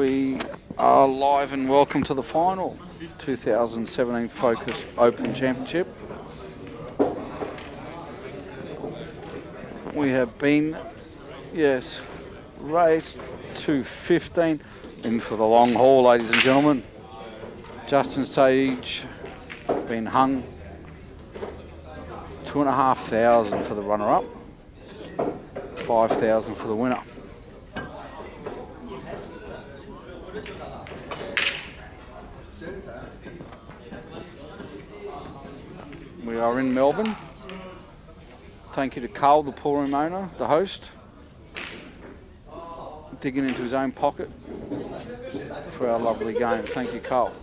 We are live and welcome to the final 2017 Focus Open Championship. We have been, raced to 15 in for the long haul, ladies and gentlemen. Justin Sajich been hung 2,500 for the runner-up, 5,000 for the winner. We are in Melbourne. Thank you to Carl, the pool room owner, the host, digging into his own pocket for our lovely game. Thank you, Carl.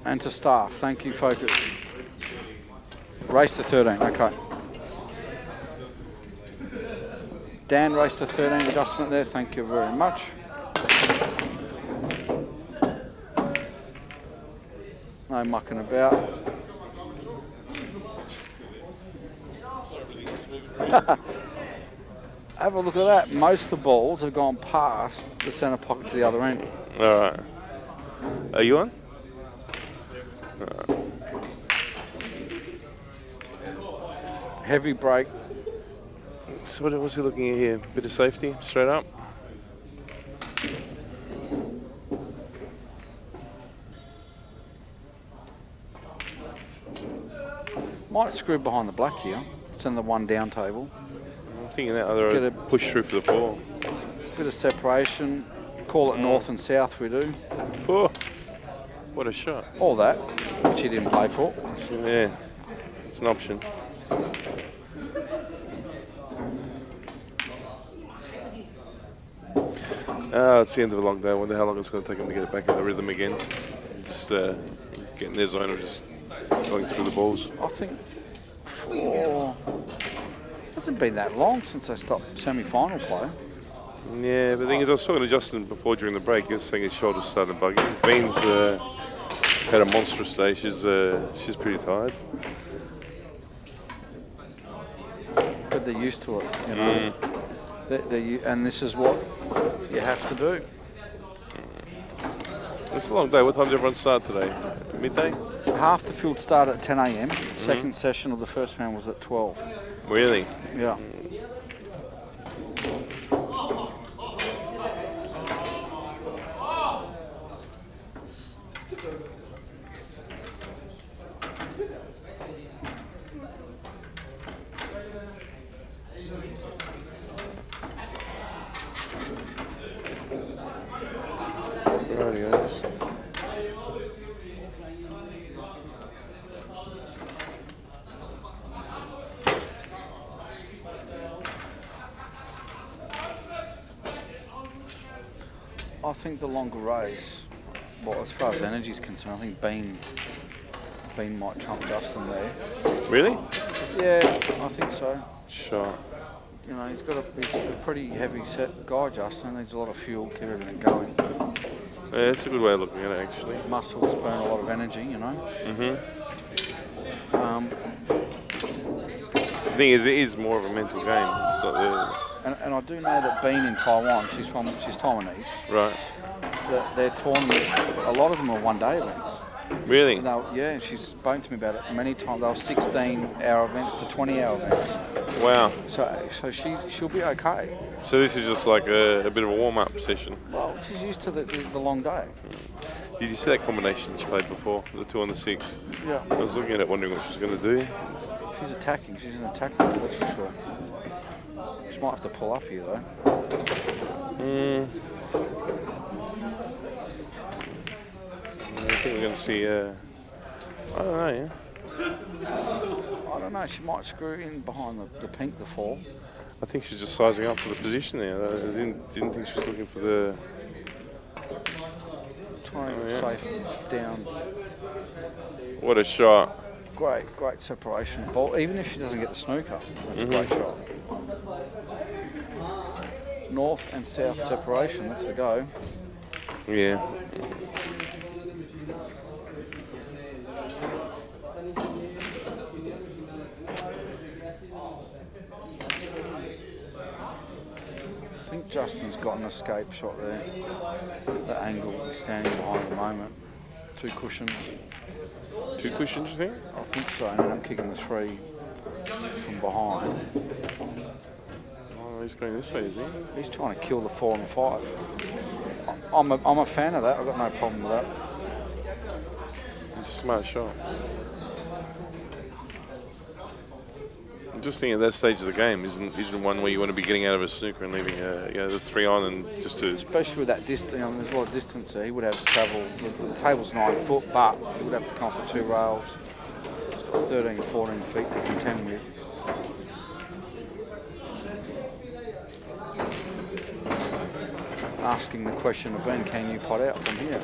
And to staff, thank you, Focus. Race to 13, okay. Dan, race to 13 adjustment there, thank you very much. No mucking about. Have a look at that. Most of the balls have gone past the centre pocket to the other end. All right. Are you on? All right. Heavy break. So what was he looking at here? Bit of safety, straight up. Might screw behind the black here. It's in the one down table. I'm thinking that other Get a push through for the 4. bit of separation. Call it north and south, we do. Oh, what a shot. All that, which he didn't play for. Yeah, it's an option. It's the end of a long day. I wonder how long it's going to take him to get it back in the rhythm again. Just getting their zone of just going through the balls. I think hasn't been that long since they stopped semi-final play. Yeah, but the thing is, I was talking to Justin before during the break. He was saying his shoulders started bugging. Bean's had a monstrous day. She's pretty tired. But they're used to it, you know. And this is what you have to do. It's a long day. What time did everyone start today? Midday? Half the field started at 10 a.m. Second session of the first round was at 12. Really? Yeah. I think the longer race, well, as far as energy is concerned, I think Bean might trump Justin there. Really? Yeah, I think so. Sure. You know, he's a pretty heavy set guy, Justin. Needs a lot of fuel, keep everything going. Yeah, it's a good way of looking at it, actually. Muscles burn a lot of energy, you know. The thing is, it is more of a mental game. It's not and I do know that Bean in Taiwan, she's Taiwanese. Right. That their tournaments, a lot of them are one-day events. Really? Yeah, she's spoken to me about it many times. They were 16-hour events to 20-hour events. Wow. So she'll be okay. So this is just like a bit of a warm-up session. Well, she's used to the long day. Did you see that combination she played before, the 2 on the 6? Yeah. I was looking at it, wondering what she's going to do. She's attacking. She's an attacker, that's for sure. She might have to pull up here, though. I think we're going to see, I don't know, I don't know, she might screw in behind the pink, the 4. I think she's just sizing up for the position there. I didn't think she was looking for the... Trying to get safe down. What a shot. Great separation ball. Even if she doesn't get the snooker, that's a great shot. North and south separation, that's the go. Yeah. Justin's got an escape shot there. The angle he's standing behind at the moment. 2 cushions. 2 cushions, you think? I think so. And then I'm kicking the 3 from behind. Oh, he's going this way, is he? He's trying to kill the 4 and the 5. I'm a fan of that. I've got no problem with that. It's a smart shot. I'm just thinking at that stage of the game isn't one where you want to be getting out of a snooker and leaving the 3 on and just to. Especially with that distance, there's a lot of distance there. He would have to travel. The table's 9 foot, but he would have to come off the 2 rails. He's got 13, 14 feet to contend with. Asking the question of Ben, can you pot out from here?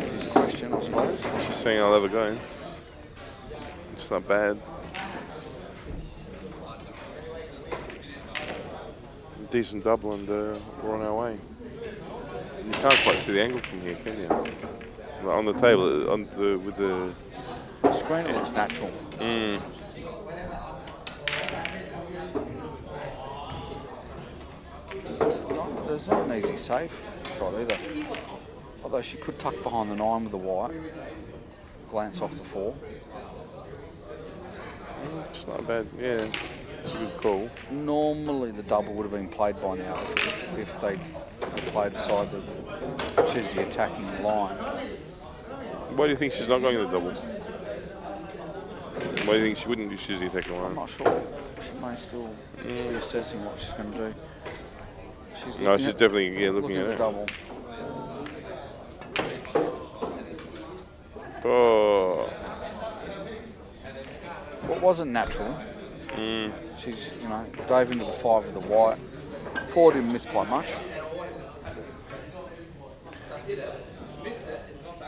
Is his question, I suppose. She's saying I'll have a go. It's not bad. Decent double and we're on our way. You can't quite see the angle from here, can you? Like on the table, with the screen, it looks natural. There's not an easy safe shot either. Although she could tuck behind the 9 with the white, glance off the 4. It's not bad, yeah. It's a good call. Normally the double would have been played by now if they played aside to choose the attacking line. Why do you think she's not going to the double? Why do you think she wouldn't choose the attacking line? I'm not sure. She may still be assessing what she's going to do. She's definitely looking at the it. Double. Oh. What wasn't natural. She's, dove into the 5 with the white. 4 didn't miss by much.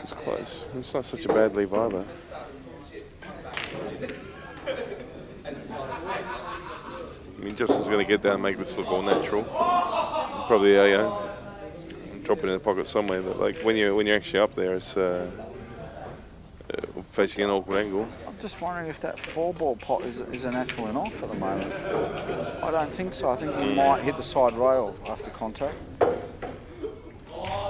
It's close. It's not such a bad leave either. I mean, Justin's going to get down and make this look all natural. Probably, drop it in the pocket somewhere. But like when you're actually up there, it's facing an awkward angle. I'm just wondering if that 4-ball pot is a natural enough at the moment. I don't think so. I think he might hit the side rail after contact.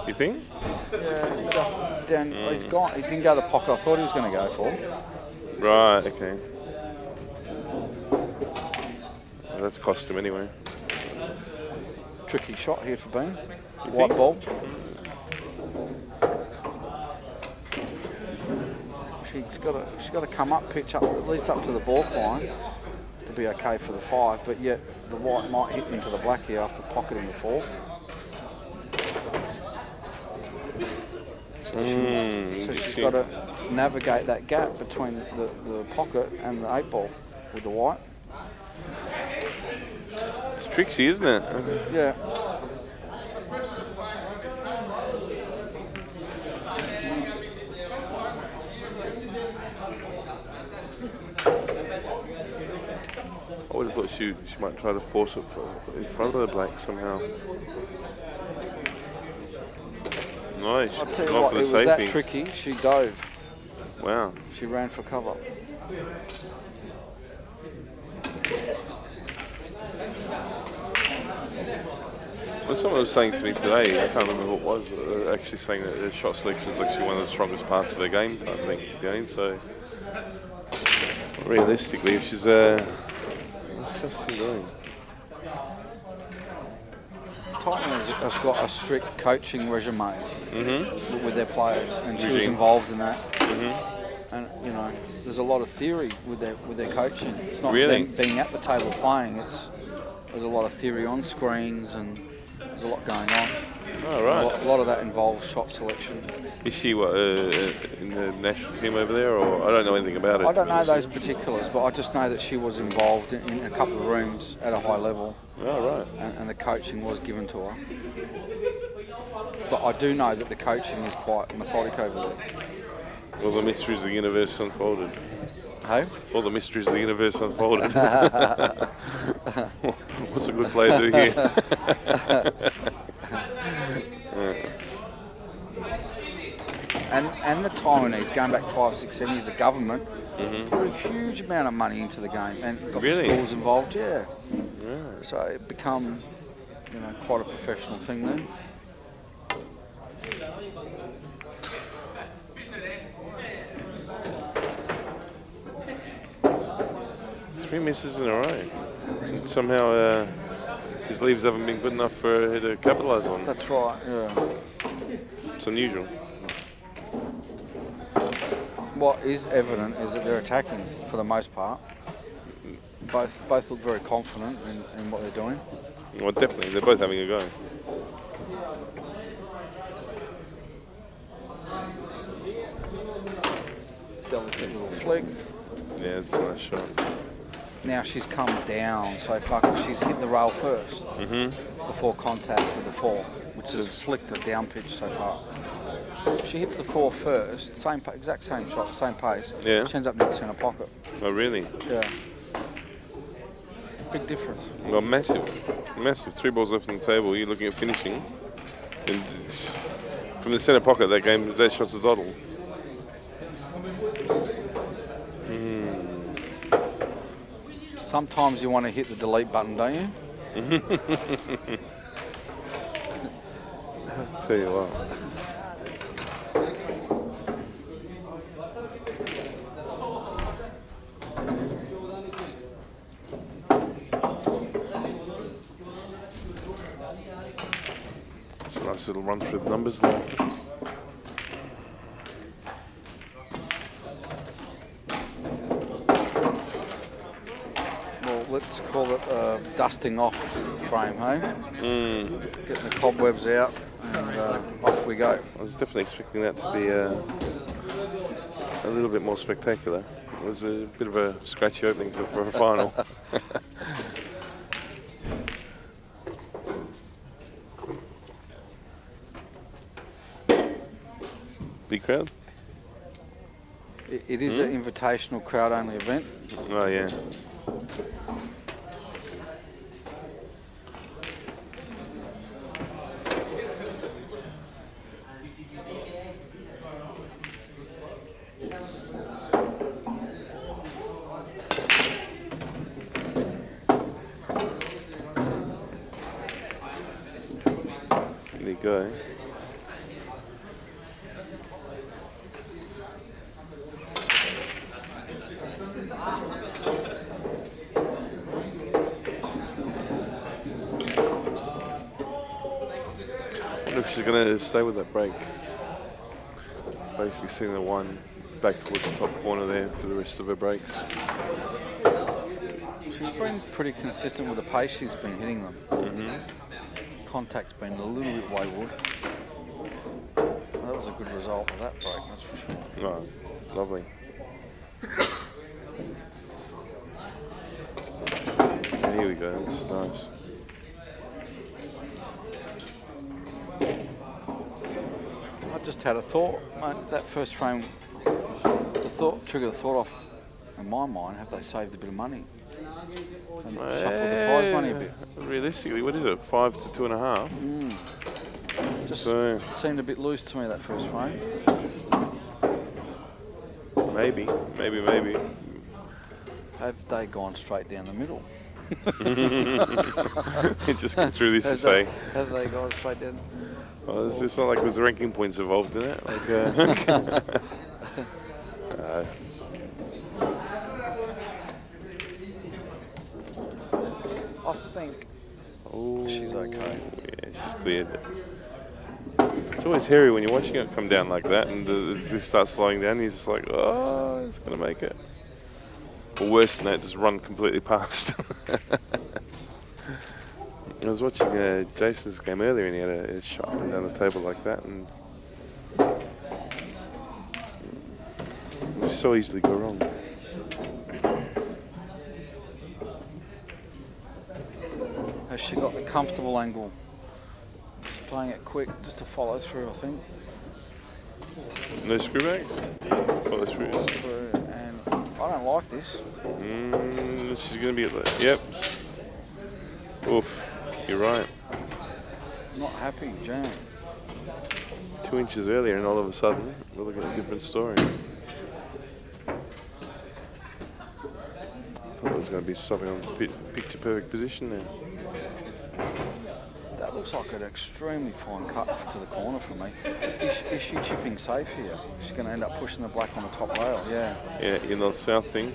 You think? Yeah, just down. He's gone. He didn't go the pocket I thought he was going to go for. Right. Okay. Well, that's cost him anyway. Tricky shot here for Bean. You White think? ball. She's got to come up, pitch up, at least up to the balk line to be okay for the 5. But yet the white might hit into the black here after pocketing the 4. So she's got to navigate that gap between the pocket and the 8-ball with the white. It's tricksy, isn't it? Yeah. I would have thought she might try to force it in front of the black somehow. Nice. I'll tell you what, it was that tricky, she dove. Wow. She ran for cover. Well, someone was saying to me today, I can't remember who it was, actually saying that her shot selection is actually one of the strongest parts of her game, I think, again. So, realistically, if she's what's Justin doing? Titans have got a strict coaching resume with their players, and she was involved in that. And there's a lot of theory with their coaching. It's not them being at the table playing. There's a lot of theory on screens, and there's a lot going on. Oh, right. A lot of that involves shot selection. Is she in the national team over there, or I don't know anything about it? I don't know those particulars, but I just know that she was involved in a couple of rooms at a high level. Oh, right. And the coaching was given to her. But I do know that the coaching is quite methodic over there. All the mysteries of the universe unfolded. Hey? All the mysteries of the universe unfolded. What's a good player do here? And the Taiwanese, going back 5, 6, 7 years, the government put a huge amount of money into the game and got the schools involved, yeah. So it become you know, quite a professional thing there. Three misses in a row. And somehow his leaves haven't been good enough for her to capitalise on. That's right, yeah. It's unusual. What is evident is that they're attacking for the most part. Both look very confident in what they're doing. Well, definitely. They're both having a go. Delicate little flick. Yeah, it's a nice shot. Now she's come down so far because she's hit the rail first before contact with the four, which has flicked her down pitch so far. If she hits the four first, exact same shot, same pace. Yeah. She ends up in the centre pocket. Oh, really? Yeah. Big difference. Well, massive. 3 balls left on the table. You're looking at finishing. And from the centre pocket, that shot's a doddle. Sometimes you want to hit the delete button, don't you? Tell you what. It's a nice little run through the numbers there. Let's call it a dusting off frame, hey? Getting the cobwebs out and off we go. I was definitely expecting that to be a little bit more spectacular. It was a bit of a scratchy opening for a final. Big crowd? It is an invitational crowd-only event. Oh, yeah. There you go. Look, she's going to stay with that break. It's basically seeing the one back towards the top corner there for the rest of her breaks. She's been pretty consistent with the pace she's been hitting them. Contact's been a little bit wayward. That was a good result of that break, that's for sure. Oh, lovely. And here we go, that's nice. I just had a thought, mate, that first frame, triggered a thought off in my mind, have they saved a bit of money? And shuffled the prize money a bit. Realistically, what is it, 5 to 2.5? Just seemed a bit loose to me, that first frame. Maybe. Have they gone straight down the middle? Just get through this to say. Have they gone straight down? Well, it's not like there's ranking points involved in it. Like, I think she's okay. Yeah, she's cleared it. It's always hairy when you're watching it come down like that and it just starts slowing down. You're just like, oh, it's going to make it. Or worse than that, just run completely past. I was watching Jason's game earlier and he had a shot up and down the table like that and you so easily go wrong. Has she got the comfortable angle? She's playing it quick just to follow through, I think. No screwbacks? Follow through. And I don't like this. She's going to be at the... Yep. Oof. You're right. Not happy, Jan. 2 inches earlier and all of a sudden we're looking at a different story. I thought it was going to be something on picture perfect position there. looks like an extremely fine cut to the corner for me. Is she chipping safe here? She's going to end up pushing the black on the top rail, yeah. Yeah, in the south thing.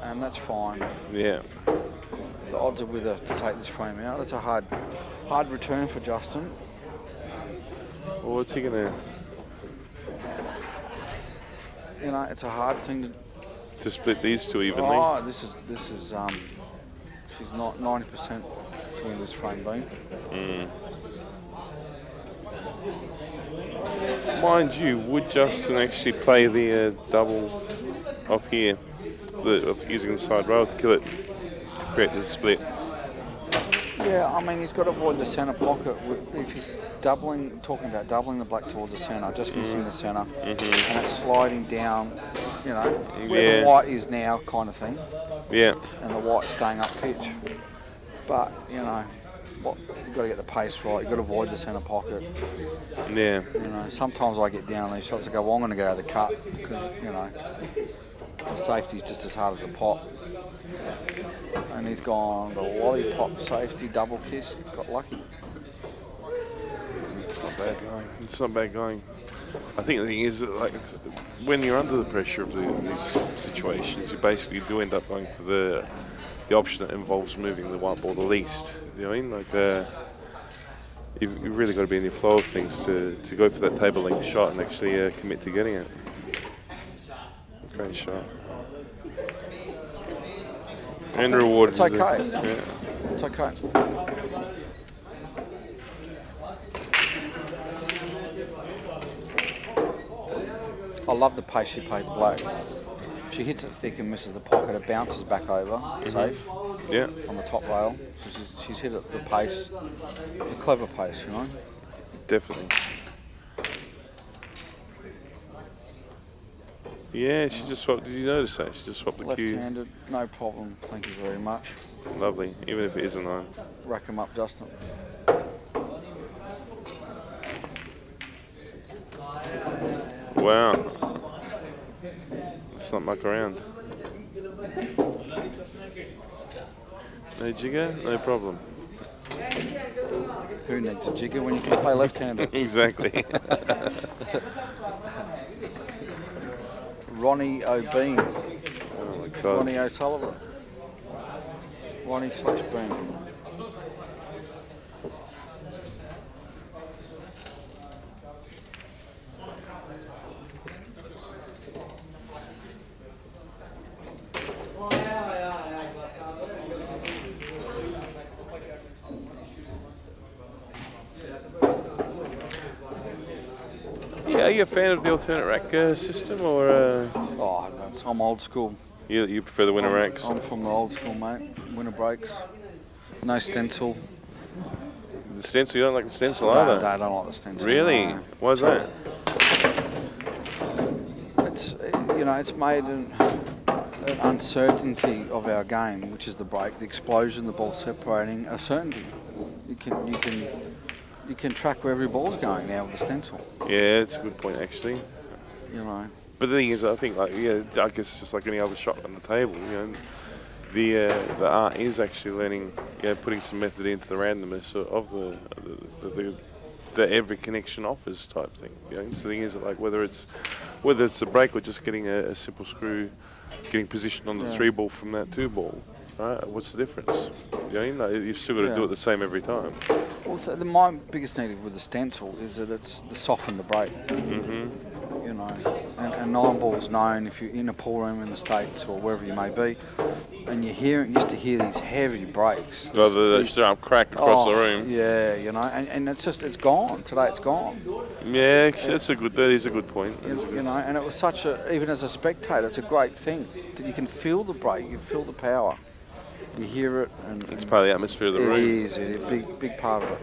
And that's fine. Yeah. The odds are with her to take this frame out. That's a hard return for Justin. Well, what's he going to... You know, it's a hard thing to split these two evenly. Oh, this is she's not 90% between this frame beam. Mind you, would Justin actually play the double off here, of using the side rail to kill it, to create the split? Yeah, I mean, he's got to avoid the centre pocket. If he's talking about doubling the black towards the centre, just missing the centre, and it's sliding down, you know, where the white is now, kind of thing. Yeah. And the white staying up pitch. But, you know, you've got to get the pace right. You've got to avoid the centre pocket. Yeah. You know, sometimes I get down on these shots and go, well, I'm going to go to the cut because, you know, the safety's just as hard as a pot. And he's gone the lollipop safety double kiss. Got lucky. It's not bad going. It's not bad going. I think the thing is that, like, when you're under the pressure of these situations, you basically do end up going for the option that involves moving the white ball the least. You know what I mean? Like, you've really got to be in the flow of things to go for that table length shot and actually commit to getting it. Great shot. And rewarded. It's okay. Yeah. It's okay. I love the pace she played the black. She hits it thick and misses the pocket. It bounces back over, safe. Yeah. On the top rail. So she's hit it the pace, a clever pace, you know. Definitely. Yeah, she just swapped. Did you notice that? She just swapped the cue. Left-handed, no problem. Thank you very much. Lovely, even if it is a 9. Rack him up, Justin. Wow. Let's not muck around. No jigger, no problem. Who needs a jigger when you can play left-handed? Exactly. Ronnie O'Bean. Oh my God. Ronnie O'Sullivan. Ronnie/Bean. Yeah, are you a fan of the alternate rack system, or? Oh, I'm old school. You prefer the winner racks? I'm from the old school, mate. Winner breaks. No stencil. The stencil, you don't like the stencil No, either? I don't like the stencil. Really? No. Why is that? It's, you know, it's made an uncertainty of our game, which is the break, the explosion, the ball separating, a certainty. You can track where every ball's going now with the stencil. Yeah, it's a good point actually. You know. But the thing is, I think, like, yeah, I guess just like any other shot on the table, you know, the art is actually learning, putting some method into the randomness of the every connection offers type thing. You know, so the thing is, like, whether it's a break or just getting a simple screw, getting positioned on the 3 ball from that 2 ball, right? What's the difference? You know, you've still got to do it the same every time. Well, my biggest need with the stencil is that it's to soften the break. You know, and 9 ball's known if you're in a pool room in the States or wherever you may be, and used to hear these heavy breaks. The sharp crack across the room. Yeah, you know, and it's gone. Today it's gone. Yeah, that is a good point. You know, and it was even as a spectator, it's a great thing that you can feel the break, you feel the power. You hear it, and it's part of the atmosphere of the room. It is a big part of it.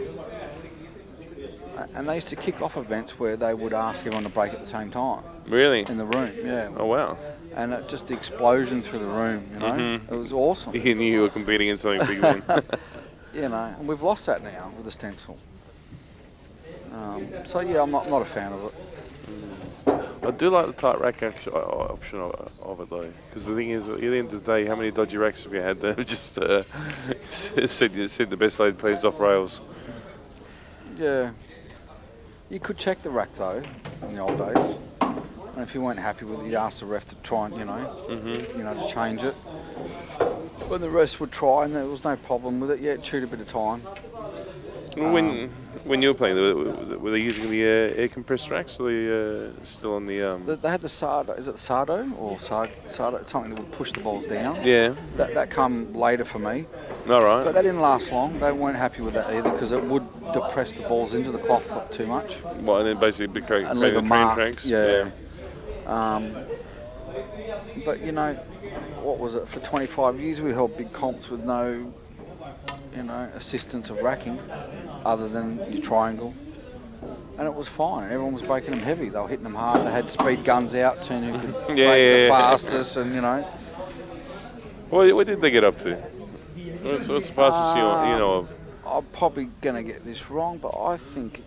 And they used to kick off events where they would ask everyone to break at the same time. Really? In the room, yeah. Oh wow! And just the explosion through the room, you know, it was awesome. You knew you were competing in something big then. You know, and we've lost that now with the stencil. So yeah, I'm not a fan of it. I do like the tight rack option of it though, because the thing is, at the end of the day, how many dodgy racks have we had that have just sent the best laid plans off rails? Yeah. You could check the rack though, in the old days. And if you weren't happy with it, you'd ask the ref to try and, to change it. When the rest would try and there was no problem with it, yeah, it chewed a bit of time. When you were playing, were they using the air compressed racks, or were they still on the... They had the Sardo, is it Sardo or Sardo? It's something that would push the balls down. Yeah. That come later for me. All right. But that didn't last long. They weren't happy with that either because it would depress the balls into the cloth too much. Well, and then basically and leave a mark. Cranks. Yeah. But what was it? For 25 years we held big comps with no, assistance of racking other than your triangle. And it was fine. Everyone was breaking them heavy. They were hitting them hard. They had speed guns out, seeing who could break the fastest and, What did they get up to? What's the fastest you know of? I'm probably going to get this wrong, but I think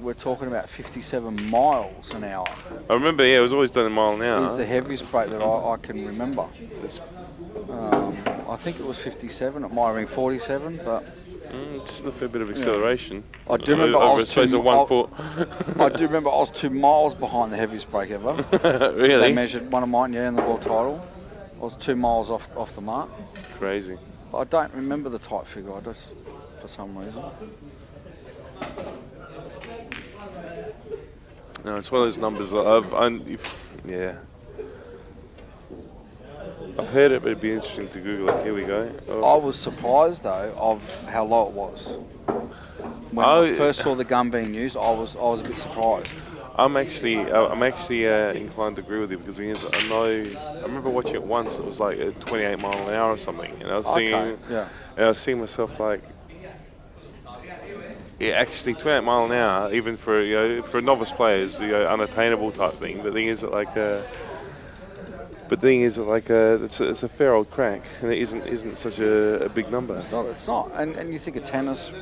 we're talking about 57 miles an hour. I remember, it was always done in mile an hour. It's the heaviest break that I can remember. I think it was 57. It might have been 47, but it's still a fair bit of acceleration. I do remember I was 1 foot. I do remember I was 2 miles behind the heaviest break ever. Really? They measured one of mine, in the world title. I was 2 miles off the mark. Crazy. But I don't remember the tight figure. I just, for some reason. No, it's one of those numbers that I've heard it, but it'd be interesting to Google it. Here we go. I was surprised though of how low it was. When I first saw the gun being used, I was a bit surprised. I'm actually inclined to agree with you because I remember watching it once. It was like 28 mile an hour or something, and I was thinking, and I was seeing myself like, actually 28 mile an hour, even for for novice players, unattainable type thing. But the thing is that it's a fair old crack, and it isn't such a big number. It's not. And you think of tennis.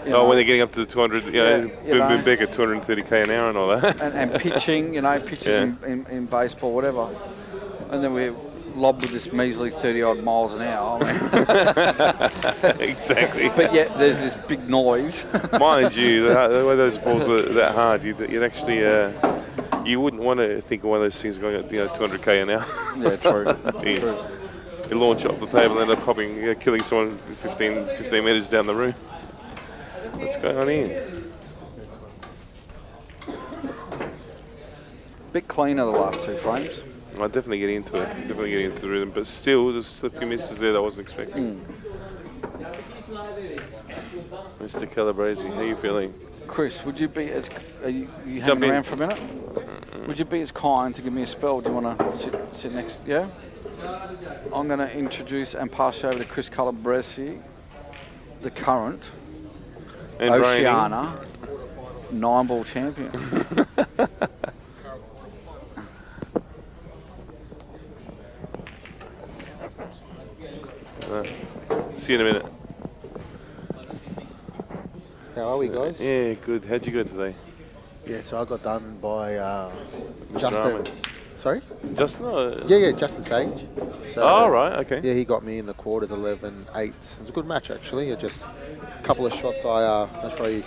When they're getting up to the 200, boom, big at 230k an hour and all that. and pitching, pitches in baseball, whatever. And then we're lobbed with this measly 30-odd miles an hour. Exactly. But yet there's this big noise. Mind you, the way those balls are that hard, you'd actually, you wouldn't want to think of one of those things going at 200k an hour. Yeah, true. True. You launch it off the table and end up popping, killing someone 15 metres down the room. What's going on here? Bit cleaner the last 2 frames. I'll definitely get into it. Definitely get into the rhythm, but still, there's a few misses there that I wasn't expecting. Mr. Calabrese, how are you feeling? Chris, would you be are you hanging around for a minute? Would you be as kind to give me a spell? Do you want to sit next? Yeah? I'm going to introduce and pass you over to Chris Calabrese, the current and Oceania 9-ball champion. See you in a minute. How are we, guys? Yeah, good. How'd you go today? Yeah, so I got done by Mr. Justin. Ahmed. Sorry? Justin? Yeah, Justin Sage. So, right, okay. Yeah, he got me in the quarters 11-8. It was a good match, actually. Just a couple of shots I probably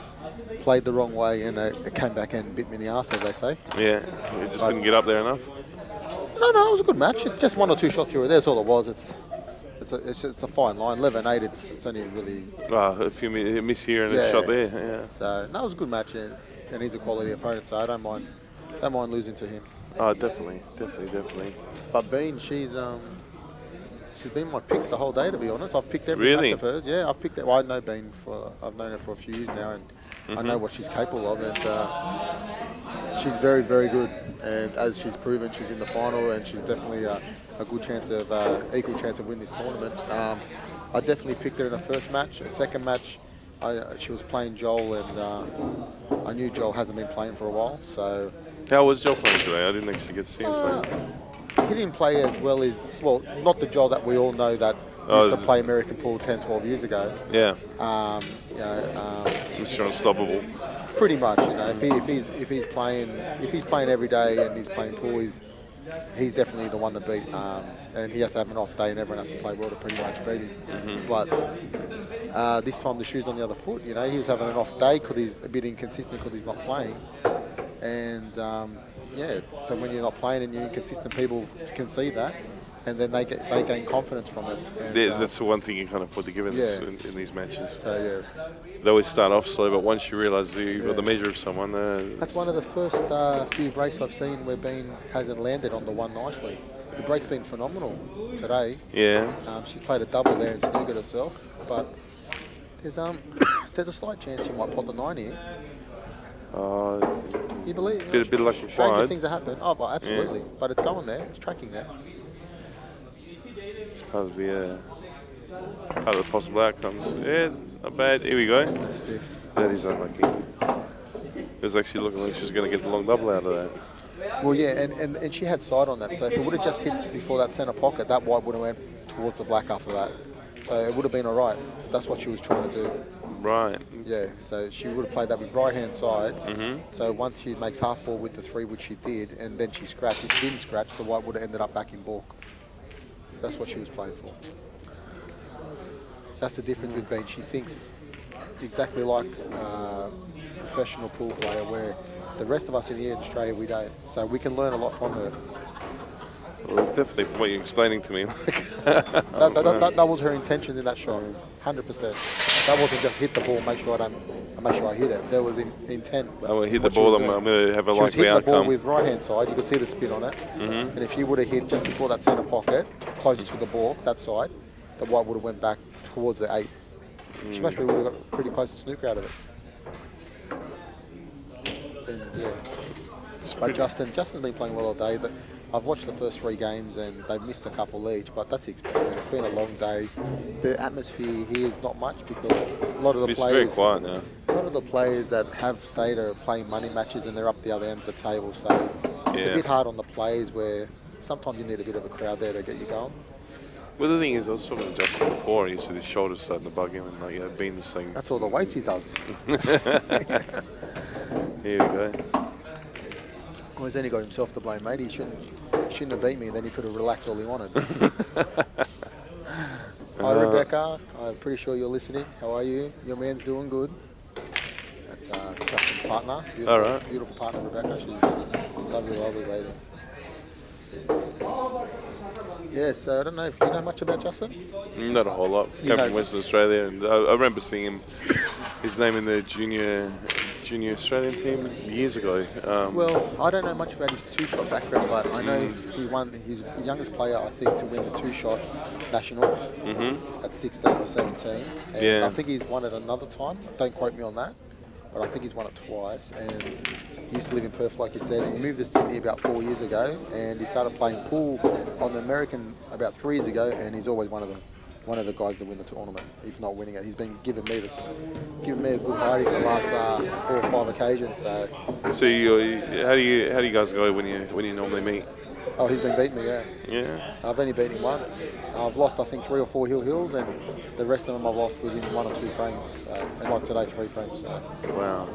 played the wrong way and it came back and bit me in the arse, as they say. Yeah, you just couldn't get up there enough? No, it was a good match. It's just 1 or 2 shots here or there. That's all it was. It's a fine line. 11-8. It's only really. A few miss here and a shot there. Yeah. So it was a good match, and he's a quality opponent. So I don't mind losing to him. Oh, definitely. But Bean, she's been my pick the whole day. To be honest, I've picked every match of hers. Yeah, I've picked it. Well, I know Bean I've known her for a few years now, and I know what she's capable of, and she's very, very good. And as she's proven, she's in the final, and she's definitely a good chance of equal chance of winning this tournament. I definitely picked her in the first match. The second match, she was playing Joel, and I knew Joel hasn't been playing for a while. So how was Joel playing today? I didn't actually get to see him play. He didn't play as well as not the Joel that we all know that used to play American pool 10, 12 years ago. Yeah. Mr. Unstoppable. Pretty much, if he's playing every day and he's playing pool, he's definitely the one to beat. And he has to have an off day, and everyone has to play well to pretty much beat him. But this time the shoe's on the other foot. He was having an off day because he's a bit inconsistent because he's not playing. And so when you're not playing and you're inconsistent, people can see that, and then they gain confidence from it. And, that's the one thing you can't afford to give in these matches. So they always start off slow, but once you realise you've got the measure of someone, that's one of the first few breaks I've seen where Bean hasn't landed on the one nicely. The break's been phenomenal today. Yeah. She's played a double there and snookered herself, but there's a slight chance she might pop the 9 here. You believe? Bit of luck stranger required. Things that happen. Oh, well, absolutely. Yeah. But it's going there. It's tracking there. It's part of the possible outcomes. Yeah, not bad. Here we go. That's stiff. That is unlucky. It was actually looking like she was going to get the long double out of that. Well, yeah, and she had side on that. So if it would have just hit before that centre pocket, that white would have went towards the black after that. So it would have been all right. That's what she was trying to do. Right. Yeah, so she would have played that with right-hand side. So once she makes half ball with the 3, which she did, and then she scratched. If she didn't scratch, the white would have ended up back in balk. That's what she was playing for. That's the difference with Bean. She thinks exactly like a professional pool player, where the rest of us in here in Australia, we don't. So we can learn a lot from her. Well, definitely from what you're explaining to me. That was her intention in that shot, 100%. That wasn't just hit the ball, make sure I hit it. There was intent. I'm going to hit the ball, I'm going to have a likely outcome. She was hitting the ball with right-hand side, you could see the spin on it. And if she would have hit just before that centre pocket, closest to the ball, that side, the white would have went back towards the 8. She must would have got pretty close to snooker out of it. And, but Justin's been playing well all day. I've watched the first 3 games and they've missed a couple each, but that's expected. It's been a long day. The atmosphere here is not much because a lot of the players, very quiet now. A lot of the players that have stayed are playing money matches and they're up the other end of the table. So it's a bit hard on the players where sometimes you need a bit of a crowd there to get you going. Well, the thing is, I was talking to Justin before, and you said his shoulder's starting to bug him, and Bean was saying... That's all the weights he does. Here we go. Well, he's only got himself to blame, mate. He shouldn't have beat me, then he could have relaxed all he wanted. Hi, Rebecca. I'm pretty sure you're listening. How are you? Your man's doing good. That's Justin's partner. Beautiful, all right. Beautiful partner, Rebecca. She's a lovely, lovely lady. Yeah, so I don't know if you know much about Justin? Not a whole lot. Came from Western Australia, and I remember seeing his name in the junior Australian team years ago. Well, I don't know much about his 2-shot background, but I know he won. He's the youngest player, I think, to win the 2-shot national at 16 or 17. And I think he's won it another time. Don't quote me on that, but I think he's won it twice. And he used to live in Perth, like you said. He moved to Sydney about 4 years ago, and he started playing pool on the American about 3 years ago, and he's always one of the guys that win the tournament, if not winning it. He's been giving me a good hiding the last 4 or 5 occasions. So how do you guys go when you normally meet? Oh, he's been beating me, yeah. Yeah. I've only beaten him once. I've lost, I think, 3 or 4 hills, and the rest of them I've lost within 1 or 2 frames. And like today, 3 frames. So. Wow.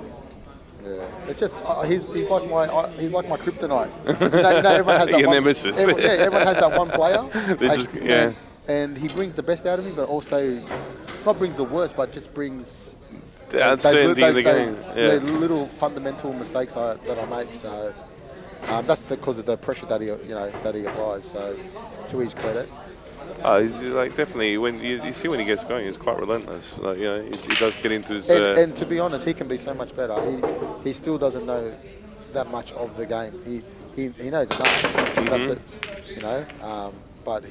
Yeah, it's just he's like my kryptonite. Everyone has that your one, nemesis. Everyone has that one player. Yeah. And he brings the best out of me, but also not brings the worst, but just brings the uncertainty of the game. Those little fundamental mistakes that I make. So that's because of the pressure that he applies. So to his credit. He's definitely when you see when he gets going, he's quite relentless. He does get into his. And to be honest, he can be so much better. He still doesn't know that much of the game. He knows enough. That's it, but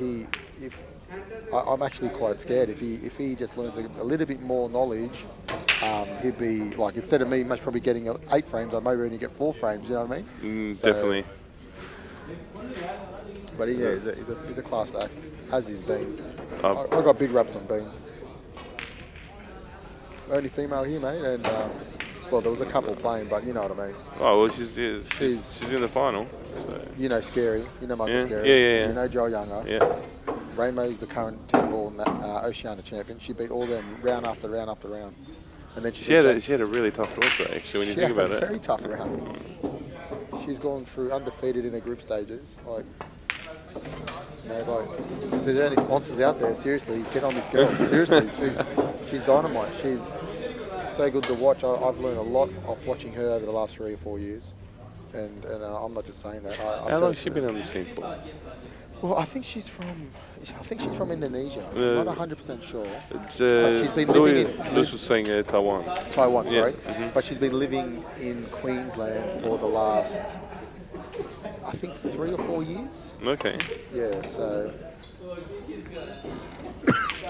I'm actually quite scared. If he just learns a little bit more knowledge, he'd be like, instead of me most probably getting 8 frames, I maybe only get 4 frames. You know what I mean? Definitely. But he's a class act, as he's been. I got big raps on Bean. Only female here, mate, and well, there was a couple playing, but you know what I mean. Oh well, she's in the final. So. You know Scary. You know Michael Scary. Yeah. You know Joel Younger. Yeah. Raymo's the current team basketball Oceania champion. She beat all them round after round after round. And then she had a really tough draw, actually, when you think about it. She had a very tough round. She's gone through undefeated in the group stages. Like, you know, like, if there's any sponsors out there, seriously, get on this girl. Seriously, she's dynamite. She's so good to watch. I've learned a lot of watching her over the last 3 or 4 years. And I'm not just saying that. How long has she been on the scene for? Well, I think she's from Indonesia. I'm not 100% sure. She's been living in... Lewis was saying Taiwan. Taiwan, sorry. Mm-hmm. But she's been living in Queensland for the last, I think, 3 or 4 years. Okay. Yeah, so...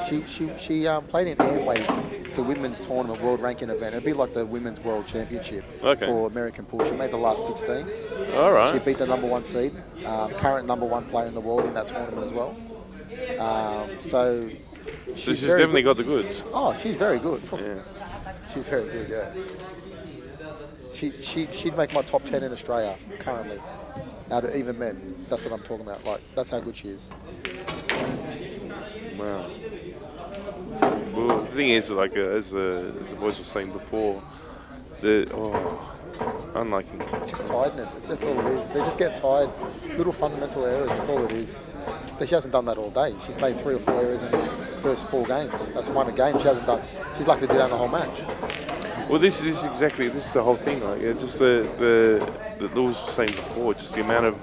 She played in Amway. It's a women's tournament, world ranking event. It'd be like the Women's World Championship for American pool. She made the last 16. All right. She beat the #1 seed, current #1 player in the world in that tournament as well. So she's definitely got the goods. Oh, she's very good. Yeah. She's very good, yeah. She'd make my top 10 in Australia currently, out of even men. That's what I'm talking about. Like, that's how good she is. Wow. Well, the thing is, like as the boys were saying before, unliking. It's just tiredness. It's just all it is. They just get tired. Little fundamental errors. That's all it is. But she hasn't done that all day. She's made 3 or 4 errors in these first 4 games. That's one a game. She hasn't done. She's lucky to do that in the whole match. Well, this is the whole thing. Like, just the Lewis was saying before, just the amount of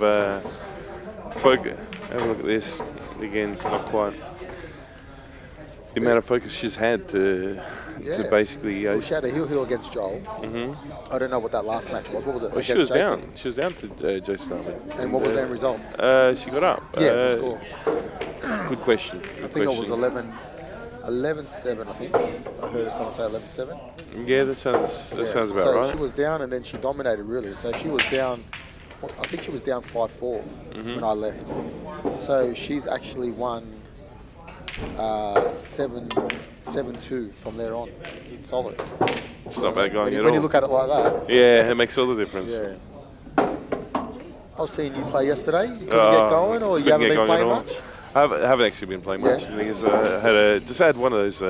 focus. Have a look at this again. Not quite. The amount of focus she's had to basically... well, she had a heel against Joel. Mm-hmm. I don't know what that last match was. What was it? Well, she was Jason? Down. She was down to Jason Armin. And what was the end result? She got up. Yeah, score. Good question. I think it was 11-7, I think. I heard someone say 11-7. Yeah, that sounds about right. So she was down and then she dominated, really. So she was down... I think she was down 5-4 when I left. So she's actually won 7-2 from there on. It's solid. It's not bad going at all. When you look at it like that. Yeah, it makes all the difference. Yeah. I was seeing you play yesterday. You couldn't get going, or you haven't been playing much? I haven't actually been playing much. The thing is, I had one of those.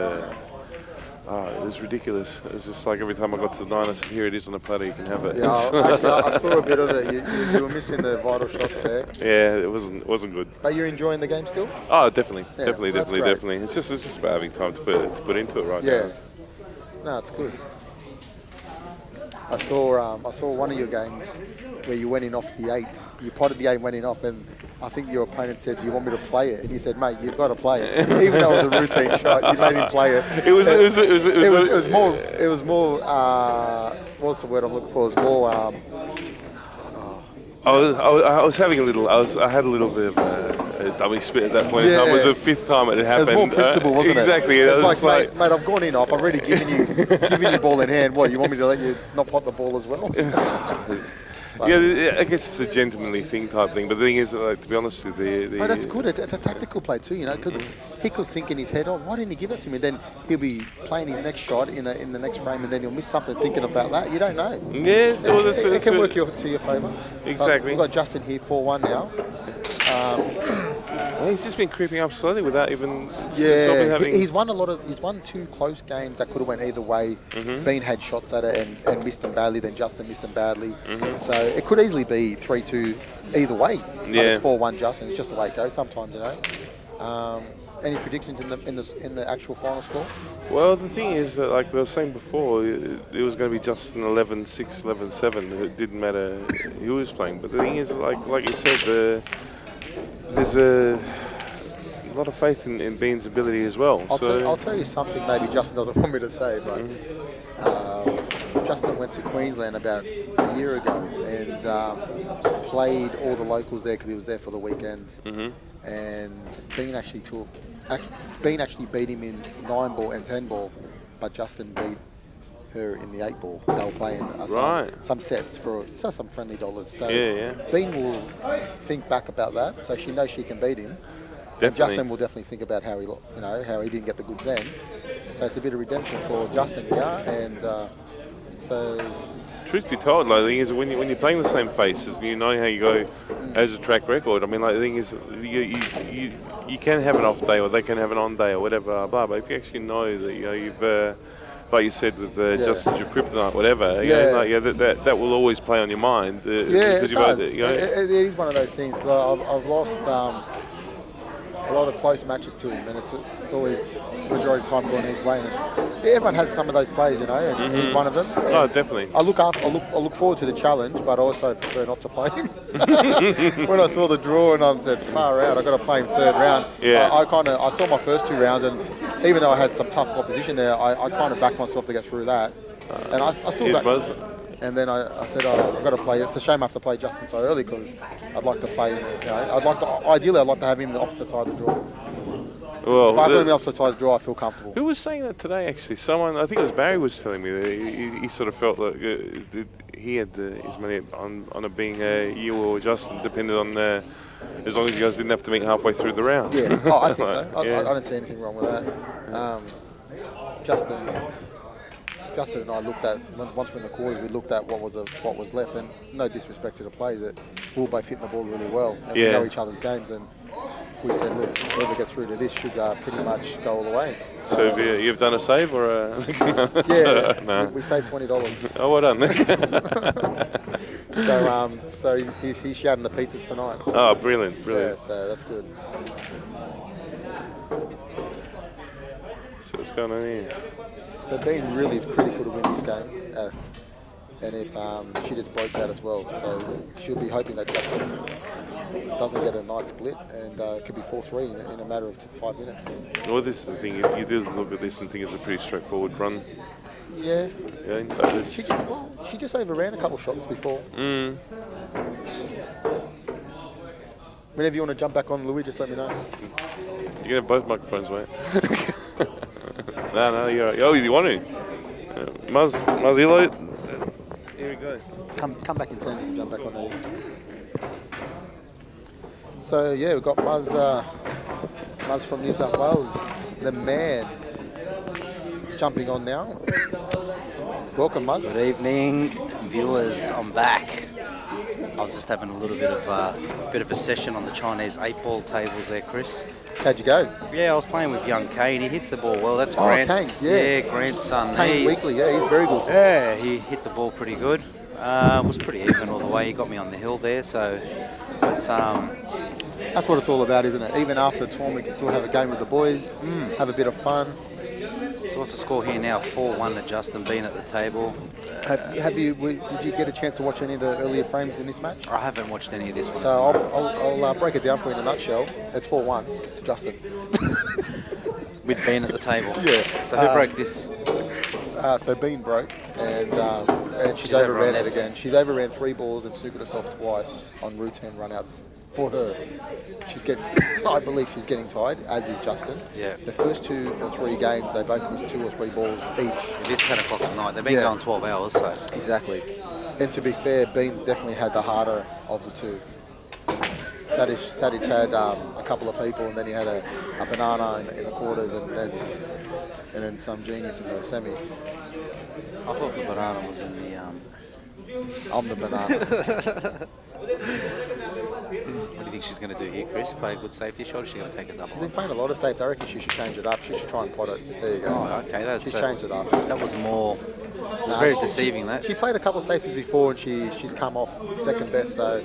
It was ridiculous. It was just like every time I got to the diner, I said, "Here it is on a platter. You can have it." Yeah, actually, I saw a bit of it. You were missing the vital shots there. Yeah, it wasn't good. But you're enjoying the game still? Oh, definitely. It's just about having time to put into it right now. Yeah. No, it's good. I saw one of your games where you went in off the 8. You potted the 8 and went in off, and I think your opponent said, "Do you want me to play it?" And you said, "Mate, you've got to play it." Even though it was a routine shot, you made him play it. It was more. What's the word I'm looking for? It was more. I was having a little. I had a little bit of a dummy spit at that point in time. It was the 5th time it had happened. It was more principle, wasn't exactly. it? Exactly. It's like, mate, I've gone in off. I've already given you ball in hand. What, you want me to let you not pot the ball as well? Yeah, I guess it's a gentlemanly thing type thing. But the thing is, like, to be honest with you, but that's good. It's a tactical play too, you know. Because he could think in his head, "Oh, why didn't he give it to me?" Then he'll be playing his next shot in the next frame, and then he'll miss something thinking about that. You don't know. Yeah, well, it can work to your favour. Exactly. We've got Justin here 4-1 now. Well, he's just been creeping up slowly without even. Yeah, he's won He's won 2 close games that could have went either way. Bean had shots at it and missed them badly. Then Justin missed them badly. So it could easily be 3-2 either way. Yeah. But it's 4-1 Justin. It's just the way it goes sometimes, you know. Any predictions in the actual final score? Well, the thing is, like I was saying before, it was going to be Justin 11-6, 11-7. It didn't matter who was playing. But the thing is, like you said, there's a lot of faith in Bean's ability as well. I'll tell you something maybe Justin doesn't want me to say, but Justin went to Queensland about a year ago and played all the locals there because he was there for the weekend. And Bean actually beat him in 9-ball and 10-ball, but Justin beat her in the 8-ball. They were playing some sets for some friendly dollars. So Bean will think back about that, so she knows she can beat him. And Justin will definitely think about how he didn't get the goods then. So it's a bit of redemption for Justin here, and so truth be told, like the thing is, when you're playing the same faces, and you know how you go as a track record. I mean, like the thing is, you can have an off day, or they can have an on day, or whatever. Blah blah. If you actually know that you've like you said with Justin's your kryptonite, whatever. That will always play on your mind. It does. It is one of those things. I've lost a lot of close matches to him, and it's always majority of the time going his way. And everyone has some of those players, and he's one of them. Oh, definitely. I look forward to the challenge, but I also prefer not to play him. When I saw the draw and I said, far out, I've got to play him third round. Yeah. I saw my first 2 rounds, and even though I had some tough opposition there, I kind of backed myself to get through that. And I still backed. And then I said, I've got to play. It's a shame I have to play Justin so early because I'd like to play. Ideally, I'd like to have him on the opposite side of the draw. Well, if I put him on the opposite side of the draw, I feel comfortable. Who was saying that today? Actually, someone. I think it was Barry was telling me that he sort of felt like he had his money on it being you or Justin, depended on as long as you guys didn't have to meet halfway through the round. Yeah, I think so. I don't see anything wrong with that. Justin and I looked at, once we're in the quarters, we looked at what was left, and no disrespect to the players, that we were both hitting the ball really well, and we know each other's games, and we said, look, whoever gets through to this should pretty much go all the way. So you've done a save or a... No. We saved $20. Oh, well done. So he's shouting the pizzas tonight. Oh, brilliant. Yeah, so that's good. So what's going on here? So being really critical to win this game, and if she just broke that as well, so she'll be hoping that Justin doesn't get a nice split, and it could be 4-3 in a matter of 5 minutes. Well, this is the thing. You do look at this and think it's a pretty straightforward run. Yeah. She just overran a couple of shots before. Whenever you want to jump back on, Louis, just let me know. You can have both microphones, mate. No, you want to? Muzzy, here we go. Come back in turn and jump back on there. So yeah, we've got Muzz from New South Wales, the man, jumping on now. Welcome, Muzz. Good evening, viewers. I'm back. I was just having a little bit of a session on the Chinese 8-ball tables there, Chris. How'd you go? Yeah, I was playing with young Kane. He hits the ball well. That's Grant's. Grant's son. Kane Weekly, he's very good. Yeah, he hit the ball pretty good. Was pretty even all the way. He got me on the hill there, so... But, that's what it's all about, isn't it? Even after the tournament, you can still have a game with the boys, have a bit of fun. So what's the score here now? 4-1 to Justin Bean at the table. Did you get a chance to watch any of the earlier frames in this match? I haven't watched any of this one. So I'll break it down for you in a nutshell. It's 4-1 to Justin. With Bean at the table. Yeah. So who broke this? So Bean broke, and she's overran it again. She's overran 3 balls and snookered us off twice on routine runouts. For her, I believe she's getting tired, as is Justin. Yeah. The first 2 or 3 games, they both missed 2 or 3 balls each. It is 10 o'clock at night. They've been going 12 hours, so. Exactly. And to be fair, Beans definitely had the harder of the 2. Sajich had a couple of people, and then he had a banana in the quarters, and then some genius in the semi. I thought the banana was in the... I'm the banana. What do you think she's going to do here, Chris? Play a good safety shot, or is she going to take a double? She's been playing a lot of safes. I reckon she should change it up. She should try and pot it. There you go. Oh, okay. She's changed it up. That was more... It was very deceiving, that. She played a couple of safeties before, and she's come off second best, so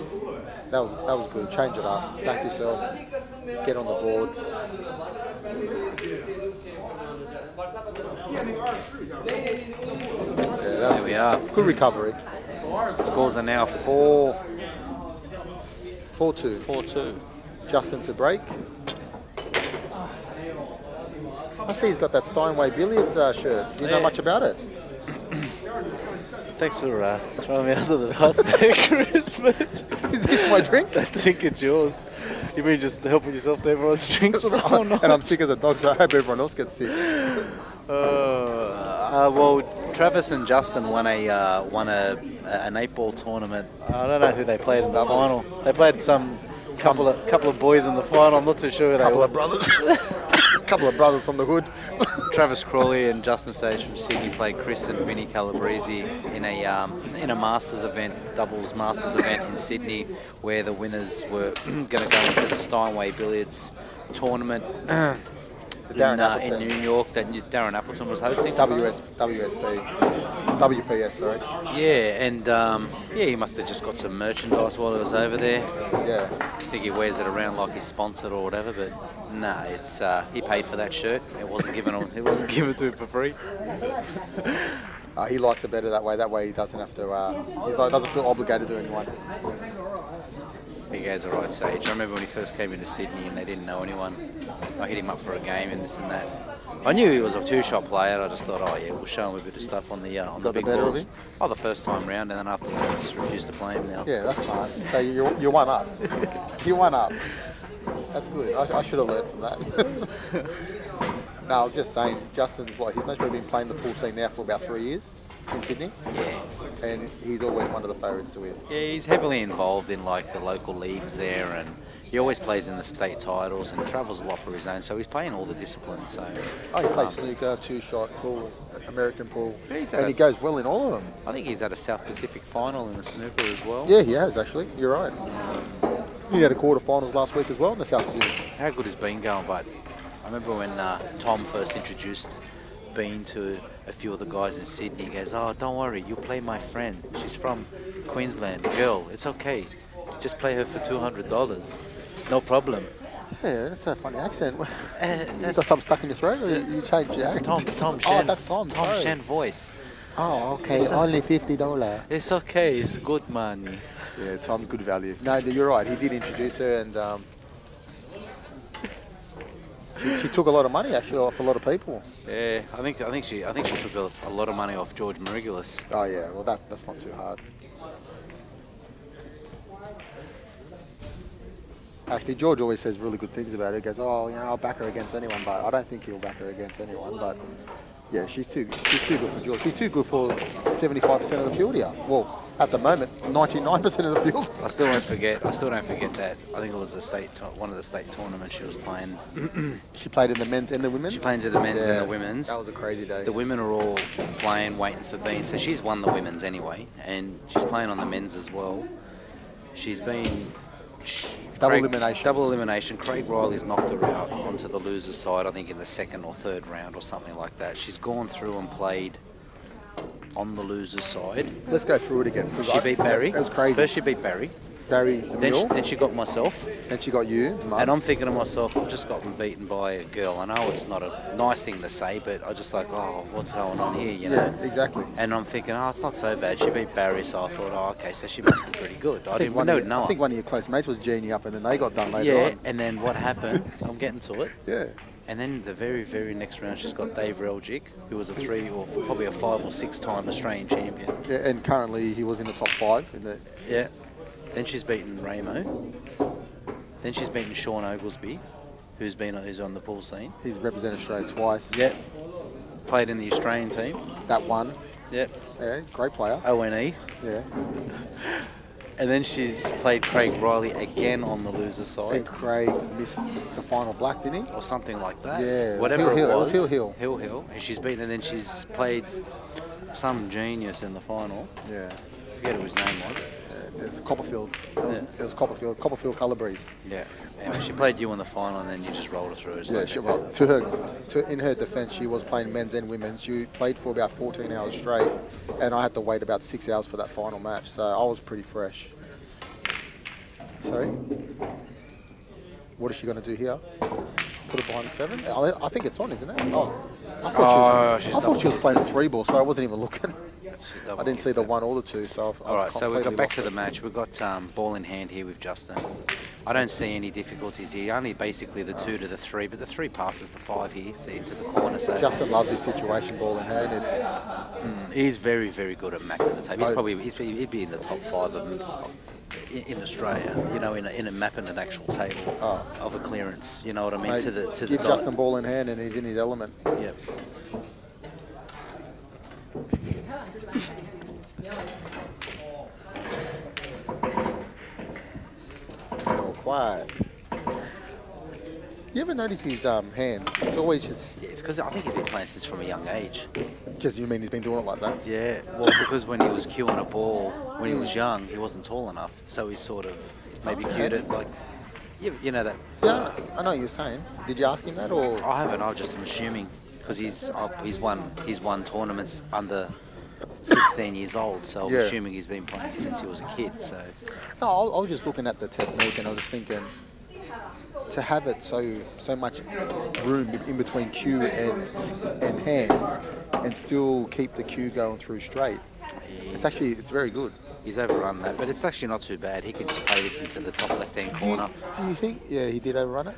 that was good. Change it up. Back yourself. Get on the board. Yeah, there we are. Good recovery. Scores are now 4-2. 4-2. Justin to break. I see he's got that Steinway Billiards shirt. Do you know much about it? Thanks for throwing me under the bus there, Chris. But is this my drink? I think it's yours. You've been just helping yourself to everyone's drinks. And I'm sick as a dog, so I hope everyone else gets sick. Well, Travis and Justin won an 8-ball tournament. I don't know who they played in the final. They played some Couple of boys in the final. I'm not too sure who they couple were. of brothers. Couple of brothers from the hood. Travis Crawley and Justin Sage from Sydney played Chris and Vinny Calabrese in a Masters event, doubles Masters event in Sydney, where the winners were going to go into the Steinway Billiards tournament in New York that Darren Appleton was hosting. WPS, sorry. Yeah, and he must have just got some merchandise while he was over there. Yeah. I think he wears it around like he's sponsored or whatever, but nah, it's he paid for that shirt. It wasn't given on. It wasn't given to him for free. He likes it better that way. That way he doesn't have to. He doesn't feel obligated to anyone. He goes, all right, Sage. I remember when he first came into Sydney and they didn't know anyone. I hit him up for a game and this and that. I knew he was a two-shot player. I just thought, oh yeah, we'll show him a bit of stuff on the big balls. Oh, the first time round, and then after that, I just refused to play him now. Yeah, that's smart. So you're one up. You're one up. That's good. I should have learned from that. No, I was just saying, Justin's he's most probably been playing the pool scene now for about 3 years in Sydney. Yeah. And he's always one of the favourites to win. Yeah, he's heavily involved in like the local leagues there, and he always plays in the state titles and travels a lot for his own, so he's playing all the disciplines. So. Oh, he plays snooker, two-shot, pool, American pool, Yeah, and he goes well in all of them. I think he's at a South Pacific final in the snooker as well. Yeah, he has actually. You're right. He had a quarterfinals last week as well in the South Pacific. How good has Bean going? But I remember when Tom first introduced Bean to a few of the guys in Sydney. He goes, "Oh, don't worry, you play my friend. She's from Queensland, girl. It's okay. Just play her for $200. No problem." Yeah, that's a funny accent. You That's got something stuck in your throat, or you changed your accent? Tom Shen. Oh, that's Tom. Tom Sorry. Shen voice. Oh, okay. It's Only $50. It's okay. It's good money. Yeah, Tom's good value. No, you're right. He did introduce her, and she took a lot of money actually off a lot of people. Yeah, I think she took a lot of money off George Marigulis. Oh yeah, well that's not too hard. Actually, George always says really good things about her. He goes, "Oh, I'll back her against anyone," but I don't think he'll back her against anyone. But yeah, she's too good for George. She's too good for 75% of the field here. Well, at the moment, 99% of the field. I still don't forget that. I think it was one of the state tournaments she was playing. She played in the men's and the women's. She plays in the men's and the women's. That was a crazy day. The women are all playing, waiting for Bean. So she's won the women's anyway, and she's playing on the men's as well. She's been Double elimination. Craig Riley's knocked her out onto the loser's side, I think in the second or third round or something like that. She's gone through and played on the loser's side. Let's go through it again. She beat Barry. It was crazy. First she beat Barry. Then she got myself. Then she got you. And I'm thinking to myself, I've just gotten beaten by a girl. I know it's not a nice thing to say, but I just like, oh, what's going on here, you know? Yeah, exactly. And I'm thinking, oh, it's not so bad. She beat Barry, so I thought, oh, okay, so she must be pretty good. I think one of your close mates was Jeannie up, and then they got done later on. Yeah, and then what happened? I'm getting to it. Yeah. And then the very, very next round, she's got Dave Reljic, who was a 3 or probably a 5 or 6 time Australian champion. Yeah, and currently he was in the top 5 in the. Yeah. Then she's beaten Ramo. Then she's beaten Sean Oglesby, who's on the pool scene. He's represented Australia twice. Yep. Played in the Australian team. That one. Yep. Yeah, great player. ONE. Yeah. And then she's played Craig Riley again on the loser side. And Craig missed the final black, didn't he? Or something like that. Yeah. Whatever it was. Hill. Hill. And she's beaten, and then she's played some genius in the final. Yeah. I forget who his name was. It was Copperfield. It was Copperfield. Copperfield Calabrese. Yeah. Anyway, she played you in the final, and then you just rolled her through. In her defence, she was playing men's and women's. She played for about 14 hours straight, and I had to wait about 6 hours for that final match. So I was pretty fresh. Sorry. What is she going to do here? Put it behind the 7? I think it's on, isn't it? Oh, I thought she was playing a 3-ball, so I wasn't even looking. I didn't see the 1 or the 2, so all right, so we got back to the match. We've got ball in hand here with Justin. I don't see any difficulties here. Only basically the 2 to the 3, but the 3 passes the 5 here, see, into the corner. So Justin loves this situation, ball in hand. He's very, very good at mapping the tape. He'd be in the top 5 in Australia. You know, in a mapping an actual table of a clearance. You know what I mean? Mate, give Justin ball in hand, and he's in his element. Yep. Quiet. never noticed his hand. It's always just... Yeah, it's because I think he's been playing since from a young age. Just, you mean he's been doing it like that? Yeah, well, because when he was cueing a ball when he was young, he wasn't tall enough, so he sort of maybe cued it like, you know that. Yeah, I know what you're saying. Did you ask him that, or...? I haven't. I just am assuming because he's won tournaments under 16 years old, so I'm assuming he's been playing since he was a kid. So No, I was just looking at the technique, and I was just thinking, to have it so much room in between cue and hand, and still keep the cue going through straight. It's very good. He's overrun that, but it's actually not too bad. He can just play this into the top left-hand corner. Do you think? Yeah, he did overrun it.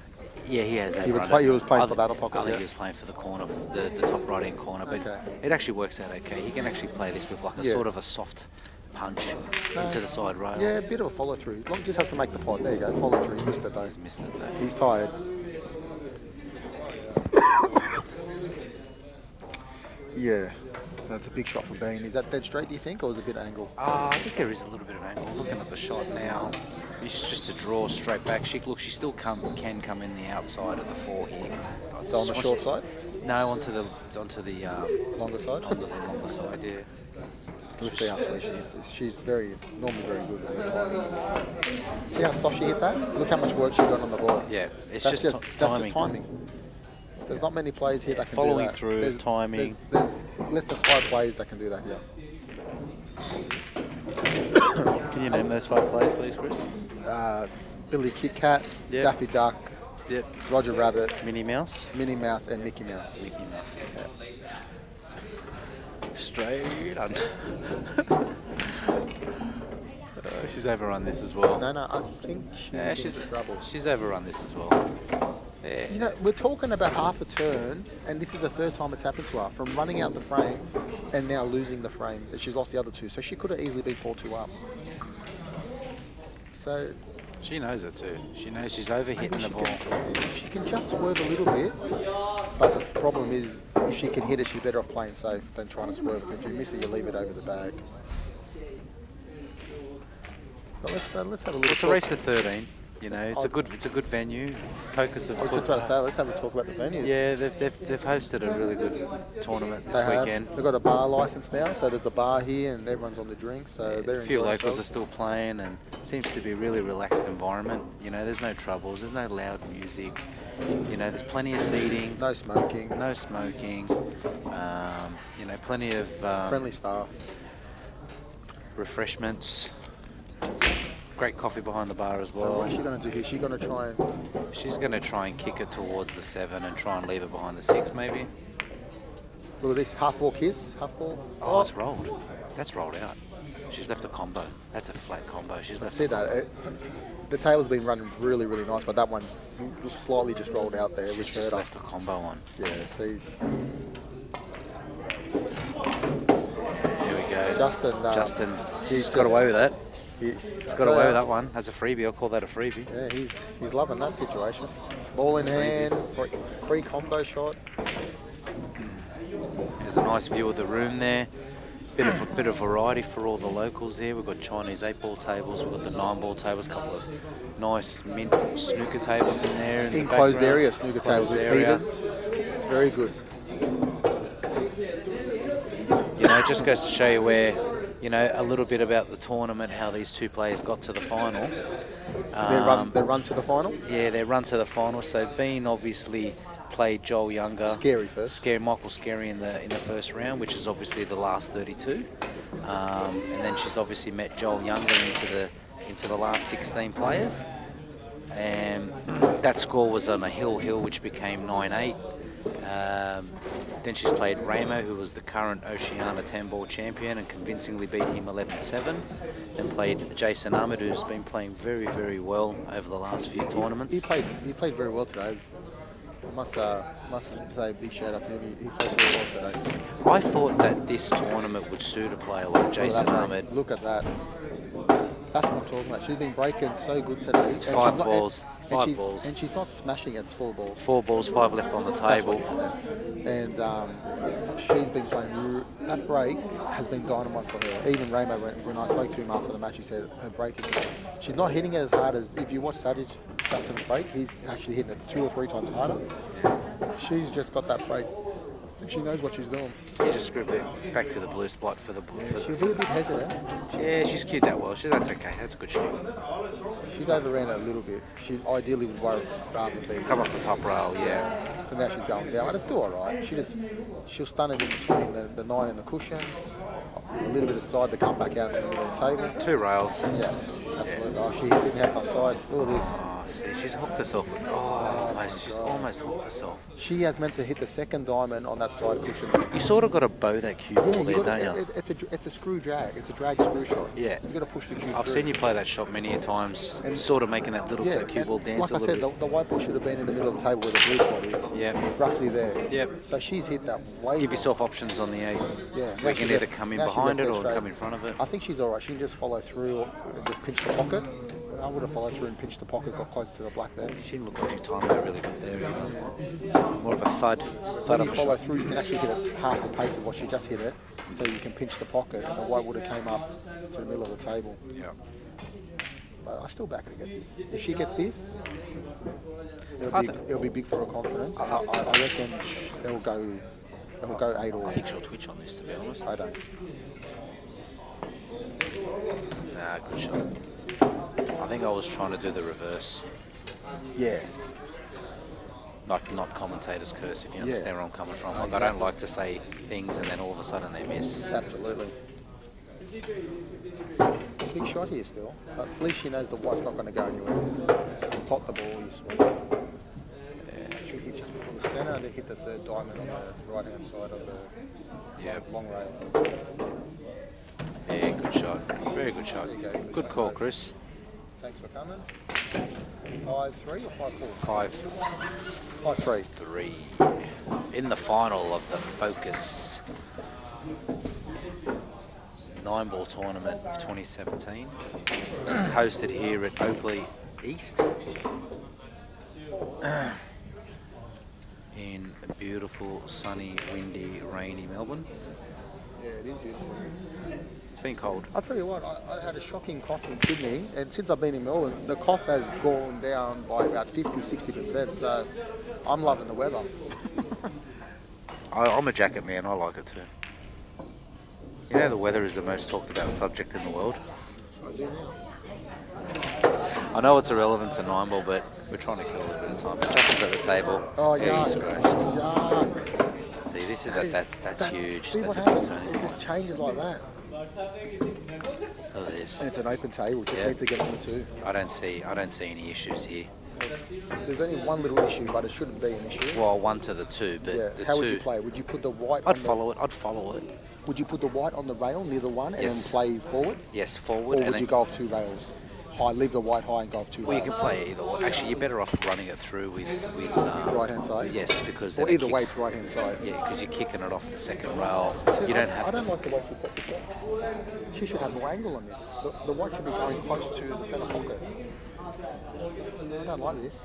Yeah, he has overrun it. He was playing for that pocket. I think he was playing for the corner, the top right-hand corner, but it actually works out okay. He can actually play this with like a sort of a soft punch into the side rail. Yeah, a bit of a follow-through. Long just has to make the pod. There you go, follow-through. He missed it though. He's tired. Yeah. That's a big shot for Bean. Is that dead straight, do you think, or is it a bit of angle? I think there is a little bit of angle. Looking at the shot now, it's just a draw straight back. She still can come in the outside of the 4 here. So on the short side? No, onto the longer side. On the longer side, yeah. Let's see how sweet she hits this. She's normally very good with her timing. See how soft she hit that? Look how much work she got on the ball. Yeah, that's just timing. There's not many players here that can do that. Following through, timing. There's less than 5 players that can do that here. Can you name those 5 players, please, Chris? Billy Kit Kat, Daffy Duck, Roger Rabbit, Minnie Mouse, and Mickey Mouse. Mickey Mouse, Straight on. She's overrun this as well. No, I think she's in trouble. She's overrun this as well. Yeah. You know, we're talking about half a turn, and this is the 3rd time it's happened to her, from running out the frame and now losing the frame. She's lost the other 2, so she could have easily been 4-2 up. So she knows it too. She knows she's overhitting the ball. If she can just swerve a little bit, but the problem is, if she can hit it, she's better off playing safe than trying to swerve. If you miss it, you leave it over the bag. But let's have a look. It's a race to 13. You know, it's a good venue. Focus of. I was just about to say, let's have a talk about the venues. Yeah, they've hosted a really good tournament this weekend. They've got a bar license now, so there's a bar here, and everyone's on the drinks. So they're a few locals are still playing, and it seems to be a really relaxed environment. You know, there's no troubles, there's no loud music. You know, there's plenty of seating. No smoking. No smoking. You know, plenty of friendly staff. Refreshments. Great coffee behind the bar as well. So what is she going to do here? She's going to try and kick it towards the 7 and try and leave it behind the 6 maybe. Look at this, half ball kiss, half ball. Oh, it's rolled. That's rolled out. She's left a combo. That's a flat combo. She's left. See that? The table's been running really, really nice, but that one slightly just rolled out there, which just left a combo on. Yeah, see. Here we go. Justin, he's got away with that. He's got away with that one as a freebie. I'll call that a freebie. Yeah, he's loving that situation. Ball in hand, free combo shot. There's a nice view of the room there. Bit of variety for all the locals there. We've got Chinese 8-ball tables. We've got the 9-ball tables. A couple of nice mint snooker tables in there. Enclosed area snooker tables with heaters. It's very good. You know, it just goes to show you where. You know, a little bit about the tournament, how these 2 players got to the final. Their run to the final? Yeah, their run to the final. So Bean obviously played Joel Younger. Scary first. Michael Scary in the first round, which is obviously the last 32. And then she's obviously met Joel Younger into the last 16 players. And that score was on a hill, which became 9-8. Then she's played Ramo, who was the current Oceania 10-ball champion, and convincingly beat him 11-7. Then played Jason Ahmed, who's been playing very, very well over the last few tournaments. He played very well today. Must say a big shout out to him. He played very well today. I thought that this tournament would suit a player like Jason Ahmed. Look at that. That's what I'm talking about. She's been breaking so good today. It's 5 balls. And she's not smashing it, it's 4 balls. 4 balls, 5 left on the table. And she's been playing, that break has been dynamite for her. Even Ramo, when I spoke to him after the match, he said her break is, she's not hitting it as hard as, if you watch Sajich Justin break. He's actually hitting it 2 or 3 times harder. She's just got that break. She knows what she's doing. You just scribble it back to the blue spot for the blue. She'll be a bit hesitant. Yeah, she's cued that well. That's okay. That's a good shot. She's overran it a little bit. She ideally would worry rather than be. Come off the top rail, yeah. But now she's going down. But it's still alright. She'll stun it in between the 9 and the cushion. A little bit of side to come back out to the middle of the table. 2 rails. Yeah, absolutely. Oh, she didn't have enough side. Look at this. Oh, see, she's hooked herself. She's almost hooked herself. She has meant to hit the second diamond on that side cushion. You sort of got to bow that cue ball there, don't you? It's a screw drag. It's a drag screw shot. Yeah. You got to push the cue. I've seen you play that shot many a times, and sort of making that little cue ball dance like a little bit. Like I said, the white ball should have been in the middle of the table where the blue spot is. Yeah. Roughly there. Yep. So she's hit that way. Give yourself options on the 8. Yeah. We can either come in behind it or come in front of it. I think she's all right. She can just follow through and just pinch the pocket. I would have followed through and pinched the pocket, got close to the black there. She didn't look like she timed that really good there. More of a thud. When you follow through, you can actually hit it half the pace of what she just hit it, so you can pinch the pocket, and the white would have came up to the middle of the table. Yeah. But I still back her to get this. If she gets this, it'll be big for her confidence. I reckon it'll go 8 or. I think she'll twitch on this, to be honest. I don't. Nah, good shot. I think I was trying to do the reverse. Yeah. Not commentator's curse, if you understand where I'm coming from. Like, exactly. I don't like to say things and then all of a sudden they miss. Absolutely. Big shot here still, but at least she knows the white's not going to go anywhere. Pot the ball, you sweet. Yeah. Should hit just before the centre and then hit the third diamond on the right-hand side of the long rail. Yeah, good shot. Very good shot. There you go. Good call, Chris. Thanks for coming. 5-3 or 5-4? 5-3. 5-3. In the final of the Focus 9-ball tournament of 2017, hosted here at Oakley East in beautiful, sunny, windy, rainy Melbourne. Yeah, it is beautiful. It's been cold. I'll tell you what, I had a shocking cough in Sydney, and since I've been in Melbourne, the cough has gone down by about 50-60%, so I'm loving the weather. I'm a jacket man, I like it too. You know the weather is the most talked about subject in the world? I know it's irrelevant to 9-ball, but we're trying to kill a little bit of time. Justin's at the table. Oh, yeah, he's yuck. scratched. Yuck. See, this is that's huge. See That's what a happens? turn. It just changes like that. Look at this. And it's an open table, just need to get on the 2. I don't see any issues here. There's only one little issue, but it shouldn't be an issue. Well, 1 to the 2, but Yeah. the How 2. would you play? Would you put the white? I'd follow it. Would you put the white on the rail near the 1 and Yes. then play forward? Yes, Or forward. would and you then, go off 2 rails? High, leave the white high and go off 2 well, you rails. can play either way. Actually, you're better off running it through with Right-hand side? Yes, because Or then it either way, kicks- it's right-hand side. Yeah, because you're kicking it off the second rail. You don't have I to. don't like the way she set this up. She should have more angle on this. The white should be going close to the centre pocket. I don't like this.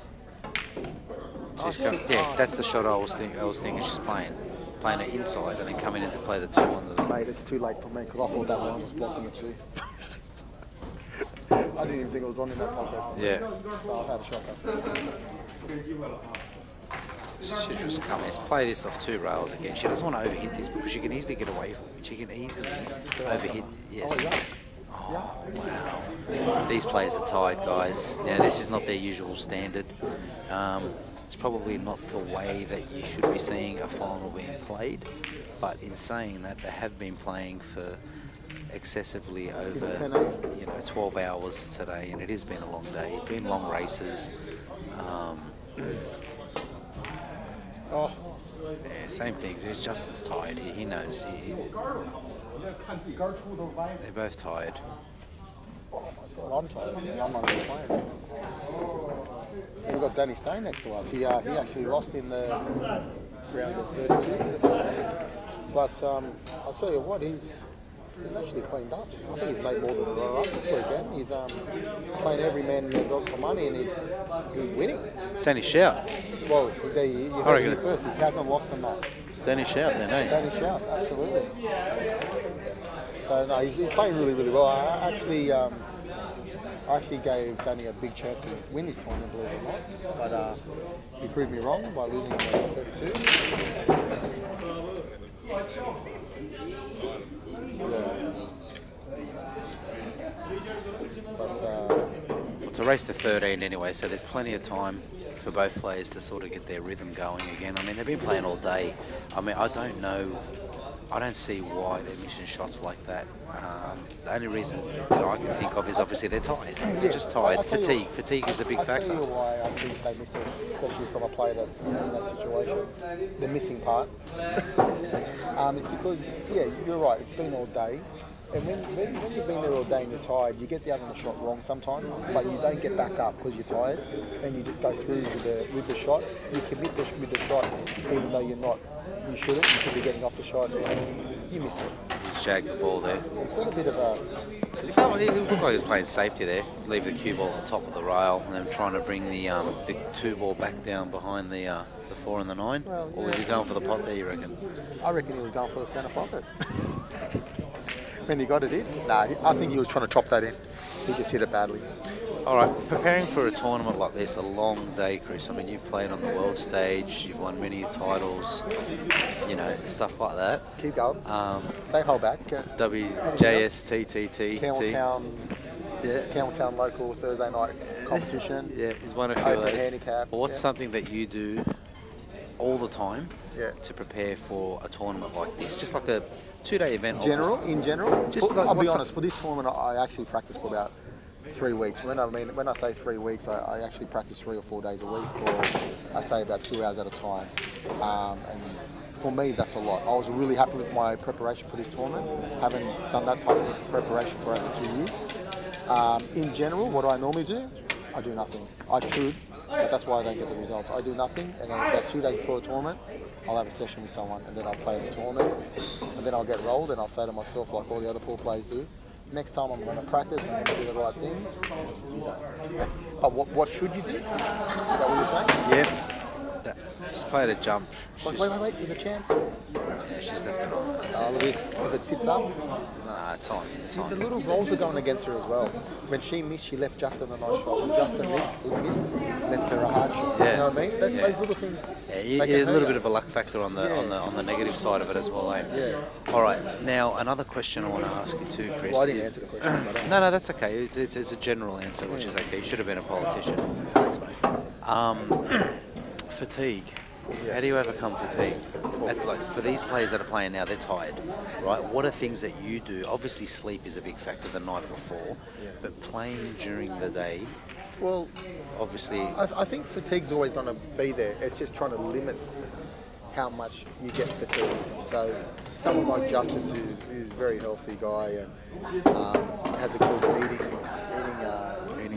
She's that's the shot I was thinking. She's playing it inside and then coming in to play the 2 on the. Mate, it's too late for me because I thought that line was blocking the 2. I didn't even think it was on in that pocket. Yeah. So I've had a shocker. She should just come in. Play this off 2 rails again. She doesn't want to overhit this because she can easily get away from it. She can easily overhit. Yes. Oh, yeah. Oh, wow. These players are tired, guys. Now, this is not their usual standard. It's probably not the way that you should be seeing a final being played. But in saying that, they have been playing for excessively over 12 hours today, and it has been a long day. It's been long races. Oh, Yeah, same thing. It's Justin's tired. He knows. They're both tired. oh my God, I'm tired. I'm not even playing. We've got Danny Stein next to us. He actually lost in the round of 32. But I'll tell you what, he's actually cleaned up. I think he's made more than a runner-up this weekend. He's playing every man and their dog for money, and he's winning. Danny Shout. Well, you heard it first. He hasn't lost a match. Danny Shout then, eh? Danny Shout, absolutely. So no, he's playing really, really well. I actually, I actually gave Danny a big chance to win this tournament, believe it or not. But he proved me wrong by losing on the 32. Yeah. But It's a race to 13 anyway, so there's plenty of time for both players to sort of get their rhythm going again. I mean, they've been playing all day. I mean, I don't see why they're missing shots like that. The only reason that I can think of is obviously they're tired. They're just tired. Fatigue is a big factor. I'll tell you why I think they miss it, especially from a player that's in that situation. The missing part. It's because, you're right, it's been all day. And when you've been there all day and you're tired, you get down on the shot wrong sometimes, but you don't get back up because you're tired, and you just go through with the shot. You commit with the shot, even though you're not. You shouldn't. You should be getting off the shot, and you miss it. He's shagged the ball there. It's got a bit of a. He looked like he was playing safety there. Leave the cue ball at the top of the rail, and then trying to bring the 2 ball back down behind the 4 and the 9. Well, or was he going for the pot there? You reckon? I reckon he was going for the centre pocket. When he got it in? Nah, I think he was trying to chop that in. He just hit it badly. All right, preparing for a tournament like this, a long day, Chris. I mean, you've played on the world stage, you've won many titles, stuff like that. Keep going. Don't hold back. WJSTTT. Campbelltown local Thursday night competition. Yeah, he's won a few of Open those. handicaps. But what's something that you do all the time Yeah. to prepare for a tournament like this? Just like a 2-day event. In general, Just like, I'll be honest. For this tournament, I actually practice for about 3 weeks. When I say 3 weeks, I actually practice 3 or 4 days a week for, I say, about 2 hours at a time. And for me, that's a lot. I was really happy with my preparation for this tournament. Haven't done that type of preparation for over 2 years. In general, what do I normally do? I do nothing. I should, but that's why I don't get the results. I do nothing, and then about 2 days before a tournament, I'll have a session with someone, and then I'll play the tournament, and then I'll get rolled, and I'll say to myself, like all the other pool players do, next time I'm going to practice, I'm going to do the right things, and you don't. But what should you do? Is that what you're saying? Yeah. Just play the jump. Wait, there's a chance. Yeah, she's left it on. Look, if it sits up. Nah, it's on. See, the little rolls are going against her as well. When she missed, she left Justin a nice shot. When Justin missed, left her a hard shot. Yeah. You know what I mean? Those little things. Yeah, there's a little bit of a luck factor on the negative side of it as well, eh? Yeah. All right. Now another question I want to ask you too, Chris. Well, I didn't answer the question. But No, that's okay. It's a general answer, which is okay. You should have been a politician. thanks, mate. Fatigue. Yes. How do you overcome fatigue? Like for these players that are playing now, they're tired, right? What are things that you do? Obviously, sleep is a big factor the night before, but playing during the day, Well, obviously. I think fatigue's always going to be there. It's just trying to limit how much you get fatigued. So someone like Justin, who's a very healthy guy and has a good eating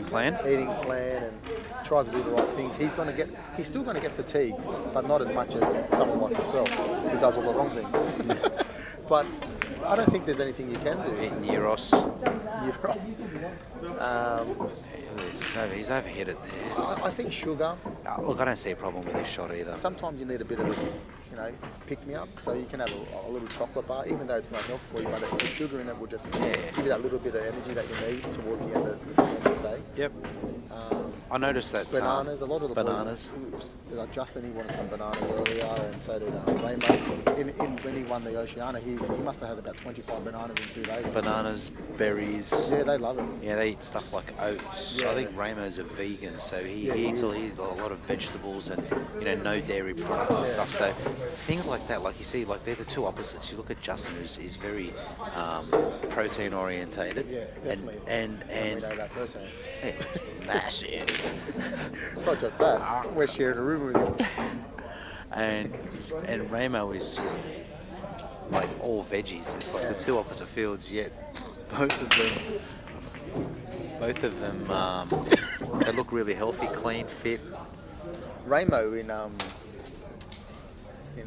plan and tries to do the right things, he's still going to get fatigued, but not as much as someone like yourself who does all the wrong things. But I don't think there's anything you can do. Euros. He's overhit it there. I think sugar. Look, I don't see a problem with this shot either. Sometimes you need a bit of pick me up, so you can have a little chocolate bar, even though it's not healthy for you, but the sugar in it will just give you that little bit of energy that you need towards the end of the day. Yep. I noticed that. Bananas, a lot of the bananas. boys, like Justin, he wanted some bananas earlier, and so did Rainbow. When he won the Oceania, he must have had about 25 bananas in 2 days. Bananas, berries. Yeah, they love it. Yeah, they eat stuff like oats. Yeah. I think Ramo's a vegan, so he eats a lot of vegetables and no dairy products and stuff. So things like that, like you see, like they're the two opposites. You look at Justin, who's very protein orientated. Yeah, definitely. And we know that firsthand. yeah, massive. Not just that, we're sharing a room with him. And Ramo is just like all veggies. It's like the two opposite fields, yet both of them they look really healthy, clean, fit. Ramo in New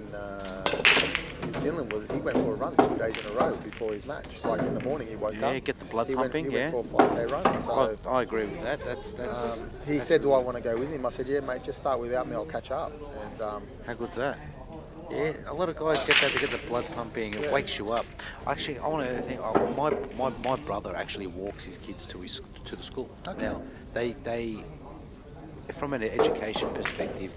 Zealand he went for a run 2 days in a row before his match. Like in the morning he woke up. Yeah, get the blood pumping. He went for a 5K run. So I agree with that. That's. He said, "Do I want to go with him?" I said, "Yeah, mate. Just start without me. I'll catch up." And how good's that? Yeah, a lot of guys get that to get the blood pumping. It wakes you up. Actually, I want to think. My brother actually walks his kids to the school. Okay. Now, they from an education perspective,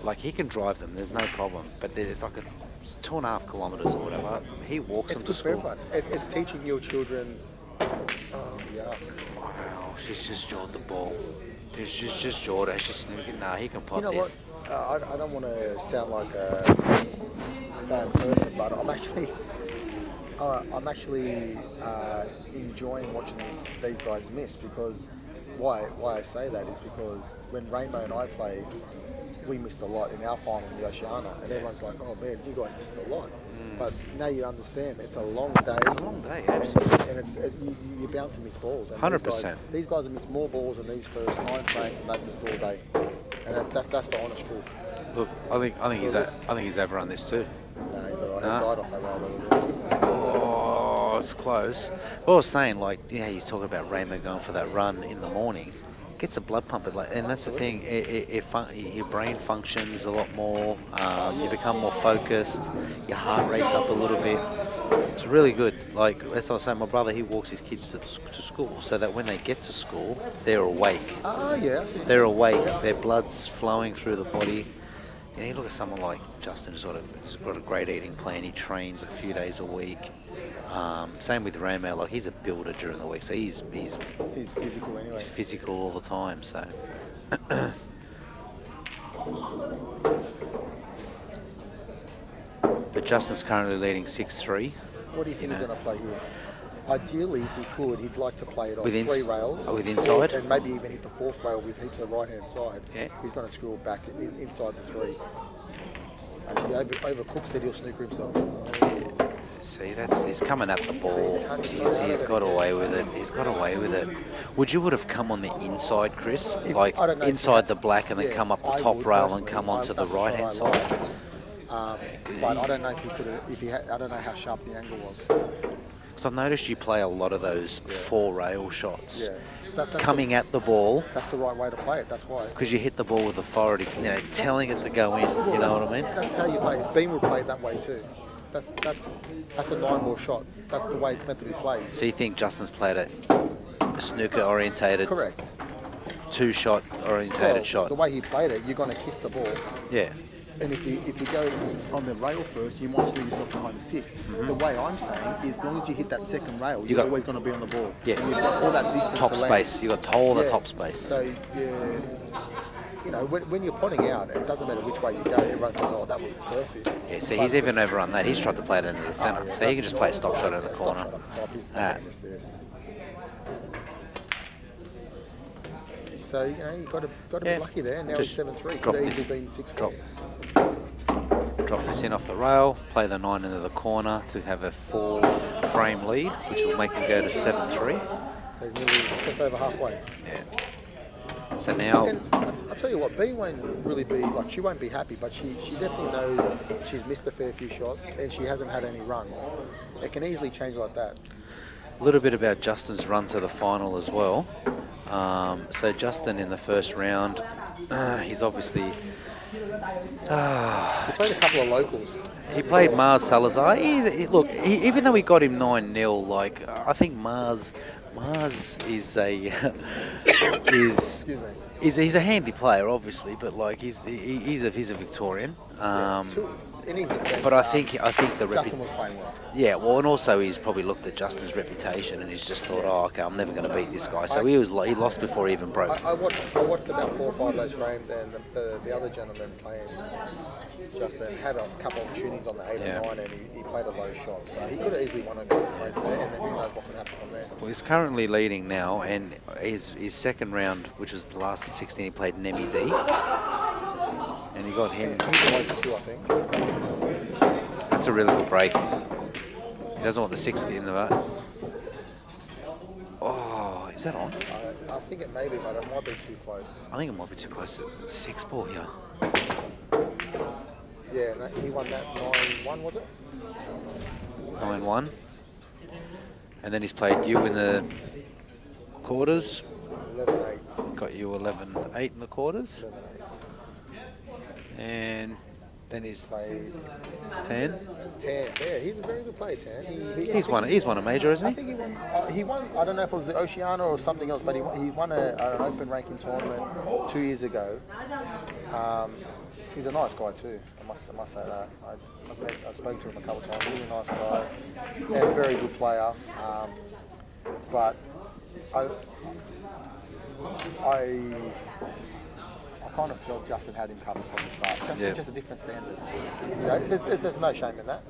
like he can drive them. There's no problem. But it's like 2.5 kilometres or whatever. He walks them to It's good school. for everyone. It's teaching your children. Oh yeah. Wow, she's just jawed the ball. She's just jawed it. She's sneaking. Nah, he can pop You know this. what? I don't want to sound like a bad person, but I'm actually enjoying watching these guys miss because why I say that is because when Rainbow and I played, we missed a lot in our final in the Oceania, and everyone's like, "Oh man, you guys missed a lot." But now you understand it's a long day. It's a long day, absolutely. And you're bound to miss balls. 100%. These guys have missed more balls in these first 9 frames than they've missed all day, and that's the honest truth. Look, I think he's overrun this too. No, he's alright. He Nah. died off that rail a little bit. Oh, it's close. What I was saying, like, he's talking about Raymond going for that run in the morning. Gets the blood pumping, and that's the thing. Your brain functions a lot more. You become more focused. Your heart rate's up a little bit. It's really good. Like that's what I was saying. My brother, he walks his kids to school, so that when they get to school, they're awake. Ah, yeah. I see. They're awake. Their blood's flowing through the body. And you look at someone like Justin, who's got a great eating plan. He trains a few days a week. Same with Ramo. Like he's a builder during the week, so he's physical anyway. physical all the time. So. But Justin's currently leading 6-3. What do you think he's going to play here? Ideally, if he could, he'd like to play it on With 3 rails. with inside? And maybe even hit the 4th rail with heaps of right-hand side. Yeah. He's going to screw back inside the 3. And if he overcooks it, he'll snooker himself. See, he's coming at the ball. He's Got away with it. He's got away with it. Would have come on the inside, Chris? I don't know inside the black and then yeah, come up the I top would rail and personally. come onto the That's the shot right-hand I side? like. But I don't know if he could have, I don't know how sharp the angle was. Because I've noticed you play a lot of those 4-rail shots. Yeah. That's Coming at the ball, That's the right way to play it, that's why. because you hit the ball with authority, telling it to go in, you know what I mean? That's how you play it. Bean would play it that way too. That's a 9-ball shot. That's the way it's meant to be played. So you think Justin's played a snooker-orientated, Correct. 2-shot-orientated shot? The way he played it, you're going to kiss the ball. Yeah. And if you go on the rail first, you might sneak yourself behind the 6th. The way I'm saying is, as long as you hit that second rail, you're always going to be on the ball. Yeah. And you've got all that distance Top to land. space. You got all the Yeah. top space. So, when you're potting out, it doesn't matter which way you go. Everyone says, "Oh, that was perfect." Yeah, see, he's even overrun that. He's tried to play it into the centre. Yeah, So he can just play a stop shot in the stop corner. shot up the top. He's Ah. not going to miss this. So you got to be lucky there. Now Just it's 7-3. drop Could have it. easily been 6-4. Drop this in off the rail, play the 9 into the corner to have a 4-frame lead, which will make him go to 7-3. So he's nearly just over halfway. Yeah. So now, And I'll tell you what, B won't really be, like, she won't be happy, but she definitely knows she's missed a fair few shots and she hasn't had any run. It can easily change like that. a little bit about Justin's run to the final as well. So Justin in the first round, he's obviously... He played a couple of locals. He played Mars Salazar. Even though we got him 9-0, like I think Mars is a Excuse me. he's a handy player, obviously, but like he's a Victorian. In his defense, But I think the Justin was playing well. yeah, well, and also he's probably looked at Justin's reputation and he's just thought, oh, okay, I'm never going to beat this guy. So he lost before he even broke. I watched about 4 or 5 of those frames, and the other gentleman playing Justin had a couple of opportunities on the 8 and 9, and he played a low shot. So he could have easily won a couple of frames there, and then who knows what could happen from there. Well, he's currently leading now, and his second round, which was the last 16, he played Nemi D, and he got him. He's a local too, I think. That's a really good break. He doesn't want the 6 in the vat. Oh, is that on? I think it may be, but it might be too close. I think it might be too close to the 6 ball here. Yeah, no, he won that 9-1, was it? 9-1. And then he's played you in the quarters. 11-8. Got you 11-8 in the quarters. 11-8. And Then he's played 10. 10. Yeah, he's a very good player, 10. He's won a major, I hasn't he? think he won. I don't know if it was the Oceania or something else, but he won an open ranking tournament 2 years ago. He's a nice guy too. I must say that. I've spoken to him a couple of times. Really nice guy. Yeah, very good player. But I kind of felt Justin had him covered from the start. Just a different standard. You know, there's no shame in that.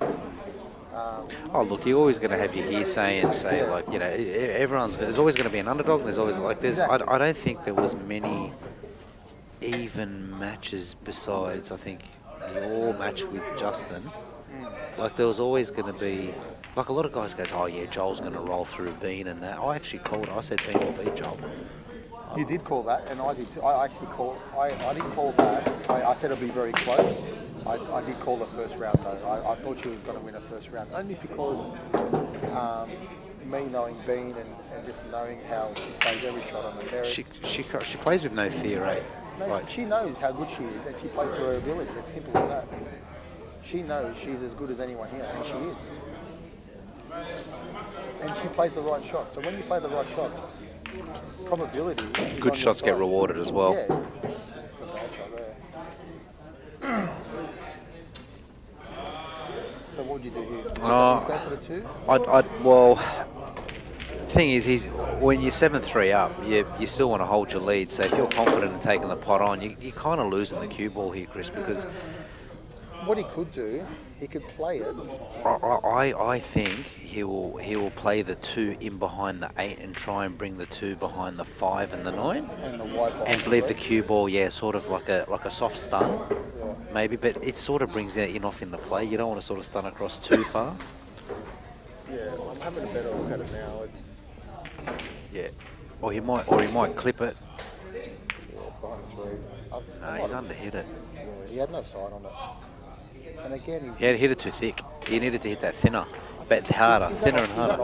Oh, look, you're always going to have your hearsay and say, like, you know, there's always going to be an underdog. And there's always, like, Exactly. I don't think there was many even matches besides, I think, your match with Justin. Like, there was always going to be, like, a lot of guys goes, oh, yeah, Joel's going to roll through Bean and that. I actually called, I said Bean will beat Joel. You did call that, and I did too. I didn't call that. I said it'd be very close. I did call the first round though. I thought she was going to win the first round, only because me knowing Bean and just knowing how she plays every shot on the ferret. She plays with no fear, right? No, Like, she knows how good she is, and she plays to her ability. It's simple as that. She knows she's as good as anyone here, and she is. And she plays the right shot. So when you play the right shot, probability. good shots get rewarded as well. Yeah. So what would you do here? Go for the 2? Well, thing is, when you're 7-3 up, you still want to hold your lead. So if you're confident in taking the pot on, you're kind of losing the cue ball here, Chris, because what he could do, he could play it. I think he will play the 2 in behind the 8 and try and bring the 2 behind the 5 and the 9, And the wide ball. and leave the cue ball, sort of like a soft stun, maybe. But it sort of brings it off into play. You don't want to sort of stun across too far. Yeah, I'm having a better look at it now. It's Or he might clip it. behind the 3. No, he's underhit it. Yeah, he had no sight on it. And again, He had hit it too thick. He needed to hit that thinner, but harder, thinner and harder.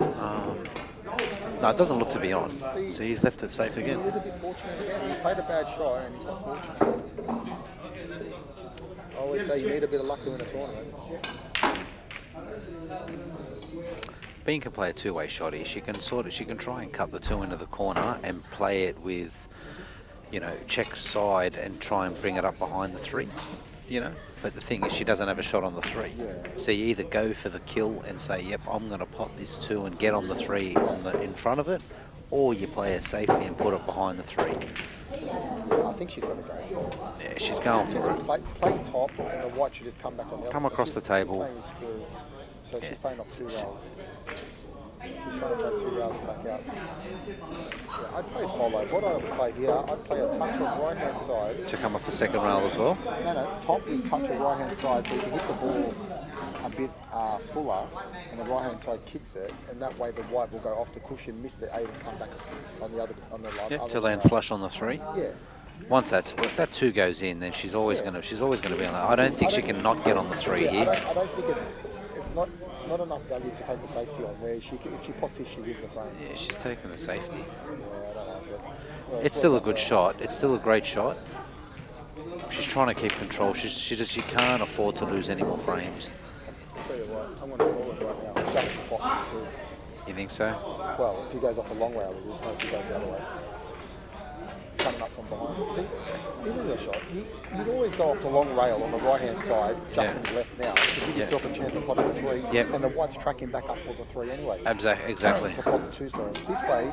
No, it doesn't look to be on. So he's left it safe A again. little bit fortunate again. He's played a bad shot and he's got fortunate. I always say you need a bit of luck to win a tournament. Bean can play a two-way shot here. She can try and cut the 2 into the corner and play it with, check side and try and bring it up behind the 3. But the thing is, she doesn't have a shot on the 3. Yeah. So you either go for the kill and say, yep, I'm going to pot this 2 and get on the 3 in front of it, or you play a safety and put it behind the 3. Yeah, I think she's got to go for it. Yeah, she's going for it. Play top and the white should just come back on the Come other across side. the table. So she's playing off 2 rails. She's trying to play 2 rails and back out. Yeah, I'd play follow. What I would play here, I'd play a touch on right hand side. To come off the second rail as well. No, top with touch on right hand side, so you can hit the ball a bit fuller, and the right hand side kicks it, and that way the white will go off the cushion, miss the 8, and come back on the other Yep, to land flush on the 3. Yeah. Once that 2 goes in, then she's always going to be on that. I don't think she can not get on the 3 here. I don't think it's not enough value to take the safety on where if she pots this, she wins the frame. Yeah, she's taking the safety. Yeah, I don't like it. Well, It's still a good shot. It's still a great shot. She's trying to keep control. She can't afford to lose any more frames. I'll tell you what, I'm going to call it right now. Justin's pot this too. You think so? Well, if he goes off a long rail, it is. No, if he goes the other way. It's coming up from behind. See, this is a shot. You'd always go off the long rail on the right-hand side, Justin's left now, to give yourself a chance of potting the 3, and the white's tracking back up for the 3 anyway. Exactly. To pot the 2 story. This way,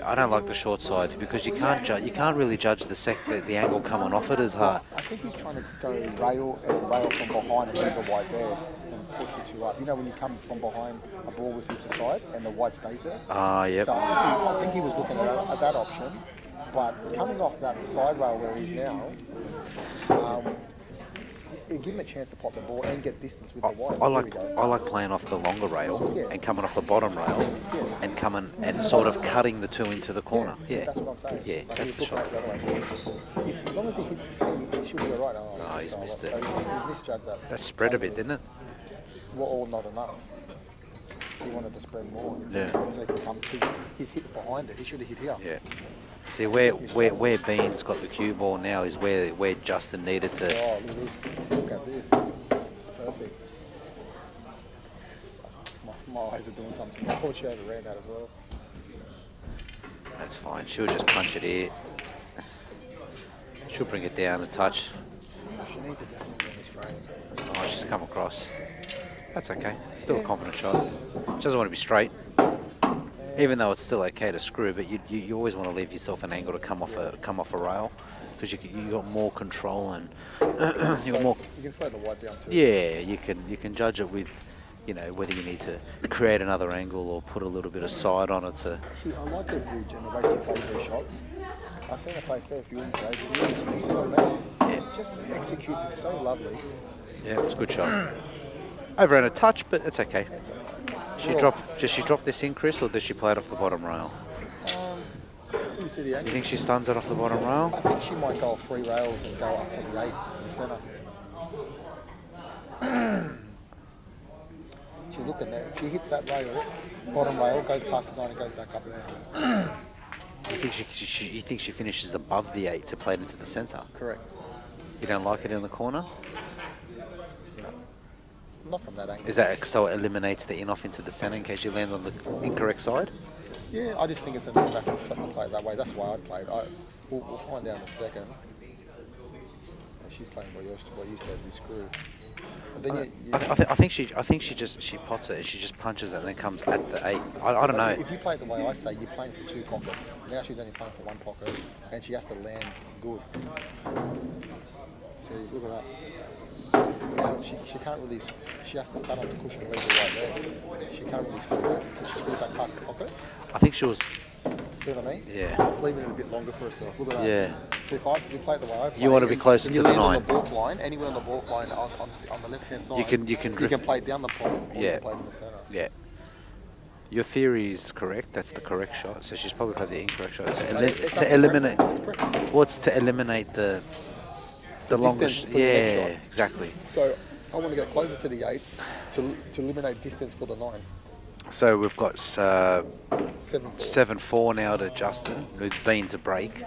I don't like the short side because you can't really judge the angle coming off it as hard. I think he's trying to go rail from behind and leave the white there and push the 2 up. You know when you come from behind a ball with hoops aside and the white stays there? Yep. So I think he was looking at that option. But coming off that side rail where he's now, it'll give him a chance to pop the ball and get distance with the white. I like playing off the longer rail and coming off the bottom rail and coming and sort of cutting the 2 into the corner. Yeah. That's what I'm saying. Yeah, Like that's the he's looking shot. at it the other way. As long as he hits the steam, he should be all right. No, he's missed it. So he's misjudged that. That spread a bit, didn't it? Well, all not enough. He wanted to spread more. Yeah. So he can come, because he's hit behind it. He should have hit here. Yeah. See, where Bean's got the cue ball now is where Justin needed to. Oh, look at this. Look at this. It's perfect. My eyes are doing something. I thought she overran that as well. That's fine. She'll just punch it here. She'll bring it down a touch. She needs to definitely win this frame. Oh, she's come across. That's okay. Still a confident shot. She doesn't want to be straight. Even though it's still okay to screw, but you always want to leave yourself an angle to come off a rail, because you got more control and you got more. You can slow the white down too. Yeah, you can judge it with, whether you need to create another angle or put a little bit of side on it to. Actually, I like her bridge and the way she plays her shots. I've seen her play a fair few in stage. She really sneaks it on that. Yeah. Just executes it so lovely. Yeah, it was a good shot. Over and a touch, but it's okay. It's alright. Does she drop this in, Chris, or does she play it off the bottom rail? You see the angle? You think she stuns it off the bottom rail? I think she might go 3 rails and go up for the 8 to the centre. She's looking there. If she hits that rail, bottom rail, goes past the 9 and goes back up there. You think you think she finishes above the 8 to play it into the centre? Correct. You don't like it in the corner? No. Not from that angle. Is that so it eliminates the in-off into the centre in case you land on the incorrect side? Yeah, I just think it's a natural shot to play it that way. That's why I played. We'll find out in a second. She's playing what you said, we screw. But then I think she pots it and she just punches it and then comes at the 8. I don't know. If you play it the way I say, you're playing for 2 pockets. Now she's only playing for 1 pocket, and she has to land good. So look at that. She can't really. She has to start off the cushion and leave it right there. She can't really screw back. Can she screw back past the pocket? I think she was. See what I mean? Yeah. It's leaving it a bit longer for herself. Look at that. Yeah. So if you play it the way I play, You want to be closer to the 9. You land on the balk line, anywhere on the balk line on the left hand side. You can play it down the pocket. Or you Yeah. can play it in the centre. Yeah. Your theory is correct. That's the correct shot. So she's probably played the incorrect shot It's to eliminate. It's preference. What's to eliminate the longest? distance for the next Yeah, shot. exactly. So I want to get closer to the 8 to eliminate distance for the 9. So we've got 7-4. 7-4 now to Justin, who's been to break.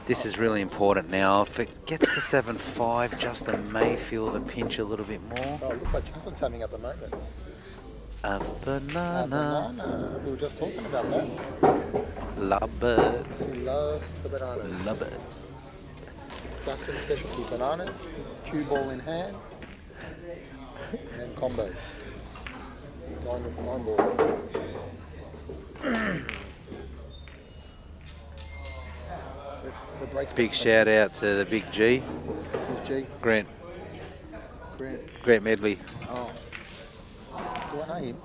This is really important now. If it gets to 7-5, Justin may feel the pinch a little bit more. Oh, look what Justin's having at the moment. A banana. Banana. We were just talking about that. Love it. He loves the banana. Love it. Justin's specialty bananas, cue ball in hand, and combos. 9 ball. The breaks. Big shout out to the big G, Who's G? Grant Grant. Medley. Oh. Do I know him?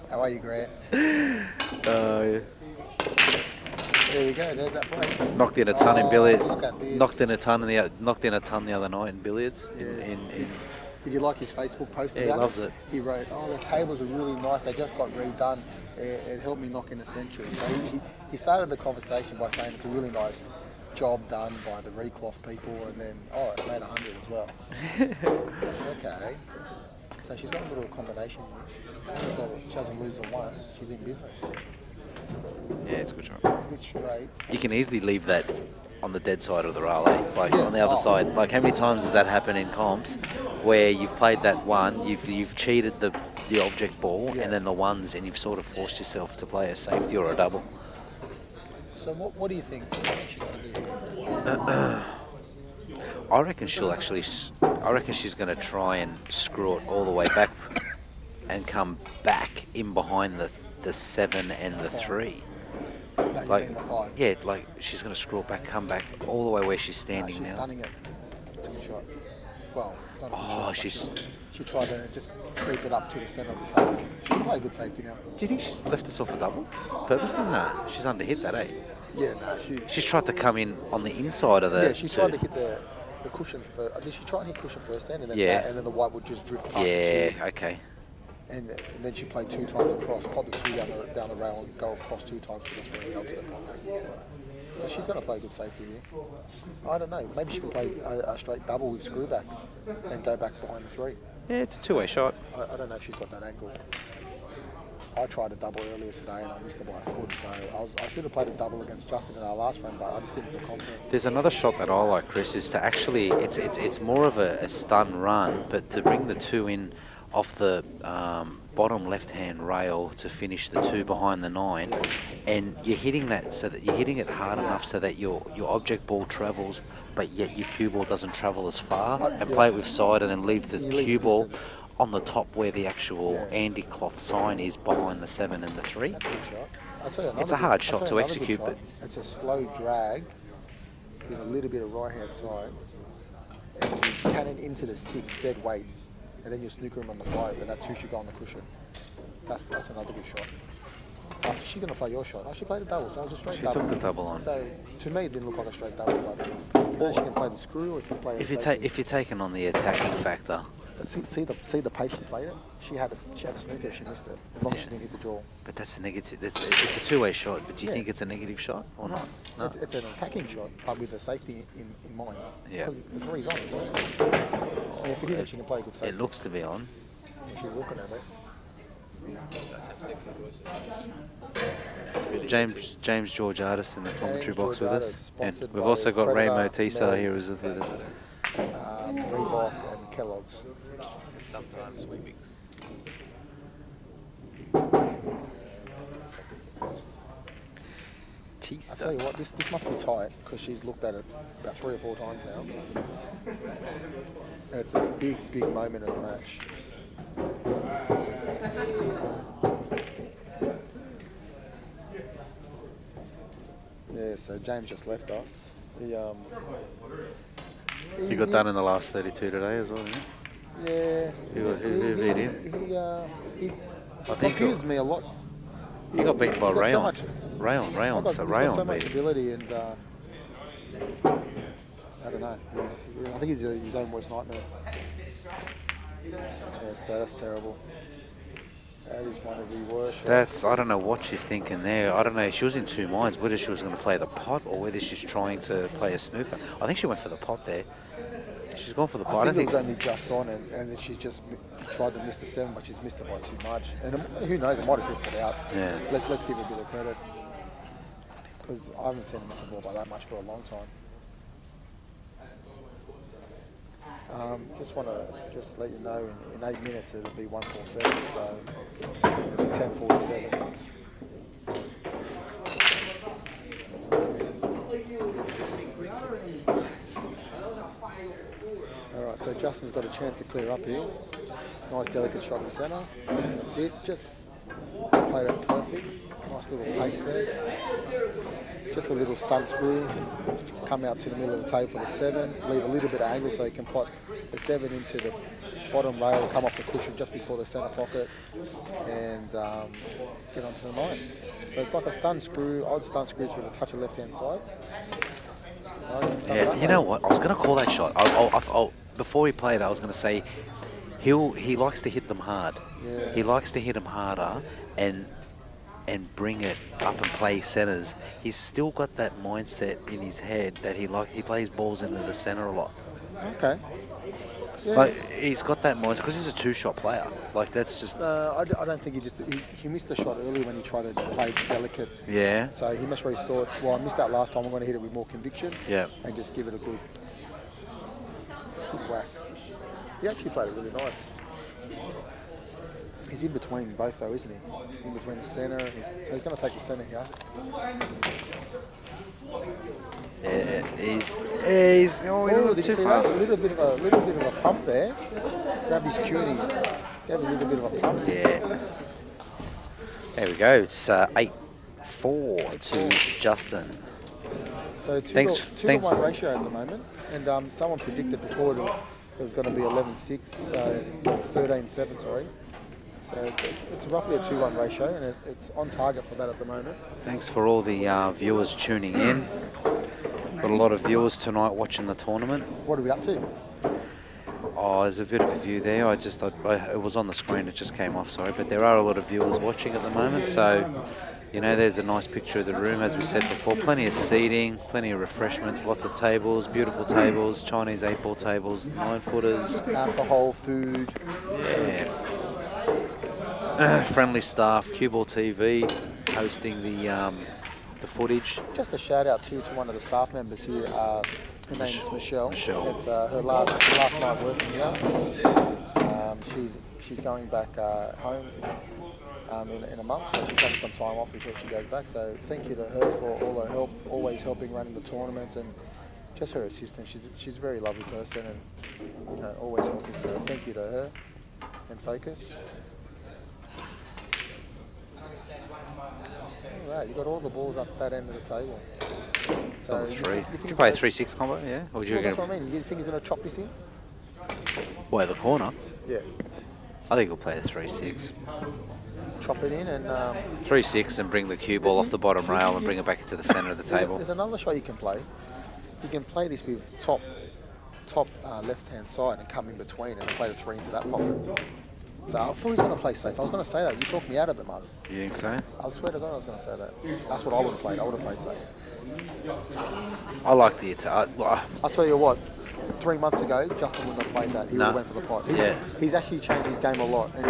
How are you, Grant? Yeah. There we go. There's that break. Knocked in a ton in billiards. Look at this. Knocked in a ton the other night in billiards. Yeah. Did you like his Facebook post Yeah, about he loves it. He wrote, "Oh, the tables are really nice. They just got redone. It helped me knock in a century." So he started the conversation by saying it's a really nice job done by the recloth people, and then it made 100 as well. Okay. So she's got a little combination here. She doesn't lose the 1. She's in business. Yeah, it's a good shot. It's a bit straight. You can easily leave that on the dead side of the rail, like Yeah. on the other Oh. side. Like how many times does that happen in comps where you've played that 1, you've cheated the object ball, Yeah. and then the 1s, and you've sort of forced yourself to play a safety or a double. So what do you think she's going to do here? I reckon she's going to try and screw it all the way back and come back in behind the 7 and the 3. No, you Like, mean the 5. yeah, like she's going to screw it back, come back all the way where she's No, standing she's now. stunning it. It's a good shot. Well, not a good Oh, shot, but she's- She tried to just creep it up to the centre of the table. She can play good safety now. Do you think she's left herself a double purposely? Nah, she's underhit that, eh? Yeah, no, She's tried to come in on the inside of the. yeah, she tried to hit the cushion first. Did she try and hit cushion first then? And then Yeah. that, and then the white would just drift past the Yeah, 2. okay. And then she played 2 times across, popped the 2 down the rail and go across 2 times for the 3 in the opposite pocket. But she's going to play good safety here. I don't know. Maybe she can play a straight double with screw back and go back behind the 3. Yeah, it's a two-way shot. I don't know if she's got that angle. I tried a double earlier today and I missed it by a foot. So I should have played a double against Justin in our last frame, but I just didn't feel confident. There's another shot that I like, Chris, is to actually, it's more of a stun run, but to bring the 2 in off the bottom left-hand rail to finish the 2 behind the 9, and you're hitting that so that you're hitting it hard enough so that your object ball travels, but yet your cue ball doesn't travel as far, and play it with side and then leave the cue ball on the top where the actual Andy cloth sign is behind the 7 and the 3. That's a good shot. I'll tell you It's a hard shot to execute, but it's a slow drag with a little bit of right-hand side, and you cannon into the 6 dead weight, and then you snooker him on the 5, and that's who should go on the cushion. That's another good shot. I think she's going to play your shot. She played a double, so it was a straight double. She took the double on. So to me, it didn't look like a straight double. But she can play the screw, or she can play. If you're taking on the attacking factor. See the pace she played it. She had a snooker. She missed it. As long as she didn't hit the draw. But that's a negative. It's a two-way shot. But do you think it's a negative shot or not? No. It's an attacking shot, but with a safety in mind. Yeah. The 3's on, isn't it? And if it isn't, she can play a good safety. It looks to be on. She's looking at it. James George Artist in the commentary box with us, and sponsored we've by also got Ray Predator, Motisa here Mez, with us. Reebok and Kellogg's. Sometimes we mix. I tell you what, this must be tight because she's looked at it about 3 or 4 times now, and it's a big moment in the match. Yeah, so James just left us. He got done in the last 32 today as well, didn't he? Yeah. Who beat him? He I think confused me a lot. He got beaten by Rayon. He's got so much beat him. ability, and I don't know. I think he's his own worst nightmare. Yeah, so that's terrible. That is one of the worst. I don't know what she's thinking there. I don't know. She was in 2 minds whether she was going to play the pot or whether she's trying to play a snooker. I think she went for the pot there. She's gone for the pot. I think it was only just on, and then she's just tried to miss the 7, but she's missed it by too much. And who knows? It might have drifted out. Yeah. Let's give her a bit of credit, because I haven't seen her miss a ball by that much for a long time. Just want to let you know, in 8 minutes it'll be 147, so it'll be 10:47. All right, so Justin's got a chance to clear up here. Nice delicate shot in the centre. That's it. Just played it perfect. Nice little pace there. Just a little stunt screw. Come out to the middle of the table for the 7. Leave a little bit of angle so you can plot the 7 into the bottom rail, come off the cushion just before the centre pocket, and get onto the 9. So it's like a stunt screw, odd stunt screws with a touch of left-hand side. Yeah, you know what? I was going to call that shot. Before he played, I was going to say he likes to hit them hard. Yeah. He likes to hit them harder and bring it up and play centres. He's still got that mindset in his head that he plays balls into the centre a lot. Okay. Yeah. Like he's got that mindset because he's a 2-shot player. Like that's just. I don't think he missed the shot earlier when he tried to play delicate. Yeah. So he must have really thought, well, I missed that last time. I'm going to hit it with more conviction. Yeah. And just give it a good whack. He actually played it really nice. He's in between both though, isn't he? In between the centre. So he's going to take the centre here. Yeah, he's did you see that? A little bit of a pump there. Grabbed his cue and he gave a little bit of a pump. Yeah. There we go. It's 8-4 to Justin. So 2 to 1 ratio at the moment. And someone predicted before it was going to be 11-6, so 13-7, sorry. So it's roughly a 2-1 ratio, and it's on target for that at the moment. Thanks for all the viewers tuning in. Got a lot of viewers tonight watching the tournament. What are we up to? Oh, there's a bit of a view there. It was on the screen, it just came off, sorry. But there are a lot of viewers watching at the moment, so you know, there's a nice picture of the room, as we said before. Plenty of seating, plenty of refreshments, lots of tables, beautiful tables, Chinese 8-ball tables, 9-footers. Alcohol, food. Yeah. friendly staff, CueballTV, hosting the footage. Just a shout out to one of the staff members here. Her name is Michelle. Michelle. It's her last night working here. She's going back home in a month, so she's having some time off before she goes back. So thank you to her for all her help, always helping running the tournaments, and just her assistant. She's a very lovely person, and always helping. So thank you to her and Focus. Look at that, you got all the balls up that end of the table. So You can play a 3-6 combo, yeah? Or would you that's what I mean. You think he's going to chop this in? Well, the corner. Yeah. I think he'll play a 3-6. Chop it in and... 3-6 and bring the cue ball off the bottom rail and bring it back into the centre of the table. There's another shot you can play. You can play this with top left-hand side and come in between and play the 3 into that pocket. So I thought he was going to play safe. I was going to say that. You talked me out of it, Muzz. You think so? I swear to God I was going to say that. That's what I would have played. I would have played safe. I like the attack. I'll tell you what, 3 months ago, Justin wouldn't have played that. He would have went for the pot. He's actually changed his game a lot. And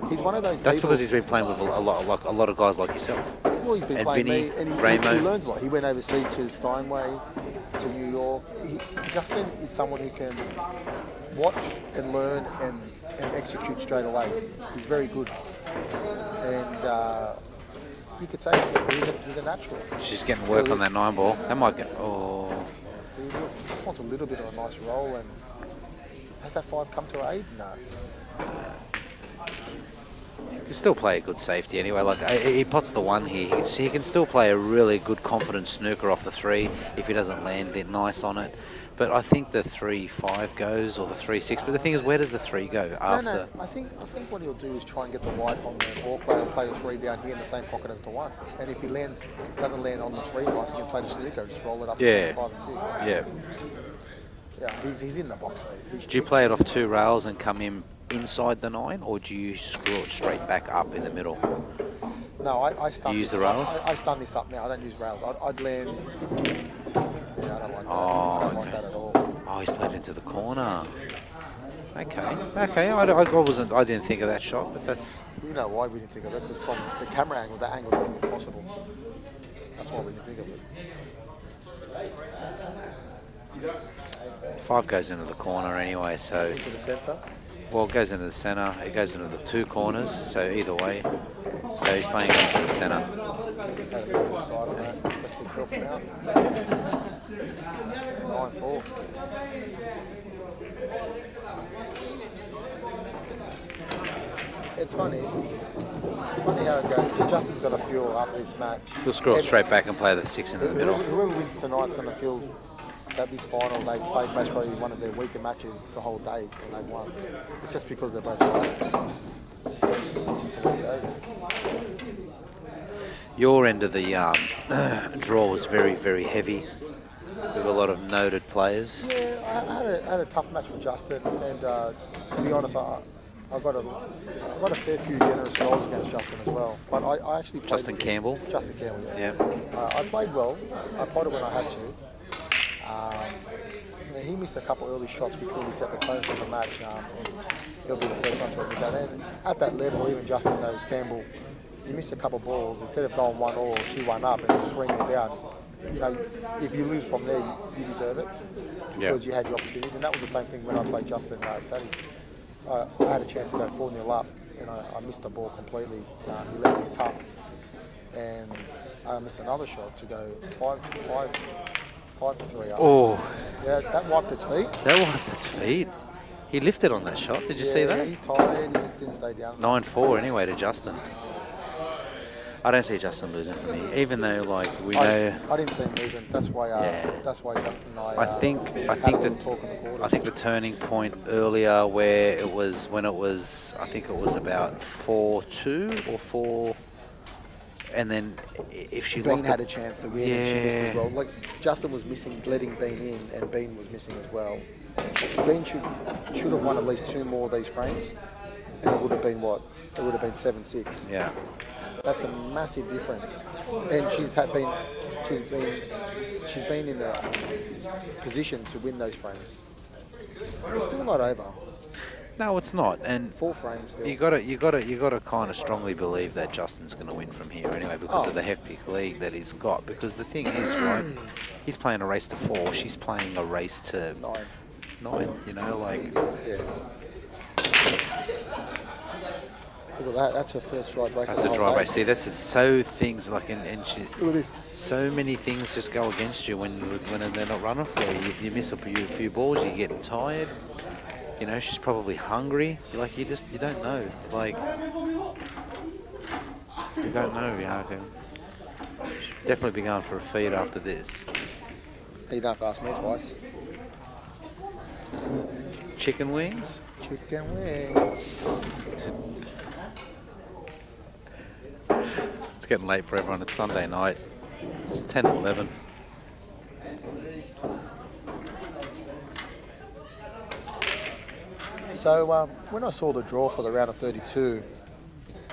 he's one of those That's people, because he's been playing with a lot of guys like yourself. Well, he's been and playing Vinny, me, and he learns a lot. He went overseas to Steinway, to New York. Justin is someone who can watch and learn and execute straight away. He's very good. And you could say he's a natural. She's getting work on that 9 ball. That might get... Oh. Yeah, see, look, he just wants a little bit of a nice roll. And has that 5 come to aid? No. He can still play a good safety anyway. Like he pots the 1 here. He can still play a really good confident snooker off the 3 if he doesn't land it nice on it. But I think the 3-5 goes or the 3-6. But the thing is, where does the 3 go after? No. I think what he'll do is try and get the white on the ball play and play the 3 down here in the same pocket as the 1. And if he doesn't land on the 3 nice, he can play the snooker, just roll it up to 5 and 6. Yeah. Yeah, he's in the box. Do you play it off 2 rails and come in inside the 9, or do you screw it straight back up in the middle? No, I stun. You use the rails? I stun this up now. I don't use rails. I'd land. Yeah, I don't like that. Oh, I don't like that at all. Oh, he's played into the corner. Okay. I didn't think of that shot, but that's... You know why we didn't think of it? Because from the camera angle, that angle doesn't look possible. That's why we didn't think of it. 5 goes into the corner anyway, so... Into the centre? Well, it goes into the centre. It goes into the 2 corners, so either way. So he's playing it into the centre. Had a bit of a side on that, just to help him out. 9-4. It's funny how it goes. Justin's got to feel after this match. He'll scroll straight back and play the 6 into the middle. Whoever wins tonight's going to feel that this final, they played most probably one of their weaker matches the whole day and they won. It's just because they're both tired. It's just the way it goes. Your end of the draw was very, very heavy with a lot of noted players. Yeah, I had a tough match with Justin, and to be honest, I got a fair few generous rolls against Justin as well. But I actually played Justin Campbell, yeah. I played well. I potted when I had to. He missed a couple early shots which really set the tone for the match, and he'll be the first one to admit that. And at that level, even Justin knows Campbell, you missed a couple balls. Instead of going 1 or 2-1 up and then 3-0 down, you know, if you lose from there, you deserve it because you had your opportunities. And that was the same thing when I played Justin Sajich. I had a chance to go 4-0 up, and I missed the ball completely. He left me tough, and I missed another shot to go 5-3 up. Oh, yeah, that wiped its feet. That wiped its feet. He lifted on that shot. Did you see that? Yeah, he's tired. He just didn't stay down. 9-4 anyway to Justin. I don't see Justin losing for me, even though we know. I didn't see him losing. That's why. That's why Justin and I. I think the turning point earlier where it was when it was about 4-2 or 4. And then if she Bean had a chance to win, and she missed as well. Like Justin was missing, letting Bean in, and Bean was missing as well. Bean should have won at least 2 more of these frames, and it would have been what? It would have been 7-6. Yeah. That's a massive difference, and she's been in a position to win those frames. It's still not over. No, it's not. And Full frame still. you gotta kind of strongly believe that Justin's going to win from here anyway because of the hectic league that he's got. Because the thing is, right, he's playing a race to 4. She's playing a race to 9. You know, like. Yeah. Look at that. That's her first dry break. That's a dry break. See, that's it. So things like and Look at this. so many things just go against you when they're not running for you. If you miss a few balls, you get tired. You know, she's probably hungry. Like, you don't know. Like, you don't know. Yeah, okay. She'll definitely be going for a feed after this. You don't have to ask me twice. Chicken wings? Chicken wings. It's getting late for everyone. It's Sunday night. It's 10 to 11. So when I saw the draw for the round of 32,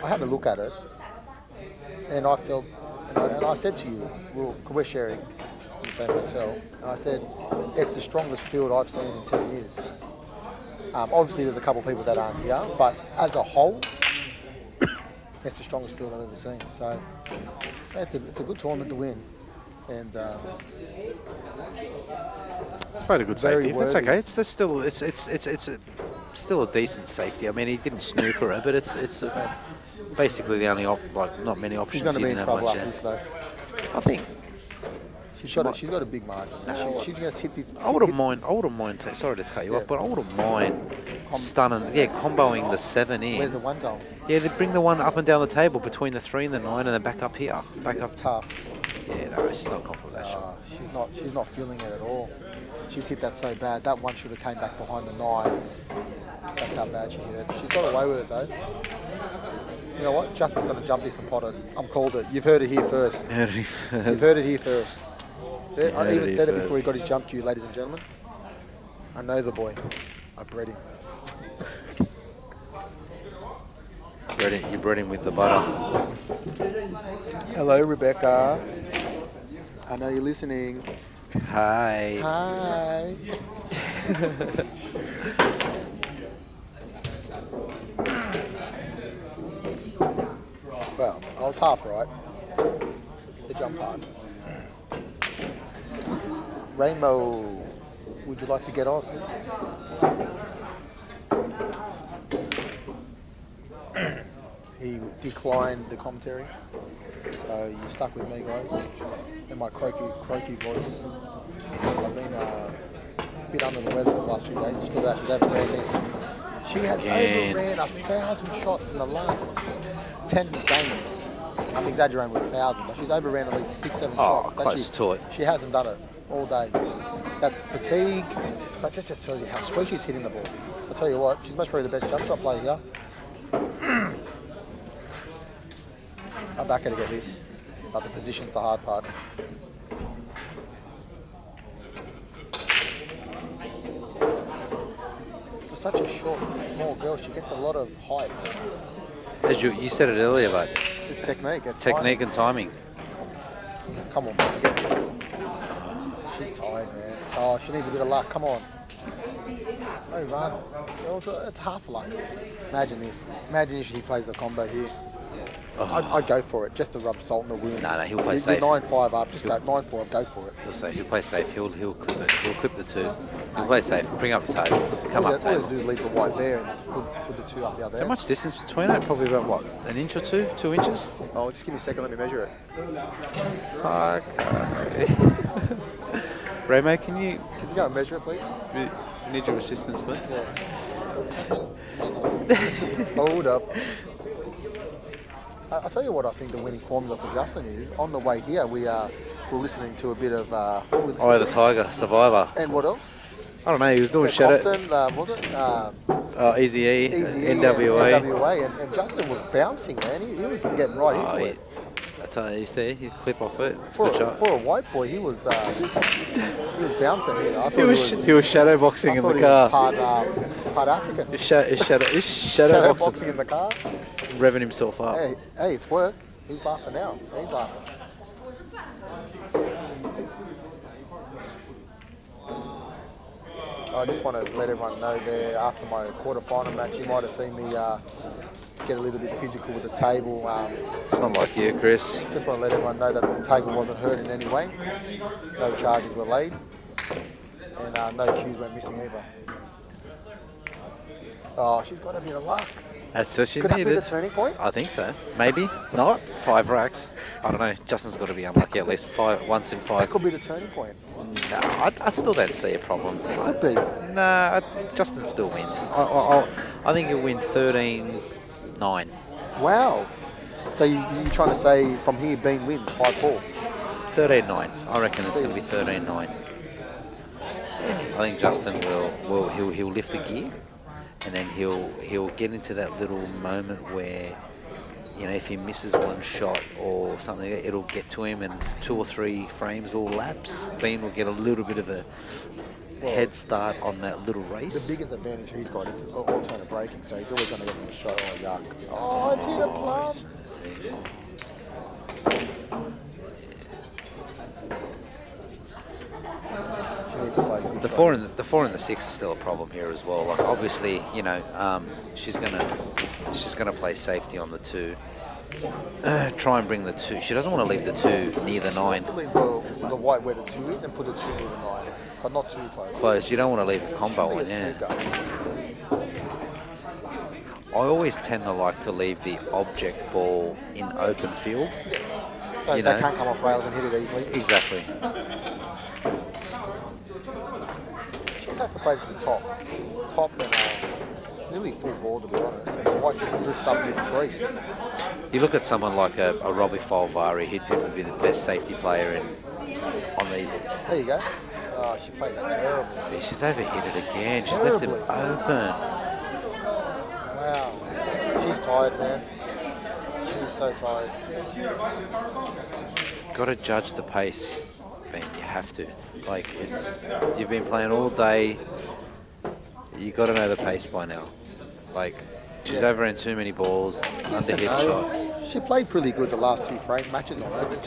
I had a look at it, and I felt, and I said to you, we're sharing in the same hotel, and I said, it's the strongest field I've seen in 10 years. Obviously, there's a couple of people that aren't here, but as a whole, it's the strongest field I've ever seen. So it's a good tournament to win, and it's quite a good safety. That's worthy. okay. It's still a decent safety. I mean, he didn't snooker her, but it's basically the only not many options. She's going to be in have trouble much, after this, though. I think She's got a big margin. She's going to hit this. I wouldn't mind. Sorry to cut you off, but I wouldn't mind stunning. Yeah, comboing the 7 in. Where's the one goal? Yeah, they bring the one up and down the table between the 3 and the 9, and then back up here. Back It's up. tough. Yeah, no, she's not confident with that shot. She's not feeling it at all. She's hit that so bad. That one should have came back behind the 9. That's how bad she hit it. She's got away with it though. You know what? Justin's going to jump this and pot it. I've called it. You've heard it here first. You've heard it here first. Yeah, I even said it before he got his jump cue, ladies and gentlemen. I know the boy. I bred him. You bred him with the butter. Hello, Rebecca. I know you're listening. Hi. Hi. Well, I was half right. The jump hard. Rainbow, would you like to get on? He declined the commentary, so you're stuck with me, guys, and my croaky voice. I've been a bit under the weather the last few days. She's overran this. She has overran 1,000 shots in the last 10 games. I'm exaggerating with 1,000, but she's overran at least 6-7 shots. Close to it. She hasn't done it all day. That's fatigue, but that just tells you how sweet she's hitting the ball. I'll tell you what, she's most probably the best jump shot player here. I'll back her to get this, but the position's the hard part. For such a short, small girl, she gets a lot of height. As you said it earlier, but It's technique. It's technique and timing. Come on, man, get this. She's tired, man. Oh, she needs a bit of luck. Come on. No run. It's half luck. Imagine this. Imagine if he plays the combo here. I'd go for it, just to rub salt in the wound. No, he'll play safe. 9-5 up, just go 9-4 up, go for it. He'll play safe. He'll clip it. He'll clip the 2. He'll play safe. Bring up the table. Come up All table. he do is leave the white there and just put the 2 up the other So end. much distance between it? Probably about what? An inch or 2? 2 inches? Oh, just give me a second, let me measure it. Okay. Raymo, can you go and measure it, please? need your assistance, mate? Yeah. Hold up. I'll tell you what I think the winning formula for Justin is. On the way here, we're listening to a bit of... Eye of the Tiger, Survivor. And what else? I don't know, he was doing Shadow... Compton, was it? Easy E, NWA. NWA. And Justin was bouncing, man. He was getting right into it. That's how you see. You clip off it. It's a For good shot. a white boy, he was bouncing here. I thought He was shadow boxing in the car. Part African. He's shadow boxing in the car. Revving himself up. Hey, it's work. He's laughing now. He's laughing. I just want to let everyone know there, after my quarter-final match, you might have seen me get a little bit physical with the table. It's not like you, Chris. Just want to let everyone know that the table wasn't hurt in any way. No charges were laid. And no cues went missing either. Oh, she's got a bit of luck. That's what she Could that needed. be the turning point? I think so. Maybe not. 5 racks. I don't know. Justin's got to be unlucky at least once in 5. That could be the turning point. No, I still don't see a problem. It could be. Nah, Justin still wins. I think he'll win 13-9. Wow. So you're trying to say from here Bean wins 5-4? 13-9. I reckon it's going to be 13-9. I think Justin he'll lift the gear, and then he'll get into that little moment where, you know, if he misses one shot or something, it'll get to him, and 2 or 3 frames will lapse. Bean will get a little bit of a head start on that little race. The biggest advantage he's got is alternate braking, so he's always going to get in the shot. Oh, yuck. Oh, it's hit a plum. The 4 and the 6 is still a problem here as well. Like, obviously, you know, she's gonna play safety on the 2. Try and bring the 2. She doesn't want to leave the 2 near the 9. She wants to leave the white where the 2 is and put the 2 near the 9, but not too close. Close. You don't want to leave a combo on, yeah. I always tend to like to leave the object ball in open field. Yes. So You they know? can't come off rails and hit it easily. Exactly. She just has to play to the top. And it's nearly full ball, to be honest. And the white should drift up near the 3. You look at someone like a Robbie Falvari, he'd probably be the best safety player on these. There you go. Oh, she played that terrible. See, she's overhit it again. She's left it open. Wow. She's tired, man. She's so tired. Got to judge the pace, Ben. You have to. Like, you've been playing all day. You got to know the pace by now. Like, she's overran too many balls, underhit shots. She played pretty good the last 2 frame matches on her, but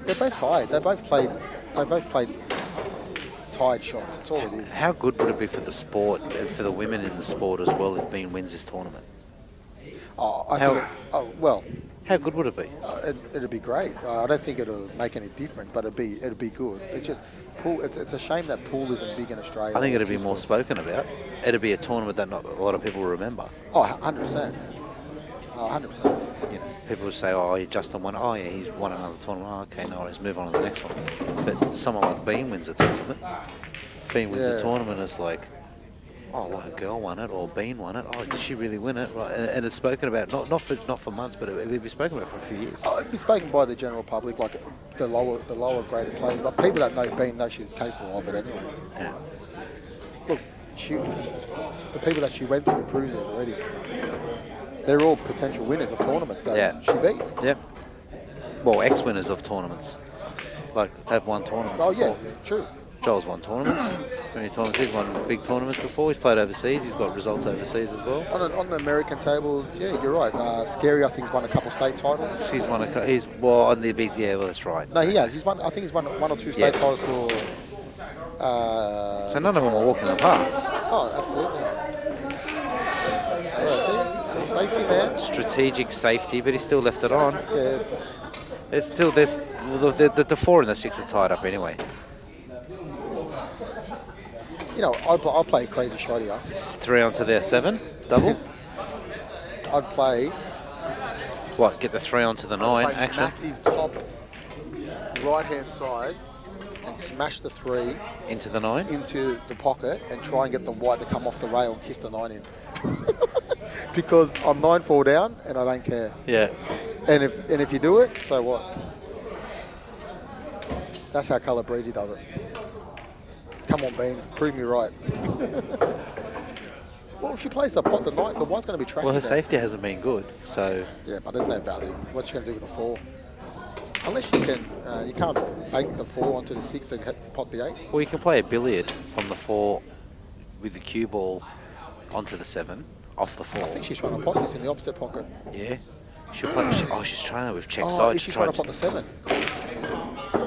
they're both tired. They both played tired shots. That's all it is. How good would it be for the sport and for the women in the sport as well if Bean wins this tournament? Well. How good would it be? It'd be great. I don't think it'll make any difference, but it'd be good. It's just pool. It's a shame that pool isn't big in Australia. I think it'd be more spoken about. It'd be a tournament that not a lot of people will remember. Oh, 100%. 100%. You know, people would say, "Oh, Justin won. Oh, yeah, he's won another tournament. Oh, okay, no worries. Move on to the next one." But someone like Bean wins a tournament. Bean wins a tournament. It's like, oh, what, a girl won it, or Bean won it. Oh, did she really win it? Right, and it's spoken about not for months, but it would be spoken about for a few years. Oh, it'd be spoken by the general public, like the lower graded players, but people that know Bean know she's capable of it anyway. Yeah. Look, the people that she went through proves it already. They're all potential winners of tournaments that she beat. Yep. Well, ex-winners of tournaments, like they've won tournaments. Oh before. yeah, true. Joel's won tournaments. Many tournaments. He's won big tournaments before. He's played overseas. He's got results overseas as well. On the American tables, yeah, you're right. Scary, I think, has won a couple state titles. He's won on the big. Yeah, well, that's right. No, he has. He's won. I think he's won 1 or 2 state titles for. So none of them are walking the parks. Oh, absolutely not. Yeah, see, so safety, man. Strategic safety, but he still left it on. Yeah. The 4 and the 6 are tied up anyway. You know, I'll play a crazy shot here. It's 3 onto their 7, double. I'd play. What? Get the 3 onto the 9. Actually, massive top right hand side and smash the 3 into the 9. Into the pocket and try and get the white to come off the rail and kiss the 9 in. Because I'm 9-4 down and I don't care. Yeah. And if you do it, so what? That's how Calabrese does it. Come on, Bean, prove me right. Well, if she plays the pot, the white's going to be tracking. Well, her that. safety hasn't been good, so. Yeah, but there's no value. What's she going to do with the 4? Unless you can, you can't bank the 4 onto the 6 to pot the 8. Well, you can play a billiard from the 4 with the cue ball onto the 7, off the 4. I think she's trying to pot this in the opposite pocket. Yeah. She'll play, she's trying to with check Oh, side. is she trying to pot the 7?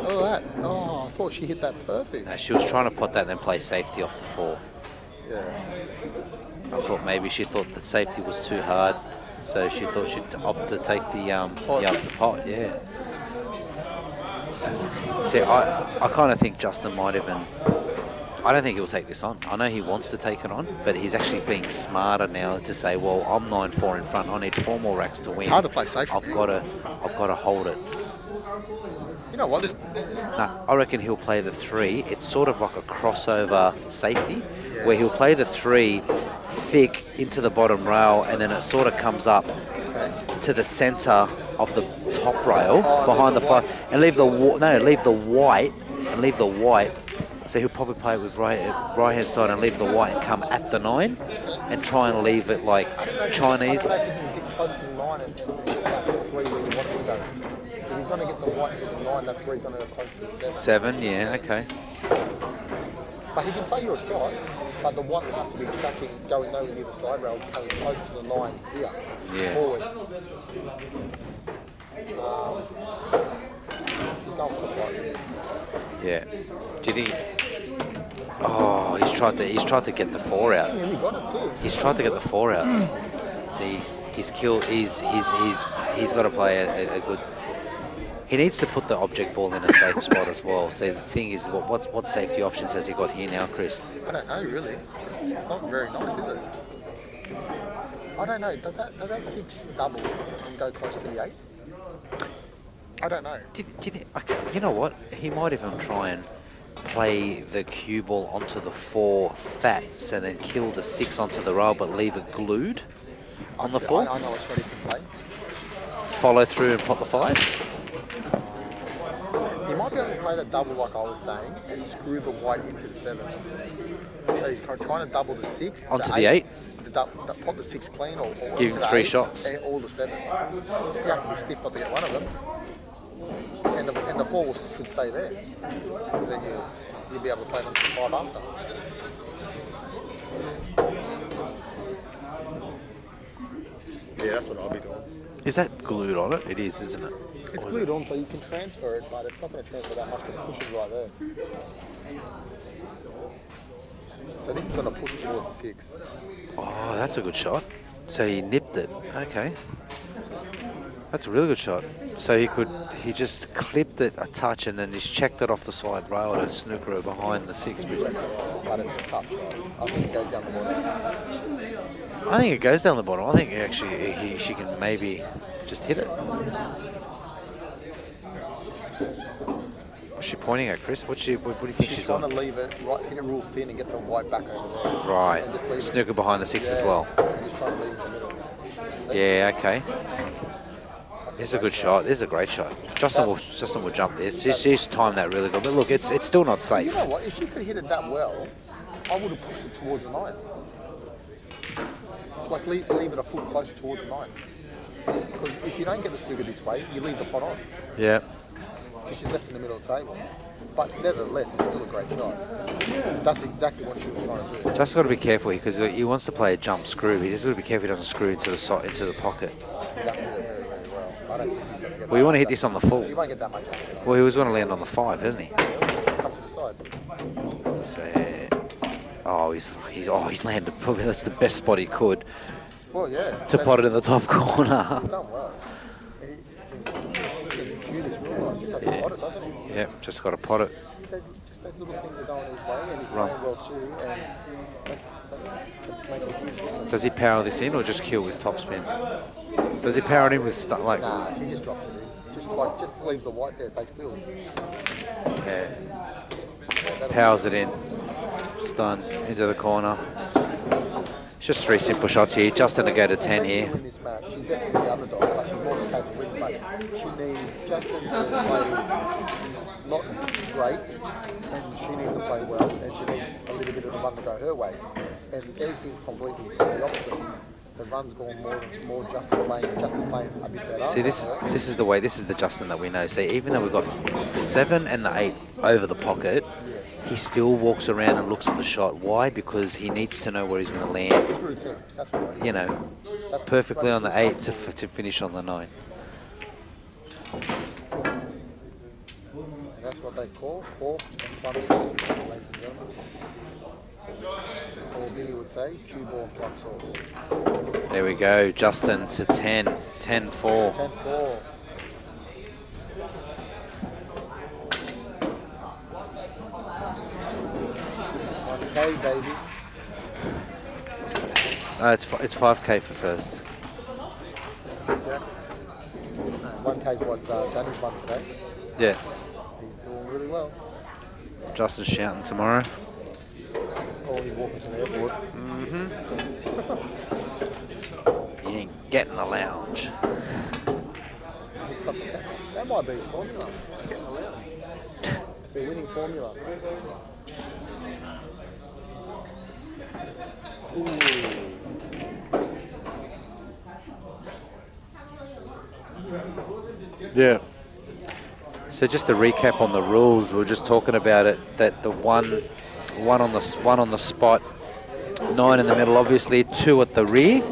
Oh, that. Oh, I thought she hit that perfect. No, she was trying to pot that and then play safety off the 4. Yeah. I thought maybe she thought that safety was too hard, so she thought she'd opt to take the pot. Yeah. See, I kind of think Justin might even. I don't think he'll take this on. I know he wants to take it on, but he's actually being smarter now to say, well, I'm 9-4 in front. I need 4 more racks to win. It's hard to play safe. I've got to hold it. You know what? No, I reckon he'll play the 3. It's sort of like a crossover safety, where he'll play the 3 thick into the bottom rail, and then it sort of comes up to the centre of the top rail behind the 5, and leave the white. So he'll probably play it with right hand side and leave the white and come at the 9 and try and leave it like Chinese. I don't think he can get close to the 9 and get that 3 where you want him to go. If he's going to get the white and the 9, that 3 is going to go close to the 7. 7, yeah, okay. But he can play your shot, but the white will have to be tracking, going nowhere near the side rail, coming close to the 9 here, forward. He's going for the white. Yeah. Do you think? Oh, he's tried to get the 4 out. He nearly got it too. He's tried to get the 4 out. See, he's killed. He's got to play a good. He needs to put the object ball in a safe spot as well. So the thing is, what safety options has he got here now, Chris? I don't know really. It's not very nice, is it? I don't know. Does that 6 double and go close to the 8? I don't know. Do you think? Okay, you know what? He might even try and play the cue ball onto the 4 fat, so then kill the 6 onto the rail, but leave it glued on the 4. I know what shot he can play. Follow through and pop the 5. He might be able to play the double like I was saying and screw the white into the 7. So he's trying to double the 6 onto the 8. Pop the 6 clean or give him 3 shots. And all the 7. You have to be stiff not to get one of them. And the 4 should stay there. Then you'll be able to play them to 5 after. Yeah, that's what I'll be doing. Is that glued on it? It is, isn't it? It's glued on, so you can transfer it, but it's not going to transfer that much because the cushion's right there. So this is going to push towards the 6. Oh, that's a good shot. So he nipped it. Okay. That's a really good shot. So he just clipped it a touch and then just checked it off the side rail to snooker it behind the 6. But it's a tough shot. I think it goes down the bottom. I think it goes down the bottom. I think actually she can maybe just hit it. What's she pointing at, Chris? What do you think she's doing? She's trying to leave it, hit it real thin and get the white back over there. Right. Snooker behind the 6 as well. Just trying to leave it in the middle. Yeah, okay. This is a good shot. This is a great shot. Justin will jump this. She's timed that really good. But look, it's still not safe. You know what? If she could hit it that well, I would have pushed it towards the 9. Like leave it a foot closer towards the 9. Because if you don't get the snooker this way, you leave the pot on. Yeah. So she's left in the middle of the table. But nevertheless, it's still a great shot. That's exactly what she was trying to do. Just got to be careful because he wants to play a jump screw. He just got to be careful he doesn't screw into the pocket. He hit it very, very well. I don't think he's going to get. Well, you want to hit this on the full. He won't get that much action. Well, he was going to land on the 5, isn't he? Come to the side. So, he's landed. Probably that's the best spot he could. Well, yeah. To pot it in the top corner. He's done well. He can cue this real nice. Just has to pot it, doesn't he? Yep, just got to pot it. Just those little things are going his way, and he's playing well too. And that's to make a huge difference. Does he power this in or just kill with topspin? Does he power it in with stuff like? Nah, he just drops it in. Just leaves the white there, basically. Yeah. Powers it in. Stun into the corner. It's just 3 simple shots here. Justin to go to 10 here. In this match, she's definitely the underdog, but she's more than capable of winning. But she needs Justin to play not great, and she needs to play well, and she needs a little bit of the run to go her way. And everything's completely the opposite. The run's gone more Justin playing a bit better. See, this is the way. This is the Justin that we know. See, even though we've got the 7 and the 8 over the pocket, he still walks around and looks at the shot. Why? Because he needs to know where he's going to land. That's his routine. That's right. You know, perfectly on the 8 to finish on the 9. And that's what they call pork and plum sauce, ladies and gentlemen. Or would say, cue ball and plum sauce. There we go, Justin to 10, 10-4. 10-4. Okay, baby. It's 5K for first. Yeah. No, 1K is what Danny's won today. Yeah. He's doing really well. Justin's shouting tomorrow. Or he's walking to the airport. You ain't getting the lounge. He's got that might be his formula. Getting the lounge. The winning formula. Ooh. Yeah. So just to recap on the rules, we were just talking about it. That the one on the spot, 9 in the middle, obviously 2 at the rear,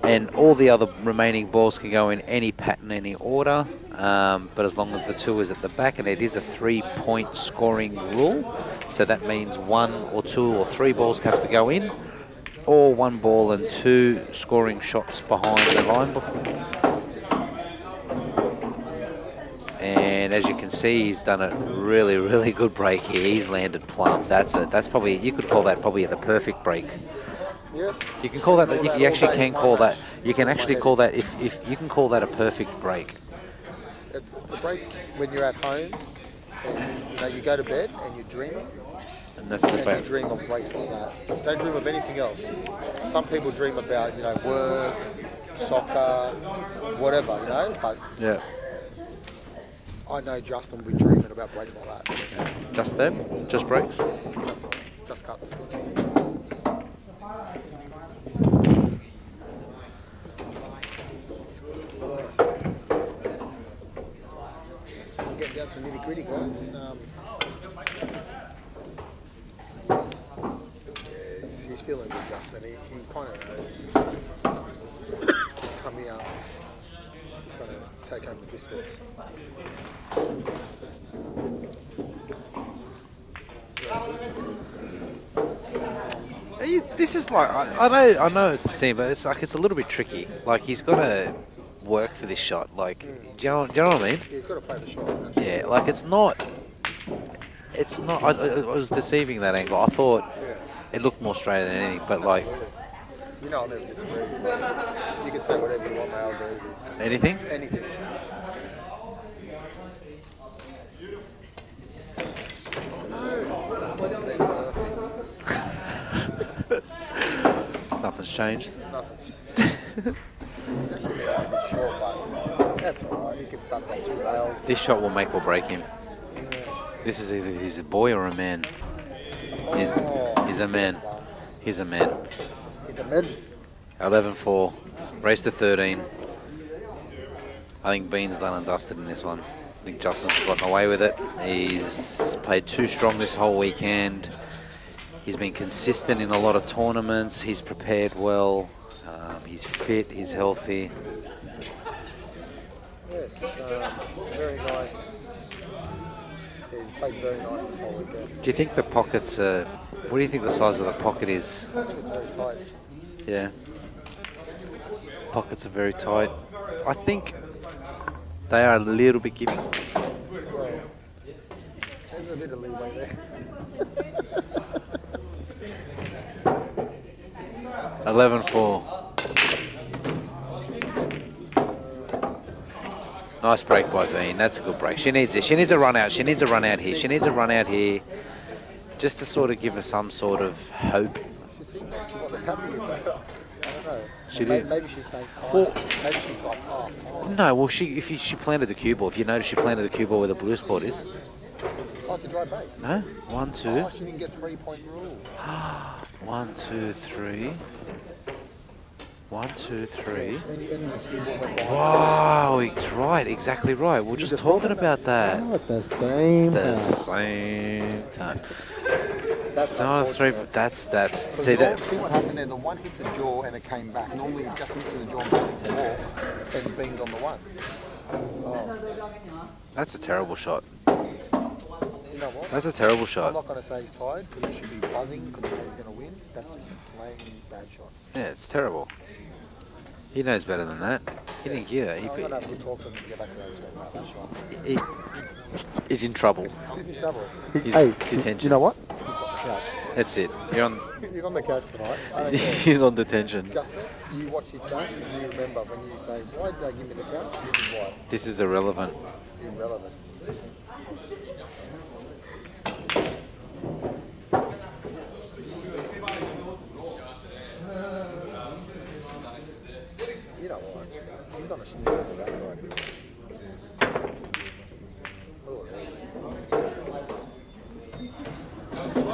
and all the other remaining balls can go in any pattern, any order. But as long as the 2 is at the back, and it is a 3-point scoring rule, so that means 1 or 2 or 3 balls have to go in, or 1 ball and 2 scoring shots behind the line book. And as you can see, he's done a really, really good break here. He's landed plumb. That's probably, you could call that probably the perfect break. Yep. You can call that. You actually can call that. You can actually call that. If you can call that a perfect break. It's a break when you're at home, and you go to bed and you're dreaming. And that's the You break. dream of breaks like that. Don't dream of anything else. Some people dream about work, soccer, whatever, But Yeah. I know Justin will be dreaming about breaks like that. Just them. Just breaks. Just cuts. We're getting down to nitty gritty, guys. He's feeling good, Justin. He kind of knows. He's come here. He's going to take home the biscuits. This is like I know it's the same, but it's like it's a little bit tricky. Like he's got to work for this shot. Like do you know what I mean? He's got to play the shot. Yeah. Like it's not. I was deceiving that angle. I thought it looked more straight than anything, but like. I'll never disagree with you. You can say whatever you want, mate. I'll agree with you. Anything? Anything. Nothing's changed. Nothing's He's actually a bit short, but that's alright. He can start off 2 rails. This shot will make or break him. This is either he's a boy or a man. He's a man. He's a man. He's a man. 11-4. Race to 13. I think Bean's done and dusted in this one. I think Justin's gotten away with it. He's played too strong this whole weekend. He's been consistent in a lot of tournaments. He's prepared well. He's fit. He's healthy. Yes, very nice. He's played very nice this whole weekend. Do you think the pockets are... What do you think the size of the pocket is? I think it's very tight. Yeah. Pockets are very tight. I think they are a little bit giving. Well, there's a bit of leeway there. 11-4. Nice break by Bean. That's a good break. She needs it. She needs a run out. She needs a run out here. She needs a run out here just to sort of give her some sort of hope. She seemed like she wasn't happy with that. I don't know. She did. Maybe she's saying fine. Well, maybe she's like, oh, fine. No, well, she planted the cue ball. If you notice, she planted the cue ball where the blue spot is. Oh, it's a dry bait. No? 1, 2. Oh, she didn't get 3-point rule. 1, 2, 3. 1, 2, 3. Wow, it's right, exactly right. We're just talking about that. At the same same time. That's No, 3. That's. See that? See what happened there? The one hit the jaw and it came back. Normally, it just missing the jaw and going to walk, and Bean's on the one. Oh. That's a terrible shot. You know what? That's a terrible I'm shot. not going to say he's tired because he should be buzzing because he's going to win. That's just plain bad shot. Yeah, it's terrible. He knows better than that. He didn't get it. I'm going to have a good talk to him and get back to that about that shot. He's in trouble. He's in trouble. He's detention. You know what? He's on the couch. That's it. You're on. He's on the couch tonight. I don't care. He's on detention. Justin, you watch this game and you remember when you say, why did they give me the couch? This is why. This is irrelevant. Irrelevant. You know what? He's got a sneak in the back right here. Look at this.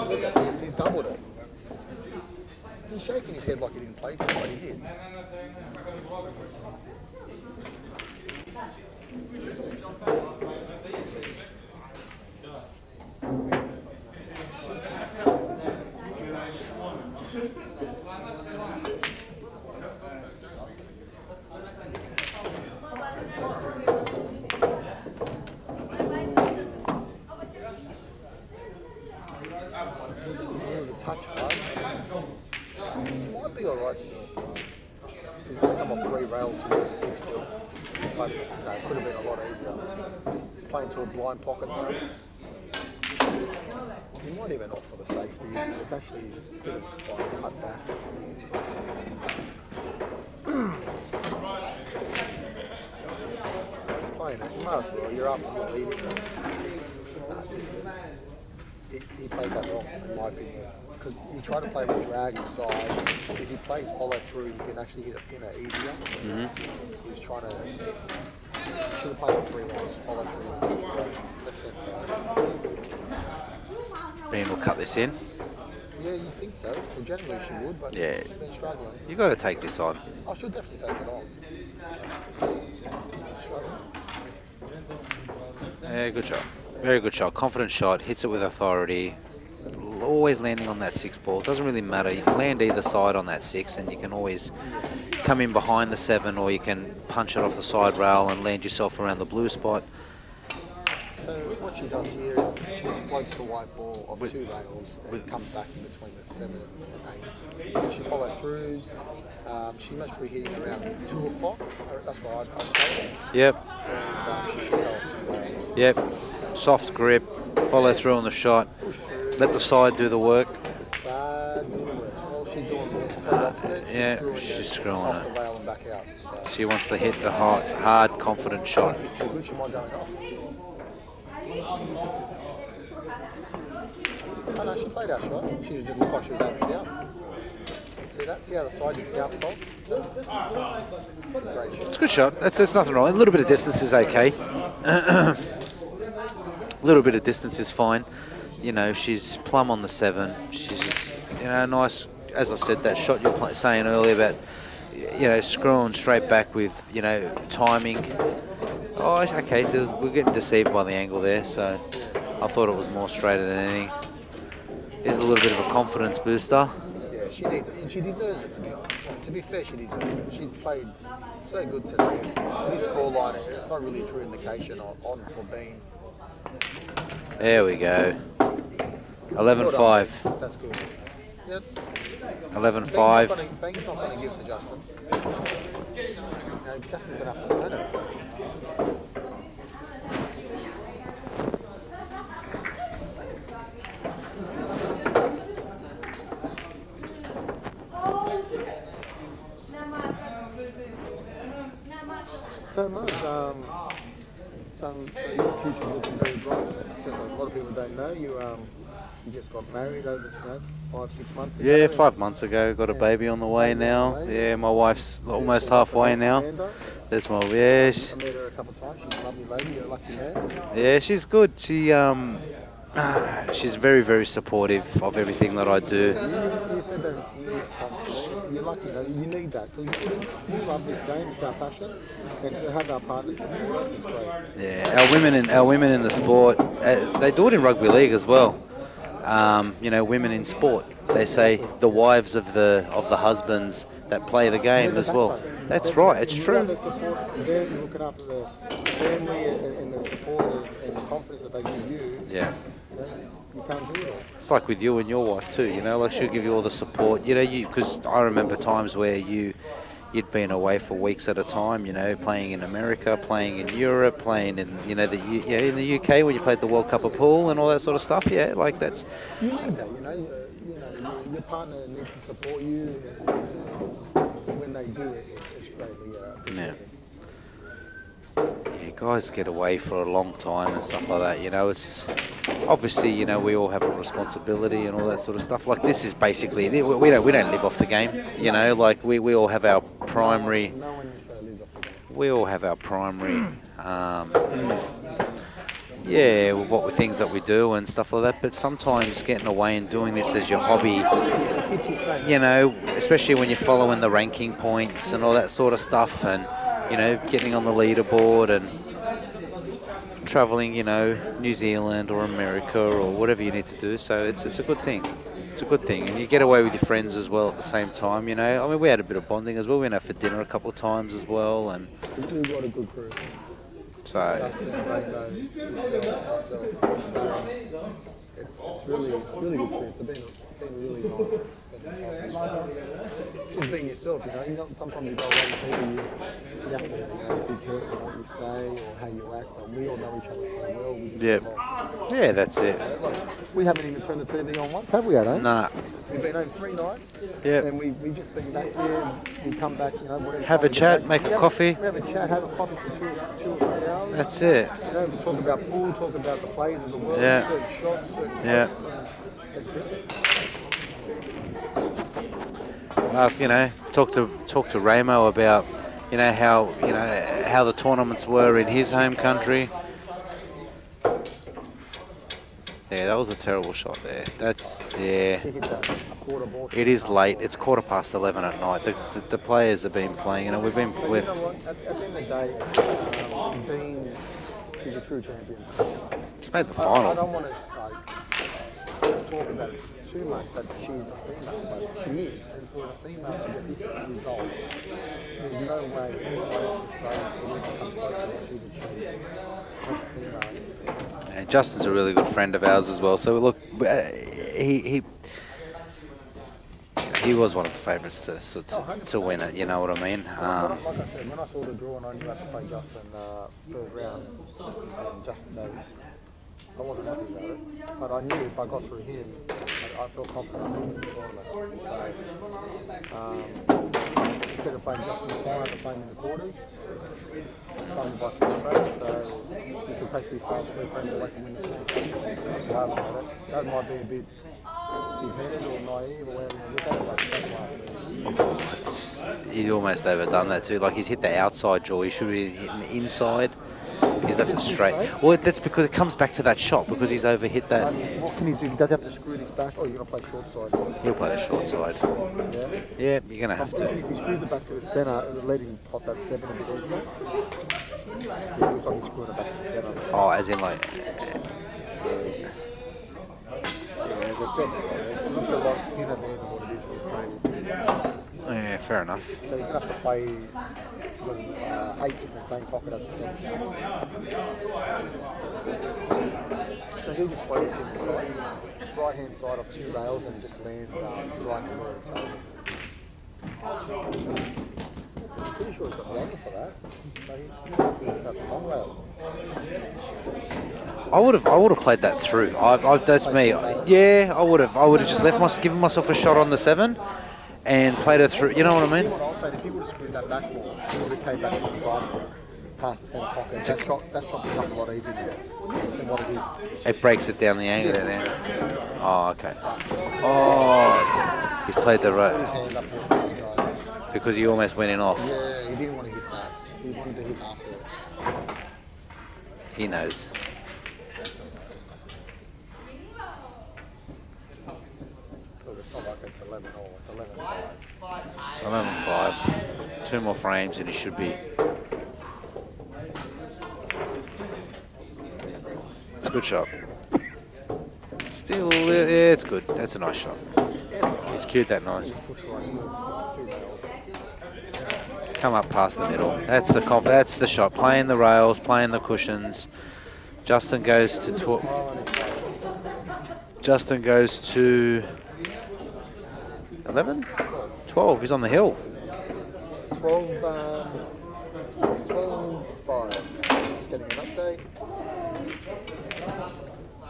Look at this. He's doubled it. He's shaking his head like he didn't play for it, but he did. It was a touch hard. Might be alright still. He's going to come off 3 rail towards the 6 still. But it could have been a lot easier. He's playing to a blind pocket though. He might even opt for the safety. It's actually a bit of a fine cut back. He's playing it. You might as well. You're up and you're leading. He played that wrong, in my opinion. Because you try to play with drag inside. If he plays follow through, you can actually hit a thinner easier. He was trying to. He should have played the 3 rounds, follow through and touch directions. Left hand side. Ben will cut this in. Yeah, you think so. Well, generally she would, but Yeah. she's been struggling. You got to take this on. I should definitely take it on. Struggling. Yeah, good shot. Very good shot. Confident shot. Hits it with authority. Always landing on that 6 ball. Doesn't really matter. You can land either side on that 6 and you can always come in behind the 7 or you can punch it off the side rail and land yourself around the blue spot. So what she does here is she just floats the white ball off 2 rails and comes back in between the 7 and 8. So she follows throughs. She must be hitting around 2 o'clock. That's what I'd play. Yep. And she should go off 2 rails. Yep. Soft grip. Follow through on the shot. Let the side do the work. The side do the work. Well, she's doing the opposite. She's screwing off it. the rail and back out. So She wants to hit the hard confident shot. this is too good. She might go off. Oh no, she played our shot. She just looked like she was aiming down. See that? See how the side just bounced off? That's a great shot. It's a good shot. There's nothing wrong. A little bit of distance is okay. A little bit of distance is fine. You know, she's plumb on the 7. She's just, nice. As I said, that shot you're saying earlier about, screwing straight back with, timing. Oh, okay. We're getting deceived by the angle there, so I thought it was more straighter than anything. Is a little bit of a confidence booster. Yeah, she needs it, and she deserves it, to be honest. To be fair, she deserves it. She's played so good today. For this scoreline, it's not really a true indication on for Bean. There we go. 11-5. That's good. Yep. 11-5. Bean's not going to give to Justin. Justin's going to have to learn it. So, Mars, so your future's looking very bright. Just like a lot of people don't know, you just got married over 5-6 months ago. Yeah, 5 months ago. Got a baby on the way now. Yeah, my wife's almost halfway now. There's my I met her a couple of times. She's a lovely lady. You're a lucky man. Yeah, she's good. She's very, very supportive of everything that I do. You said that numerous times today. You're lucky, you need that. We love this game. It's our passion, and to have our partners support us, it's great. Yeah, our women in the sport, they do it in rugby league as well. Women in sport. They say the wives of the husbands that play the game as well. That's right. It's true. The support, they're looking after the family and the support and the confidence that they give you. Yeah. you can't do it all. It's like with you and your wife too, you know, like she'll give you all the support, you know, because I remember times where you'd been away for weeks at a time, you know, playing in America, playing in Europe, playing in, you know, in the UK when you played the World Cup of pool and all that sort of stuff. Yeah, like that's. You need that, you know. Your partner needs to support you. When they do it, it's greatly appreciated. Yeah, guys get away for a long time and stuff like that. You know, it's obviously, you know, we all have a responsibility and all that sort of stuff. Like this is basically we don't live off the game. You know, like we all have our primary. No one in Australia lives off the game. We all have our primary. Yeah, what things that we do and stuff like that. But sometimes getting away and doing this as your hobby, you know, especially when you're following the ranking points and all that sort of stuff, and you know, getting on the leaderboard and traveling, you know, New Zealand or America or whatever you need to do. So it's a good thing. It's a good thing, and you get away with your friends as well at the same time. You know, I mean, we had a bit of bonding as well. We went out for dinner a couple of times as well, and We've got a good crew. so. Justin, Rainbow, yourself, myself. It's really good crew. It's been really nice. Just being yourself, you know. Sometimes you go away with people, you have to be careful what you say or how you act. But we all know each other so well. We just get along. Yeah, that's it. We haven't even turned the TV on once, have we, Adam? Nah. We've been home 3 nights. Yeah. And we've just been back here. We come back, you know, whatever. Have a time we chat, get make back. a coffee. We have a chat, have a coffee for 2 or 3 hours. That's it. You know, we talk about pool, talk about the plays of the world, Yeah. certain shots, certain Yeah. shots, and it's good. Ask, you know, talk to Ramo about, you know, how the tournaments were in his home country. Yeah, that was a terrible shot there. That's She hit that a quarter ball. It is late. It's 11:15 at night. The players have been playing, you know. But you know what? At the end of the day, she's a true champion. She's made the I final. don't want to talk about it too much, but she's a female, but she is. And for a female to get this result, there's no way anyone else in Australia will ever come close to what she's achieved as a female. And Justin's a really good friend of ours as well. So look, he was one of the favourites to win it. You know what I mean? Like I said, when I saw the draw and I knew I had to play Justin 3rd round and Justin Sajich, I wasn't happy about it, but I knew if I got through him, I felt confident I could win the tournament. So instead of playing Justin in the final, I played him in the quarters. Coming by 3 frames, so you could basically say it's 3 frames away from winning the tournament. That's how I look at it. That might be a bit big-headed or naive or whatever you look at it, but that's what I see. He's almost overdone that too. Like he's hit the outside jaw. He should be hitting the inside. He's left it straight. Well, that's because it comes back to that shot because he's overhit that. What can he do? He does have to screw this back, or you're going to play short side? He'll play the short side. Yeah? Yeah, you're going to have I'm thinking to. if he screws it back to the centre, it'll let him pop that 7 a bit easier. Yeah, it looks like he's screwing it back to the centre. Oh, as in like. Yeah, the 7 it looks a lot thinner there than what it is for the table. Yeah, fair enough. So he's going to have to play 8 in the same pocket as the 7. So he'll just focus in the side, right hand side off 2 rails and just land right in the middle of the table. I'm pretty sure he's got the angle for that. But he's got the long rail. I would have played that through. That's me. Yeah, I would have just given myself a shot on the 7, and played it through. You know what I mean? See what I'll say? If he would have screwed that back more, he would have came back to his diamond, past the centre pocket. That shot becomes a lot easier than what it is. It breaks it down the angle there. Oh, okay. Oh, he's played the Put right his hand up to apologise. because he almost went in off. Yeah, he didn't want to hit that. He wanted to hit after it. He knows. Look, it's not like it's 11 all. It's 11-5. It's 11-5. 2 more frames and he should be. It's a good shot. Still, yeah, it's good. That's a nice shot. He's cued that nice. Come up past the middle. That's the shot. Playing the rails, playing the cushions. Justin goes to Justin goes to 11? 12. He's on the hill. 12, 12-5. Just getting an update.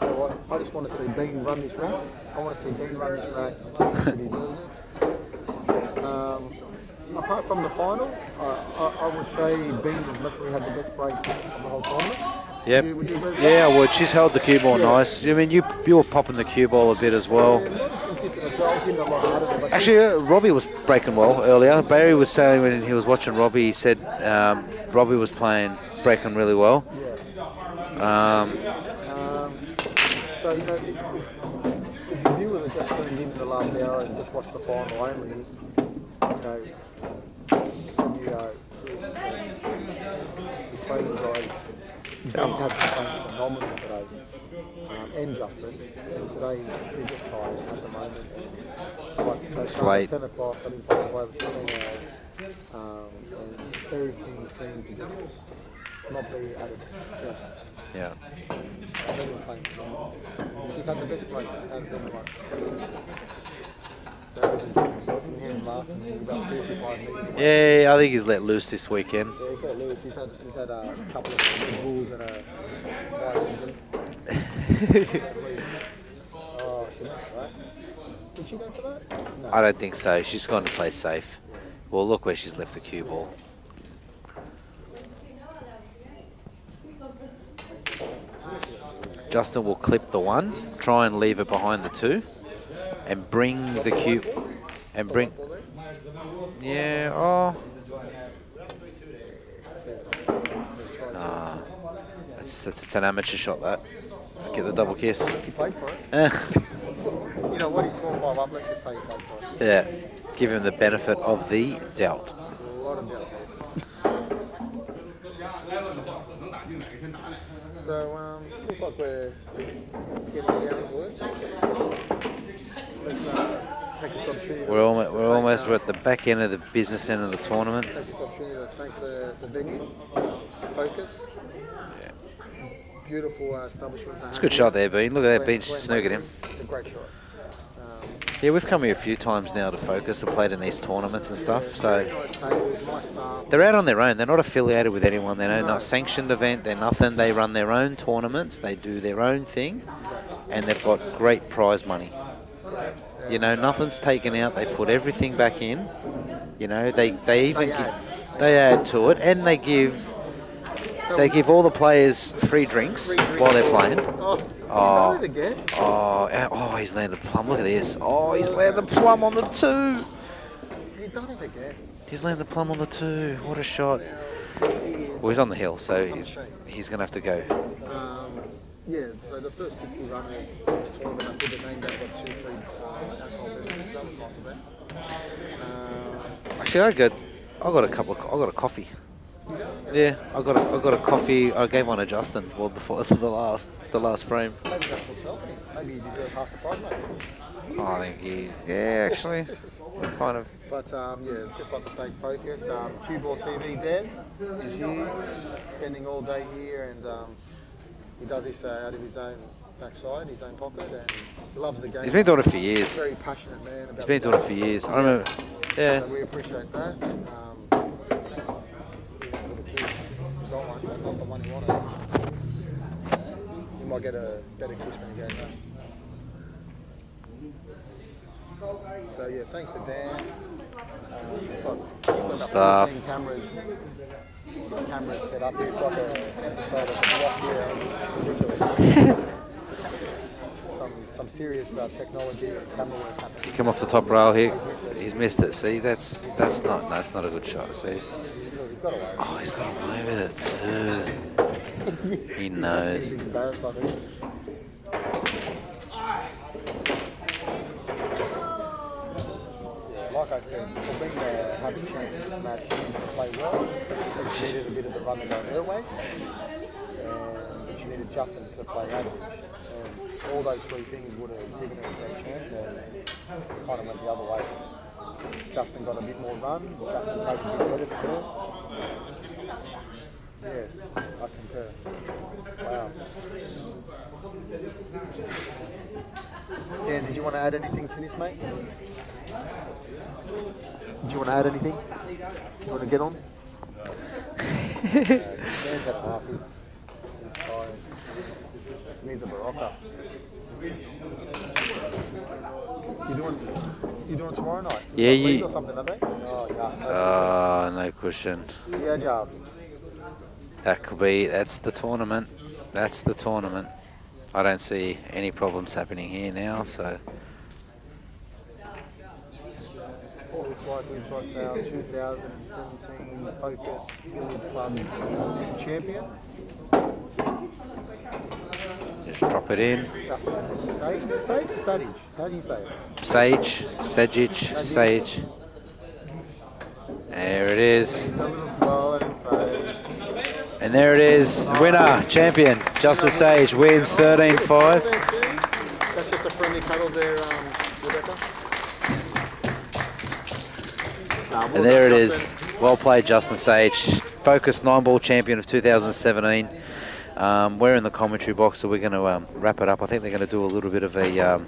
You know what? I just want to see Bean run this rack. I want to see Bean run this rack. He deserves it. Apart from the final, I would say Bean has literally had the best break of the whole tournament. Yep. Would you agree with Yeah, I would. She's held the cue ball nice. I mean, you were popping the cue ball a bit as well. that? Not as consistent as well. I was getting a lot out of it. But Actually, Robbie was breaking well earlier. Barry was saying when he was watching Robbie, he said Robbie was breaking really well. So, you know, if the viewers have just tuned in the last hour and just watched the final only, you know, just when you training guys, James has been playing phenomenal today, and Justin, and today they're just tired at the moment. And like, It's late. 10 o'clock, they've been playing for over 14 hours, and everything seems to just not be at its best. Yeah. They've been playing phenomenal. She's had the best break, has been like. They've enjoyed himself in here and laughing about 45 minutes. Yeah, I think he's let loose this weekend. Yeah, he's got loose. He's had a couple of bulls and a fire engine. Oh, she went for that. Did she go for that? No. I don't think so. She's gone to play safe. Well, look where she's left the cue ball. Justin will clip the 1, try and leave it behind the 2, and bring the cue, and bring. Yeah. Oh. Nah. It's an amateur shot, that. Get the double kiss. He played for it. You know what? He's 12-5 up. Let's just say he played for it. Yeah. Give him the benefit of the doubt. A lot of doubt. So, looks like we're getting down to this. Let's take this opportunity. We're at the back end of the business end of the tournament. Take this opportunity to thank the venue, Focus. Yeah. Beautiful establishment. It's a good shot there, Bean. Look at that, Bean snooging him. It's a great shot. Yeah, we've come here a few times now to Focus. I've played in these tournaments and stuff. So Nice tables, nice staff. they're out on their own. They're not affiliated with anyone. They're not a sanctioned event. They're nothing. They run their own tournaments. They do their own thing, and they've got great prize money. You know, nothing's taken out. They put everything back in. You know, they even they add to it, and they give all the players free drinks while they're playing. Oh, he's done it again. Oh, he's landed plum. Look at this. Oh, he's landed plum on the 2. He's done it again. He's landed plum on the 2. What a shot. Well, he's on the hill, so he's going to have to go. Yeah, so the first 60 runners in this tournament, I put the name down, got 2 free alcohol beverages. That was nice of them. Actually, I got a coffee. Yeah, I got a coffee. I gave one to Justin before the last frame. Maybe that's what's helping. Maybe he deserves half the prize money. Oh, I think actually, kind of. But yeah, just like to thank Focus. CueballTV Dan is here, spending all day here, and he does this out of his own backside, his own pocket, and he loves the game. He's been doing it for years. He's a very passionate man about He's been doing it for years. I remember. Yeah. So we appreciate that. Got one, but not the one he wanted. You might get a better kiss when you go home. So yeah, thanks to Dan. He's got Stuff. 14 cameras set up here. It's like an episode of The Block here. It's ridiculous. Some serious technology and camera work happening. You come off the top rail here. He's missed it. See, that's not a good shot. See. He's got away. Oh, he's got away with it too. He knows. He's embarrassed, I think. Like I said, for being having a chance in this match, she needed to play well. She needed a bit of the run to go her way, and she needed Justin to play average. And all those 3 things would have given her a great chance, and it kind of went the other way. Justin got a bit more run. Justin played a bit better than her. Yes, I concur. Wow. Dan, did you want to add anything to this, mate? Did you want to add anything? You want to get on? Dan's had enough. He's tired. Needs a Barocca. You doing tomorrow night? Yeah, you. Or something, are they? Oh, yeah. No cushion. Yeah, job. That could be. That's the tournament. That's the tournament. I don't see any problems happening here now. So. Looks like we've got our 2017 Focus Billiards Club champion. Just drop it in. Justin Sajich. How do you say it? Sajich. There it is. He's got a little smile on his face. And there it is. Winner, champion, Justice Sage wins 13-5. That's just a friendly cuddle there, Rebecca. And there it is. Well played, Justin Sage. Focus 9-ball champion of 2017. We're in the commentary box, so we're going to wrap it up. I think they're going to do a little bit of a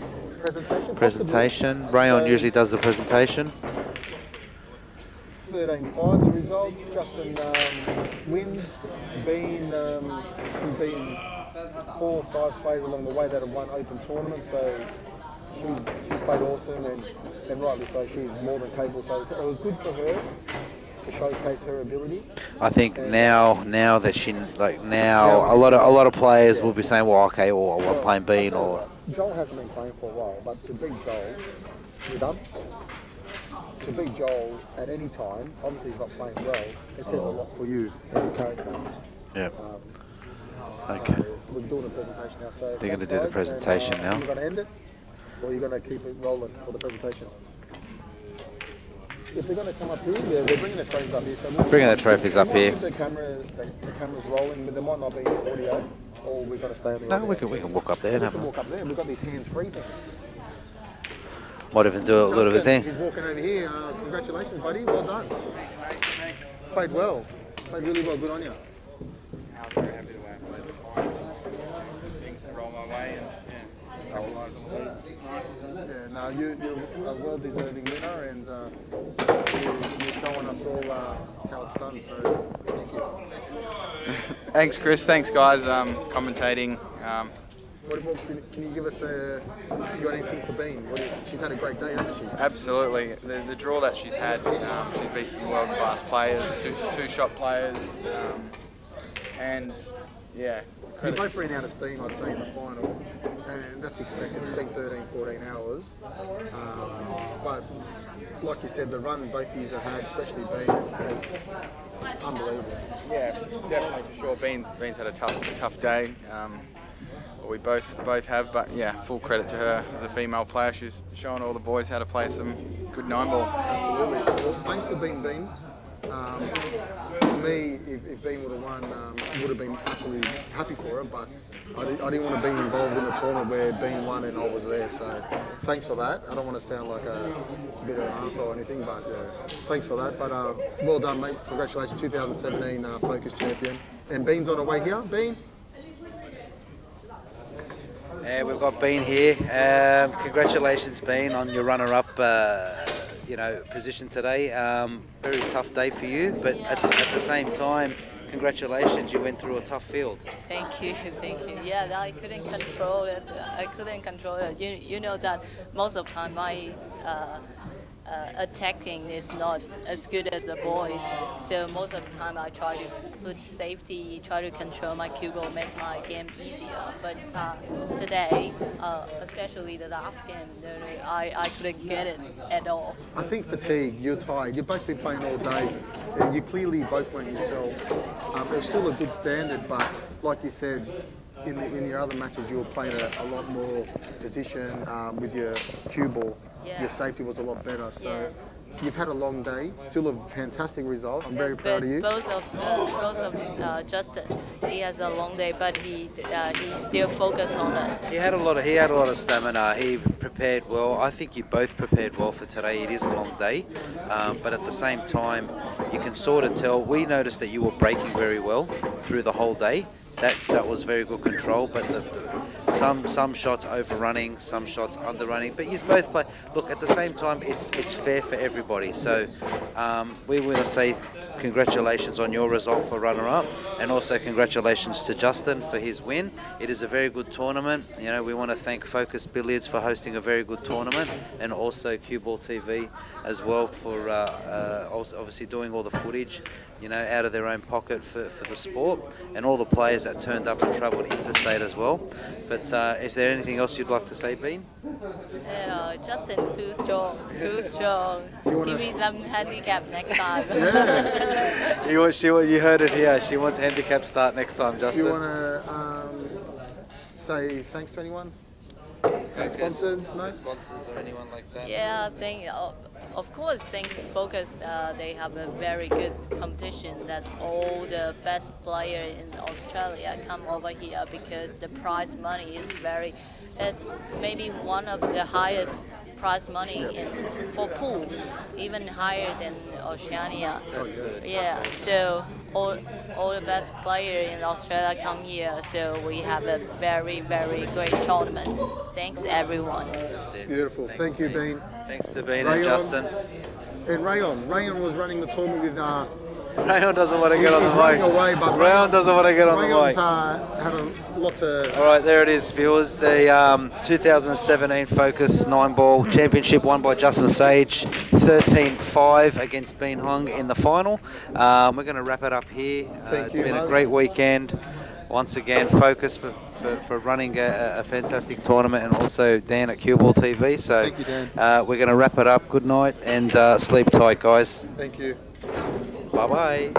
presentation. Rayon usually does the presentation. 13-5 the result. Justin wins. She's beaten 4 or 5 players along the way that have won open tournaments, so she's played awesome and rightly so. She's more than capable, so it was good for her to showcase her ability. I think now that she a lot of players will be saying, well, okay, or I'm playing Bean or. Joel hasn't been playing for a while, but to beat Joel, you're done. To beat Joel at any time, obviously he's not playing well. It says a lot for you and your character. Yeah. Okay. So we're doing a presentation now. So they're going to do the presentation now. You're going to end it, or you're going to keep it rolling for the presentation? If they're going to come up here, they're bringing the trophies up here. So Bringing the trophies up here. The camera's rolling, but there might not be any audio, or we've got to stay on the audio. No, we can walk up there and We have can a. walk up there. We've got these hands-free things. Might even do a little bit of thing. He's walking over here. Congratulations, buddy. Well done. Thanks, mate. Thanks. Played well. Played really well. Good on you. I'm very happy the way I played the final. Things to roll my way and capitalise on the lead. It's nice. Yeah, no, you're a well-deserving winner, and you're showing us all how it's done. So thank you. Thanks, Chris. Thanks, guys. Commentating. What can you give us you got anything for Bean? She's had a great day, hasn't she? Absolutely. The draw that she's had, she's beat some world-class players, two-shot players, and yeah. You both ran out of steam, I'd say, in the final, and that's expected. It's been 13, 14 hours. But like you said, the run both of you have had, especially Bean, is unbelievable. Yeah, definitely for sure. Bean's had a tough day. We both have, but yeah, full credit to her as a female player. She's showing all the boys how to play some good 9-ball. Absolutely. Well, thanks for being Bean. For me, if Bean would have won, would have been absolutely happy for her, but I didn't want to be involved in a tournament where Bean won and I was there, so thanks for that. I don't want to sound like a bit of an arsehole or anything, but thanks for that. But well done, mate. Congratulations, 2017 Focus champion. And Bean's on her way here. Bean? We've got Bean here. Congratulations, Bean, on your runner-up, position today. Very tough day for you, but at the same time, congratulations. You went through a tough field. Thank you. Yeah, I couldn't control it. You know that most of the time my attacking is not as good as the boys. So most of the time I try to put safety, try to control my cue ball, make my game easier. But today, especially the last game, I couldn't get it at all. I think fatigue, you're tired. You've both been playing all day. You clearly both weren't yourself. It was still a good standard, but like you said, in your other matches you were playing a lot more position with your cue ball. Yeah. Your safety was a lot better. So Yeah. you've had a long day. Still a fantastic result. I'm very proud of you. Both of Justin, he has a long day, but he still focused on it. He had a lot of stamina. He prepared well. I think you both prepared well for today. It is a long day, but at the same time, you can sort of tell. We noticed that you were braking very well through the whole day. That was very good control, but some shots overrunning, some shots underrunning. But you both play. Look, at the same time, it's fair for everybody. So we want to say congratulations on your result for runner-up, and also congratulations to Justin for his win. It is a very good tournament. You know, we want to thank Focus Billiards for hosting a very good tournament, and also CueballTV as well for also obviously doing all the footage, you know, out of their own pocket for the sport, and all the players that turned up and travelled interstate as well. But is there anything else you'd like to say, Bean? Yeah, Justin too strong, too strong. Give me some handicap next time. You heard it here. She wants handicap start next time, Justin. You want to say thanks to anyone? Sponsors? No sponsors or anyone like that? Yeah, of course, thanks to Focus, they have a very good competition that all the best players in Australia come over here because the prize money is it's maybe one of the highest prize money for pool, even higher than Oceania. That's good. Yeah, so all the best players in Australia come here, so we have a very, very great tournament. Thanks, everyone. That's it. Beautiful. Thanks, Thank you, Bean. Thanks to Bean Rayon. and Justin. And Rayon was running the tournament with Rayon doesn't want to get on he's the running way. away, but Rayon doesn't want to get on the way. Rayon's had a lot to... All right, there it is, viewers. The 2017 Focus 9-ball championship won by Justin Sage, 13-5 against Bean Hung in the final. We're going to wrap it up here. It's been a great weekend. Once again, Focus for running a fantastic tournament, and also Dan at CueballTV. So Thank you, Dan. we're going to wrap it up. Good night and sleep tight, guys. Thank you. Bye-bye.